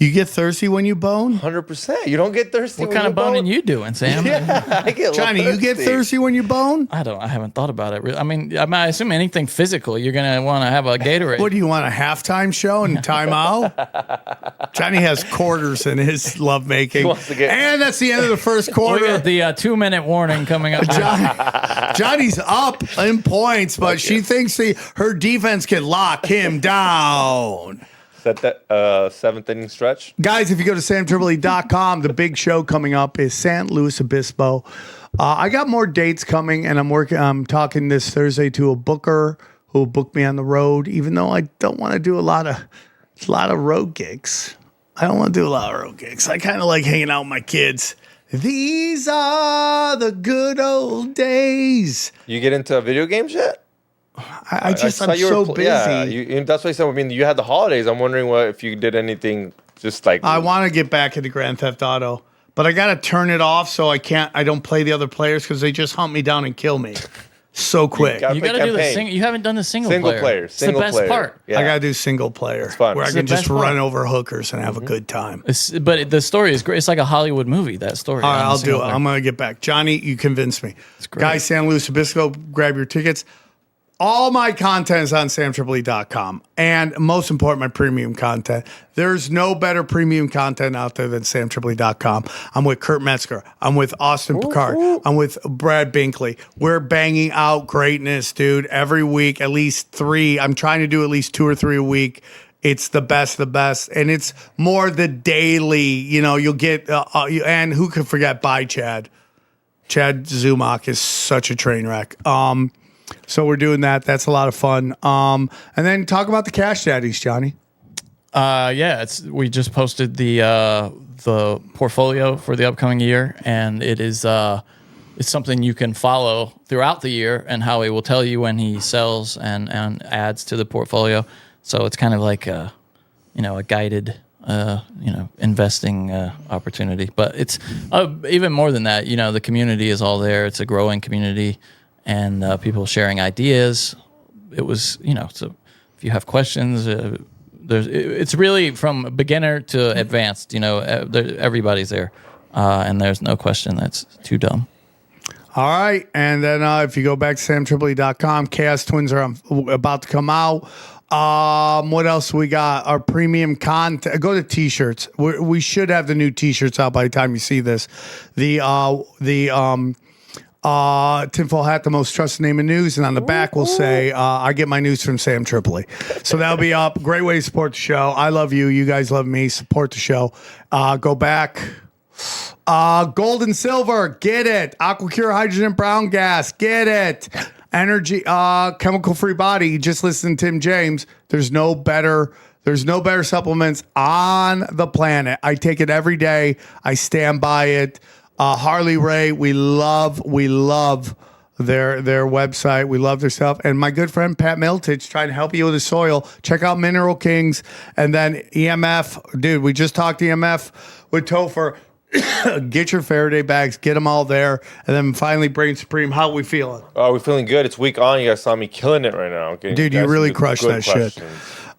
Speaker 1: You get thirsty when you bone?
Speaker 4: 100%. You don't get thirsty.
Speaker 3: What
Speaker 4: when
Speaker 3: kind
Speaker 4: you
Speaker 3: of boning
Speaker 4: bone.
Speaker 3: you doing, Sam?
Speaker 4: Yeah, I get
Speaker 1: Johnny, you get thirsty when you bone?
Speaker 3: I haven't thought about it. Really. I mean, I assume anything physical, you're gonna want to have a Gatorade.
Speaker 1: What do you want, a halftime show and time out? Johnny has quarters in his lovemaking.
Speaker 4: wants to get-
Speaker 1: And that's the end of the first
Speaker 3: We
Speaker 1: quarter.
Speaker 3: got the 2-minute warning coming up.
Speaker 1: Johnny's up in points, but she thinks her defense can lock him down.
Speaker 4: Is that seventh inning stretch?
Speaker 1: Guys, if you go to samtripoli.com, the big show coming up is San Luis Obispo. I got more dates coming, and I'm talking this Thursday to a booker who will book me on the road, even though I don't want to do a lot of road gigs. I don't want to do a lot of road gigs. I kind of like hanging out with my kids. These are the good old days.
Speaker 4: You get into video games yet?
Speaker 1: I'm
Speaker 4: saw you
Speaker 1: so
Speaker 4: were
Speaker 1: busy.
Speaker 4: Yeah, and that's why I said. I mean, you had the holidays. I'm wondering if you did anything. Just like
Speaker 1: I want to get back into Grand Theft Auto, but I got to turn it off so I don't play the other players because they just hunt me down and kill me. so quick.
Speaker 3: You got to do the single. You haven't done the single player. It's the best part.
Speaker 4: Yeah.
Speaker 1: I got to do single player. It's
Speaker 4: fun.
Speaker 1: Where
Speaker 4: It's
Speaker 1: I can
Speaker 3: the
Speaker 1: just
Speaker 3: best
Speaker 1: run
Speaker 3: part.
Speaker 1: over hookers and have a good time.
Speaker 3: But the story is great. It's like a Hollywood movie. That story.
Speaker 1: All right,
Speaker 3: on the
Speaker 1: I'll do
Speaker 3: single
Speaker 1: it.
Speaker 3: player.
Speaker 1: I'm going to get back. Johnny, you convinced me.
Speaker 3: great.
Speaker 1: Guys, San Luis Obispo, grab your tickets. All my content is on samtripoli.com. And most important, my premium content. There's no better premium content out there than samtripoli.com. I'm with Kurt Metzger. I'm with Austin Picard. I'm with Brad Binkley. We're banging out greatness, dude, every week, at least 3. I'm trying to do at least 2 or 3 a week. It's the best. And it's more the daily, you'll get, and who could forget Bye Chad? Chad Zumach is such a train wreck. So we're doing that. That's a lot of fun. And then talk about the Cash Daddies, Johnny.
Speaker 3: Yeah, we just posted the portfolio for the upcoming year, and it's something you can follow throughout the year, and how he will tell you when he sells and adds to the portfolio. So it's kind of like a guided investing opportunity. But it's even more than that. The community is all there. It's a growing community. And people sharing ideas. It was, so if you have questions, it's really from beginner to advanced. Everybody's there, and there's no question that's too dumb.
Speaker 1: All right, and then if you go back to samtripoli.com, Chaos Twins are about to come out. What else we got? Our premium content. Go to T-shirts. We should have the new T-shirts out by the time you see this. Tinfoil Hat, the most trusted name in news, and on the back will say, I get my news from Sam Tripoli. So that'll be up. Great way to support the show. I love you. You guys love me. Support the show. Go back. Gold and silver, get it. Aquacure hydrogen brown gas, get it. Energy, chemical free body. Just listen to Tim James. There's no better supplements on the planet. I take it every day. I stand by it. Harley Ray, we love their website. We love their stuff. And my good friend Pat Miltich trying to help you with the soil. Check out Mineral Kings. And then EMF. Dude, we just talked EMF with Topher. Get your Faraday bags. Get them all there. And then finally, Brain Supreme. How are we feeling?
Speaker 4: Oh, we're feeling good. It's week on. You guys saw me killing it right now.
Speaker 1: Dude, you really crushed that shit.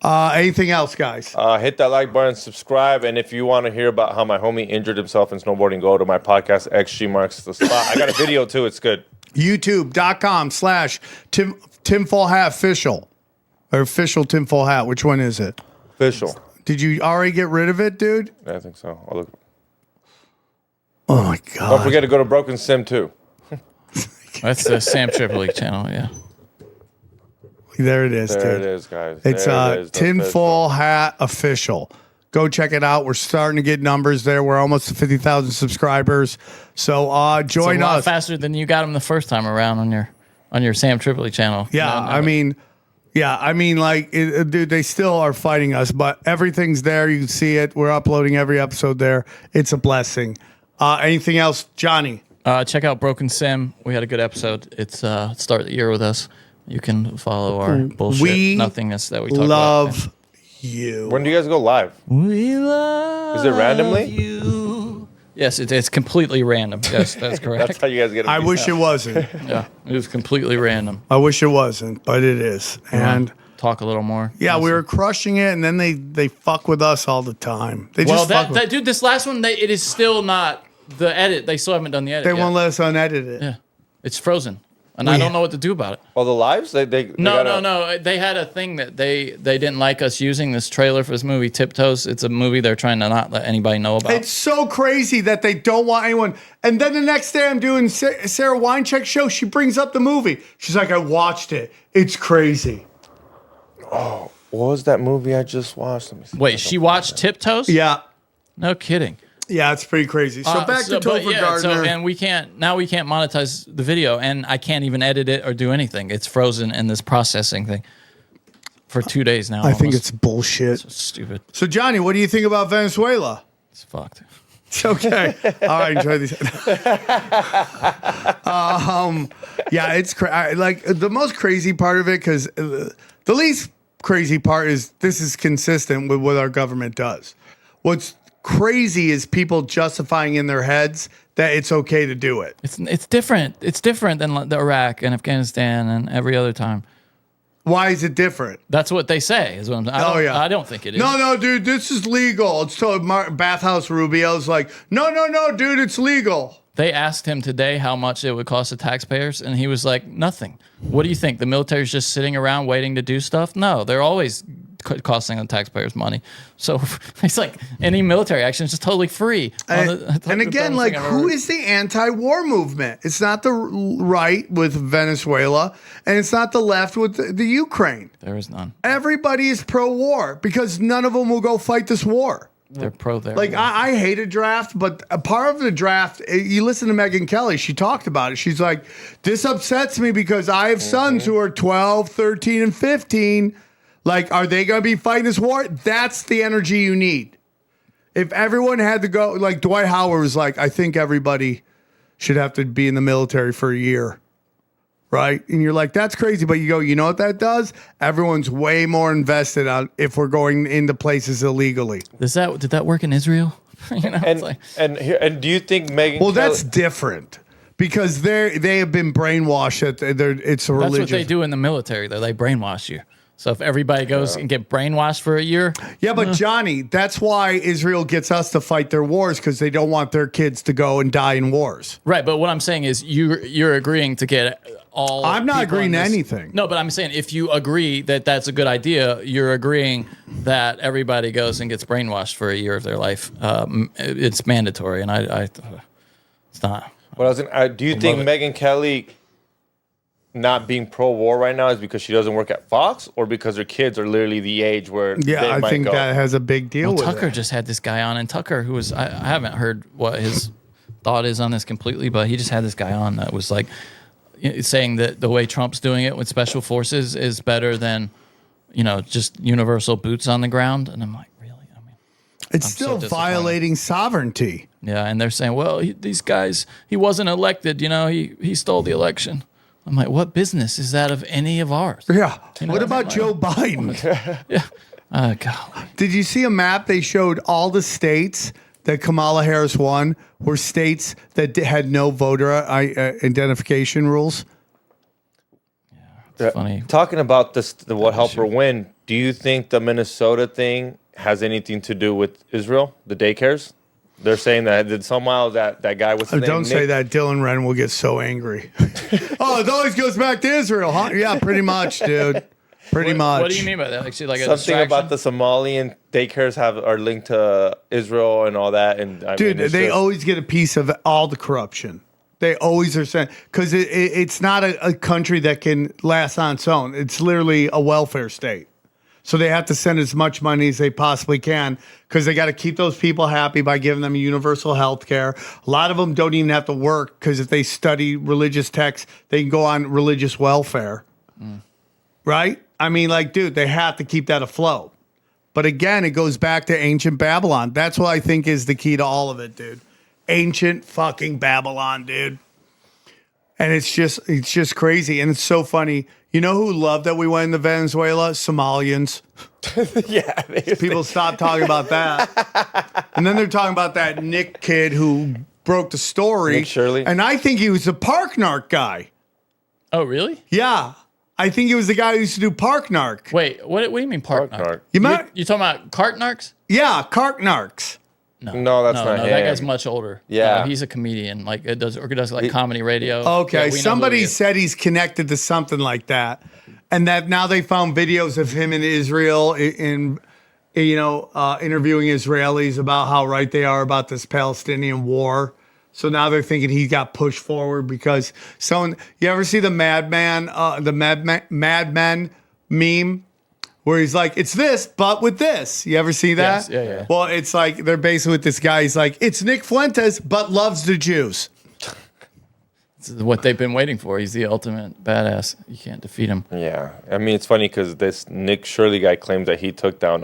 Speaker 1: Anything else, guys?
Speaker 4: Hit that like button, subscribe, and if you want to hear about how my homie injured himself in snowboarding, go to my podcast, XG Marks the Spot. I got a video too. It's good. YouTube.com/Tinfoil Hat Official. Or official Tinfoil Hat. Which one is it? Official.
Speaker 1: Did you already get rid of it, dude?
Speaker 4: Yeah, I think so. I'll look.
Speaker 1: Oh my God.
Speaker 4: Don't forget to go to Broken Sim too.
Speaker 3: That's the Sam Tripoli channel, yeah.
Speaker 1: There it is,
Speaker 4: There
Speaker 1: dude.
Speaker 4: it is, guys.
Speaker 1: It's
Speaker 4: There it is, the
Speaker 1: Tinfoil Hat Official. Go check it out. We're starting to get numbers there. We're almost to 50,000 subscribers. So join
Speaker 3: It's a lot
Speaker 1: us.
Speaker 3: faster than you got them the first time around on your Sam Tripoli channel.
Speaker 1: Yeah, dude, they still are fighting us, but everything's there. You can see it. We're uploading every episode there. It's a blessing. Anything else, Johnny?
Speaker 3: Check out Broken Sim. We had a good episode. It's start the year with us. You can follow our bullshit nothingness that we talk
Speaker 1: love you.
Speaker 4: When do you guys go live?
Speaker 3: We love
Speaker 4: Is it randomly?
Speaker 3: you. Yes, it's completely random. Yes, that's correct.
Speaker 4: That's how you guys get.
Speaker 1: I wish it wasn't.
Speaker 3: Yeah, it was completely random.
Speaker 1: I wish it wasn't, but it is. And
Speaker 3: Talk a little more.
Speaker 1: yeah, we were crushing it, and then they fuck with us all the time. They just fuck with
Speaker 3: dude, this last one, it is still not the edit. They still haven't done the edit.
Speaker 1: They
Speaker 3: yet.
Speaker 1: won't let us unedit it.
Speaker 3: Yeah, it's frozen, and I don't know what to do about it.
Speaker 4: All the lives? They
Speaker 3: No. They had a thing that they didn't like us using this trailer for this movie, Tiptoes. It's a movie they're trying to not let anybody know about.
Speaker 1: It's so crazy that they don't want anyone. And then the next day I'm doing Sarah Weincheck's show. She brings up the movie. She's like, I watched it. It's crazy.
Speaker 4: Oh, what was that movie I just watched? Let me see.
Speaker 3: Wait, she watched Tiptoes?
Speaker 1: Yeah.
Speaker 3: No kidding.
Speaker 1: Yeah, it's pretty crazy. So back to Topher Gardner.
Speaker 3: And we can't monetize the video, and I can't even edit it or do anything. It's frozen in this processing thing for 2 days now.
Speaker 1: I think it's bullshit.
Speaker 3: It's stupid.
Speaker 1: So Johnny, what do you think about Venezuela?
Speaker 3: It's fucked.
Speaker 1: It's okay. All right, enjoy these. Yeah, it's like the most crazy part of it, because the least crazy part is this is consistent with what our government does. What's crazy is people justifying in their heads that it's okay to do it.
Speaker 3: It's different. It's different than the Iraq and Afghanistan and every other time.
Speaker 1: Why is it different?
Speaker 3: That's what they say. Is what I'm saying. I don't think it is.
Speaker 1: No, dude, this is legal. It's told Bathhouse Rubio's like, no, dude, it's legal.
Speaker 3: They asked him today how much it would cost the taxpayers, and he was like, nothing. What do you think? The military's just sitting around waiting to do stuff? No, they're always costing the taxpayers money. So it's like any military action is just totally free.
Speaker 1: And again, like, who is the anti-war movement? It's not the right with Venezuela, and it's not the left with the Ukraine.
Speaker 3: There is none.
Speaker 1: Everybody is pro-war because none of them will go fight this war.
Speaker 3: They're pro there.
Speaker 1: Like, I hate a draft, but a part of the draft, you listen to Megyn Kelly, she talked about it. She's like, this upsets me because I have sons who are 12, 13, and 15. Like, are they going to be fighting this war? That's the energy you need. If everyone had to go, like Dwight Howard was like, I think everybody should have to be in the military for a year. Right? And you're like, that's crazy. But you go, you know what that does? Everyone's way more invested on if we're going into places illegally.
Speaker 3: Did that work in Israel?
Speaker 4: And do you think Megyn?
Speaker 1: Well, that's different because they have been brainwashed. It's a religion.
Speaker 3: That's what they do in the military. They brainwash you. So if everybody goes and get brainwashed for a year,
Speaker 1: yeah. But Johnny, that's why Israel gets us to fight their wars because they don't want their kids to go and die in wars.
Speaker 3: Right. But what I'm saying is you're agreeing to get all.
Speaker 1: I'm not agreeing to anything.
Speaker 3: No, but I'm saying if you agree that that's a good idea, you're agreeing that everybody goes and gets brainwashed for a year of their life. It's mandatory, and it's not.
Speaker 4: Do you think Megyn Kelly not being pro-war right now is because she doesn't work at Fox, or because her kids are literally the age where they
Speaker 1: I
Speaker 4: might
Speaker 1: think
Speaker 4: go?
Speaker 1: that has a big deal with
Speaker 3: Tucker
Speaker 1: it.
Speaker 3: just had this guy on, and Tucker, who was I haven't heard what his thought is on this completely, but he just had this guy on that was like saying that the way Trump's doing it with special forces is better than just universal boots on the ground, and I'm like, really? I mean,
Speaker 1: It's
Speaker 3: I'm
Speaker 1: still
Speaker 3: so
Speaker 1: violating sovereignty.
Speaker 3: yeah, and they're saying, well, these guys, he wasn't elected, he stole the election. I'm like, what business is that of any of ours?
Speaker 1: Yeah. What about Joe Biden?
Speaker 3: Yeah. God.
Speaker 1: Did you see a map? They showed all the states that Kamala Harris won were states that had no voter identification rules.
Speaker 3: It's funny.
Speaker 4: Talking about what helped her win, do you think the Minnesota thing has anything to do with Israel, the daycares? They're saying that somehow that guy was.
Speaker 1: Don't say that. Dylan Wren will get so angry. Oh, it always goes back to Israel, huh? Yeah, pretty much, dude. Pretty much.
Speaker 3: What do you mean by that? Actually, like
Speaker 4: something about the Somalian daycares are linked to Israel and all that. And
Speaker 1: dude, they always get a piece of all the corruption. They always are saying because it's not a country that can last on its own. It's literally a welfare state. So they have to send as much money as they possibly can because they got to keep those people happy by giving them universal health care. A lot of them don't even have to work because if they study religious texts, they can go on religious welfare. Right? I mean, like, dude, they have to keep that afloat. But again, it goes back to ancient Babylon. That's what I think is the key to all of it, dude. Ancient fucking Babylon, dude. And it's just crazy. And it's so funny. You know who loved that we went into Venezuela? Somalians.
Speaker 4: Yeah.
Speaker 1: People stop talking about that. And then they're talking about that Nick kid who broke the story.
Speaker 4: Nick Shirley.
Speaker 1: And I think he was the Park Narc guy.
Speaker 3: Oh, really?
Speaker 1: Yeah. I think he was the guy who used to do Park Narc.
Speaker 3: Wait, what do you mean park narc?
Speaker 1: You might,
Speaker 3: You talking about cart narcs?
Speaker 1: yeah, Park Narcs.
Speaker 4: No, that's not him.
Speaker 3: That guy's much older.
Speaker 4: Yeah.
Speaker 3: He's a comedian. Like it does like comedy radio.
Speaker 1: Okay,
Speaker 3: Yeah, we know who
Speaker 1: somebody
Speaker 3: he is.
Speaker 1: said he's connected to something like that, and that now they found videos of him in Israel interviewing Israelis about how right they are about this Palestinian war. So now they're thinking he got pushed forward because someone. You ever see the Madman meme? Where he's like, it's this, but with this. You ever see that?
Speaker 3: Yes, yeah.
Speaker 1: Well, it's like, they're basically with this guy. He's like, it's Nick Fuentes, but loves the Jews.
Speaker 3: It's what they've been waiting for. He's the ultimate badass. You can't defeat him.
Speaker 4: Yeah. I mean, it's funny because this Nick Shirley guy claims that he took down,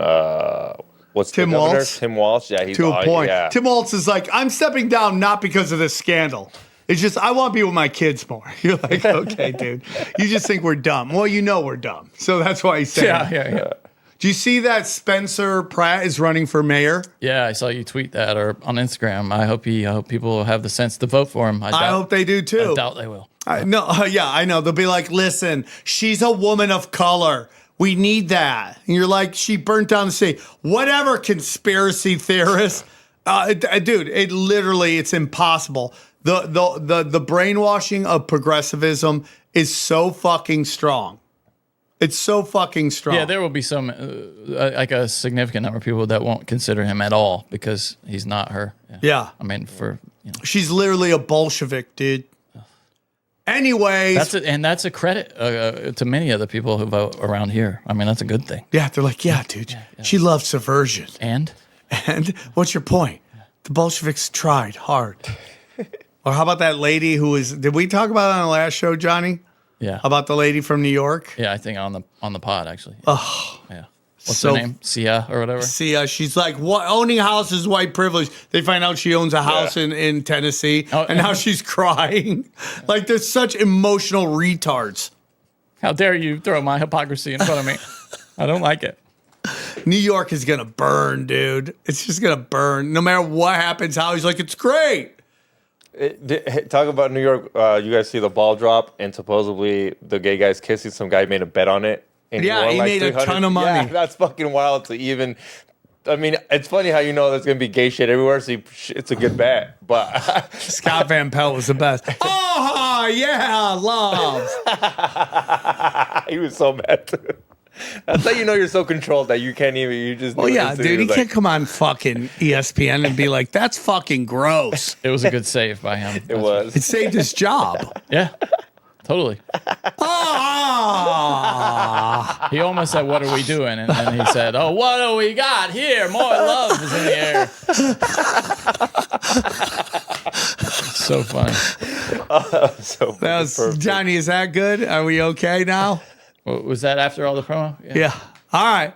Speaker 4: what's
Speaker 1: Tim
Speaker 4: the governor?
Speaker 1: Walz?
Speaker 4: Tim Walz. Yeah, he's
Speaker 1: To a point.
Speaker 4: Yeah.
Speaker 1: Tim Walz is like, I'm stepping down not because of this scandal. It's just, I want to be with my kids more. You're like, okay, dude. You just think we're dumb. Well, you know we're dumb. So that's why he's saying
Speaker 3: Yeah.
Speaker 1: Do you see that Spencer Pratt is running for mayor?
Speaker 3: Yeah, I saw you tweet that or on Instagram. I hope people have the sense to vote for him.
Speaker 1: I hope they do too.
Speaker 3: I doubt they will.
Speaker 1: I know. They'll be like, listen, she's a woman of color. We need that. And you're like, she burnt down the city. Whatever, conspiracy theorists. Dude, it's impossible. The brainwashing of progressivism is so fucking strong. It's so fucking strong.
Speaker 3: Yeah, there will be some, like a significant number of people that won't consider him at all because he's not her.
Speaker 1: Yeah.
Speaker 3: I mean,
Speaker 1: she's literally a Bolshevik, dude. Anyways.
Speaker 3: That's a credit to many of the people who vote around here. I mean, that's a good thing.
Speaker 1: Yeah, they're like, yeah, dude, she loves subversion.
Speaker 3: And
Speaker 1: what's your point? The Bolsheviks tried hard. Or how about that lady did we talk about it on the last show, Johnny?
Speaker 3: yeah,
Speaker 1: About the lady from New York?
Speaker 3: yeah, I think on the pod actually.
Speaker 1: Oh,
Speaker 3: Yeah. What's her name? Sia or whatever.
Speaker 1: Sia, she's like, what? Owning a house is white privilege. They find out she owns a house in Tennessee, and now she's crying. Like, they're such emotional retards.
Speaker 3: How dare you throw my hypocrisy in front of me? I don't like it.
Speaker 1: New York is going to burn, dude. It's just going to burn. No matter what happens, how he's like, it's great.
Speaker 4: Talk about New York. You guys see the ball drop, and supposedly the gay guy's kissing. Some guy made a bet on it. And
Speaker 1: he made a ton of money.
Speaker 4: Yeah, that's fucking wild to even. I mean, it's funny how you know there's gonna be gay shit everywhere. So it's a good bet. But
Speaker 1: Scott Van Pelt was the best. Oh yeah, love.
Speaker 4: He was so mad. That's how you know you're so controlled that you can't even. You just.
Speaker 1: Well, yeah, dude, he can't come on fucking ESPN and be like, "That's fucking gross."
Speaker 3: It was a good save by him.
Speaker 4: It was.
Speaker 1: It saved his job.
Speaker 3: Yeah. Totally.
Speaker 1: Ah.
Speaker 3: He almost said, "What are we doing?" And then he said, "Oh, what do we got here? More love is in the air." So funny.
Speaker 1: That was Johnny. Is that good? Are we okay now?
Speaker 3: Was that after all the promo?
Speaker 1: Yeah. All right.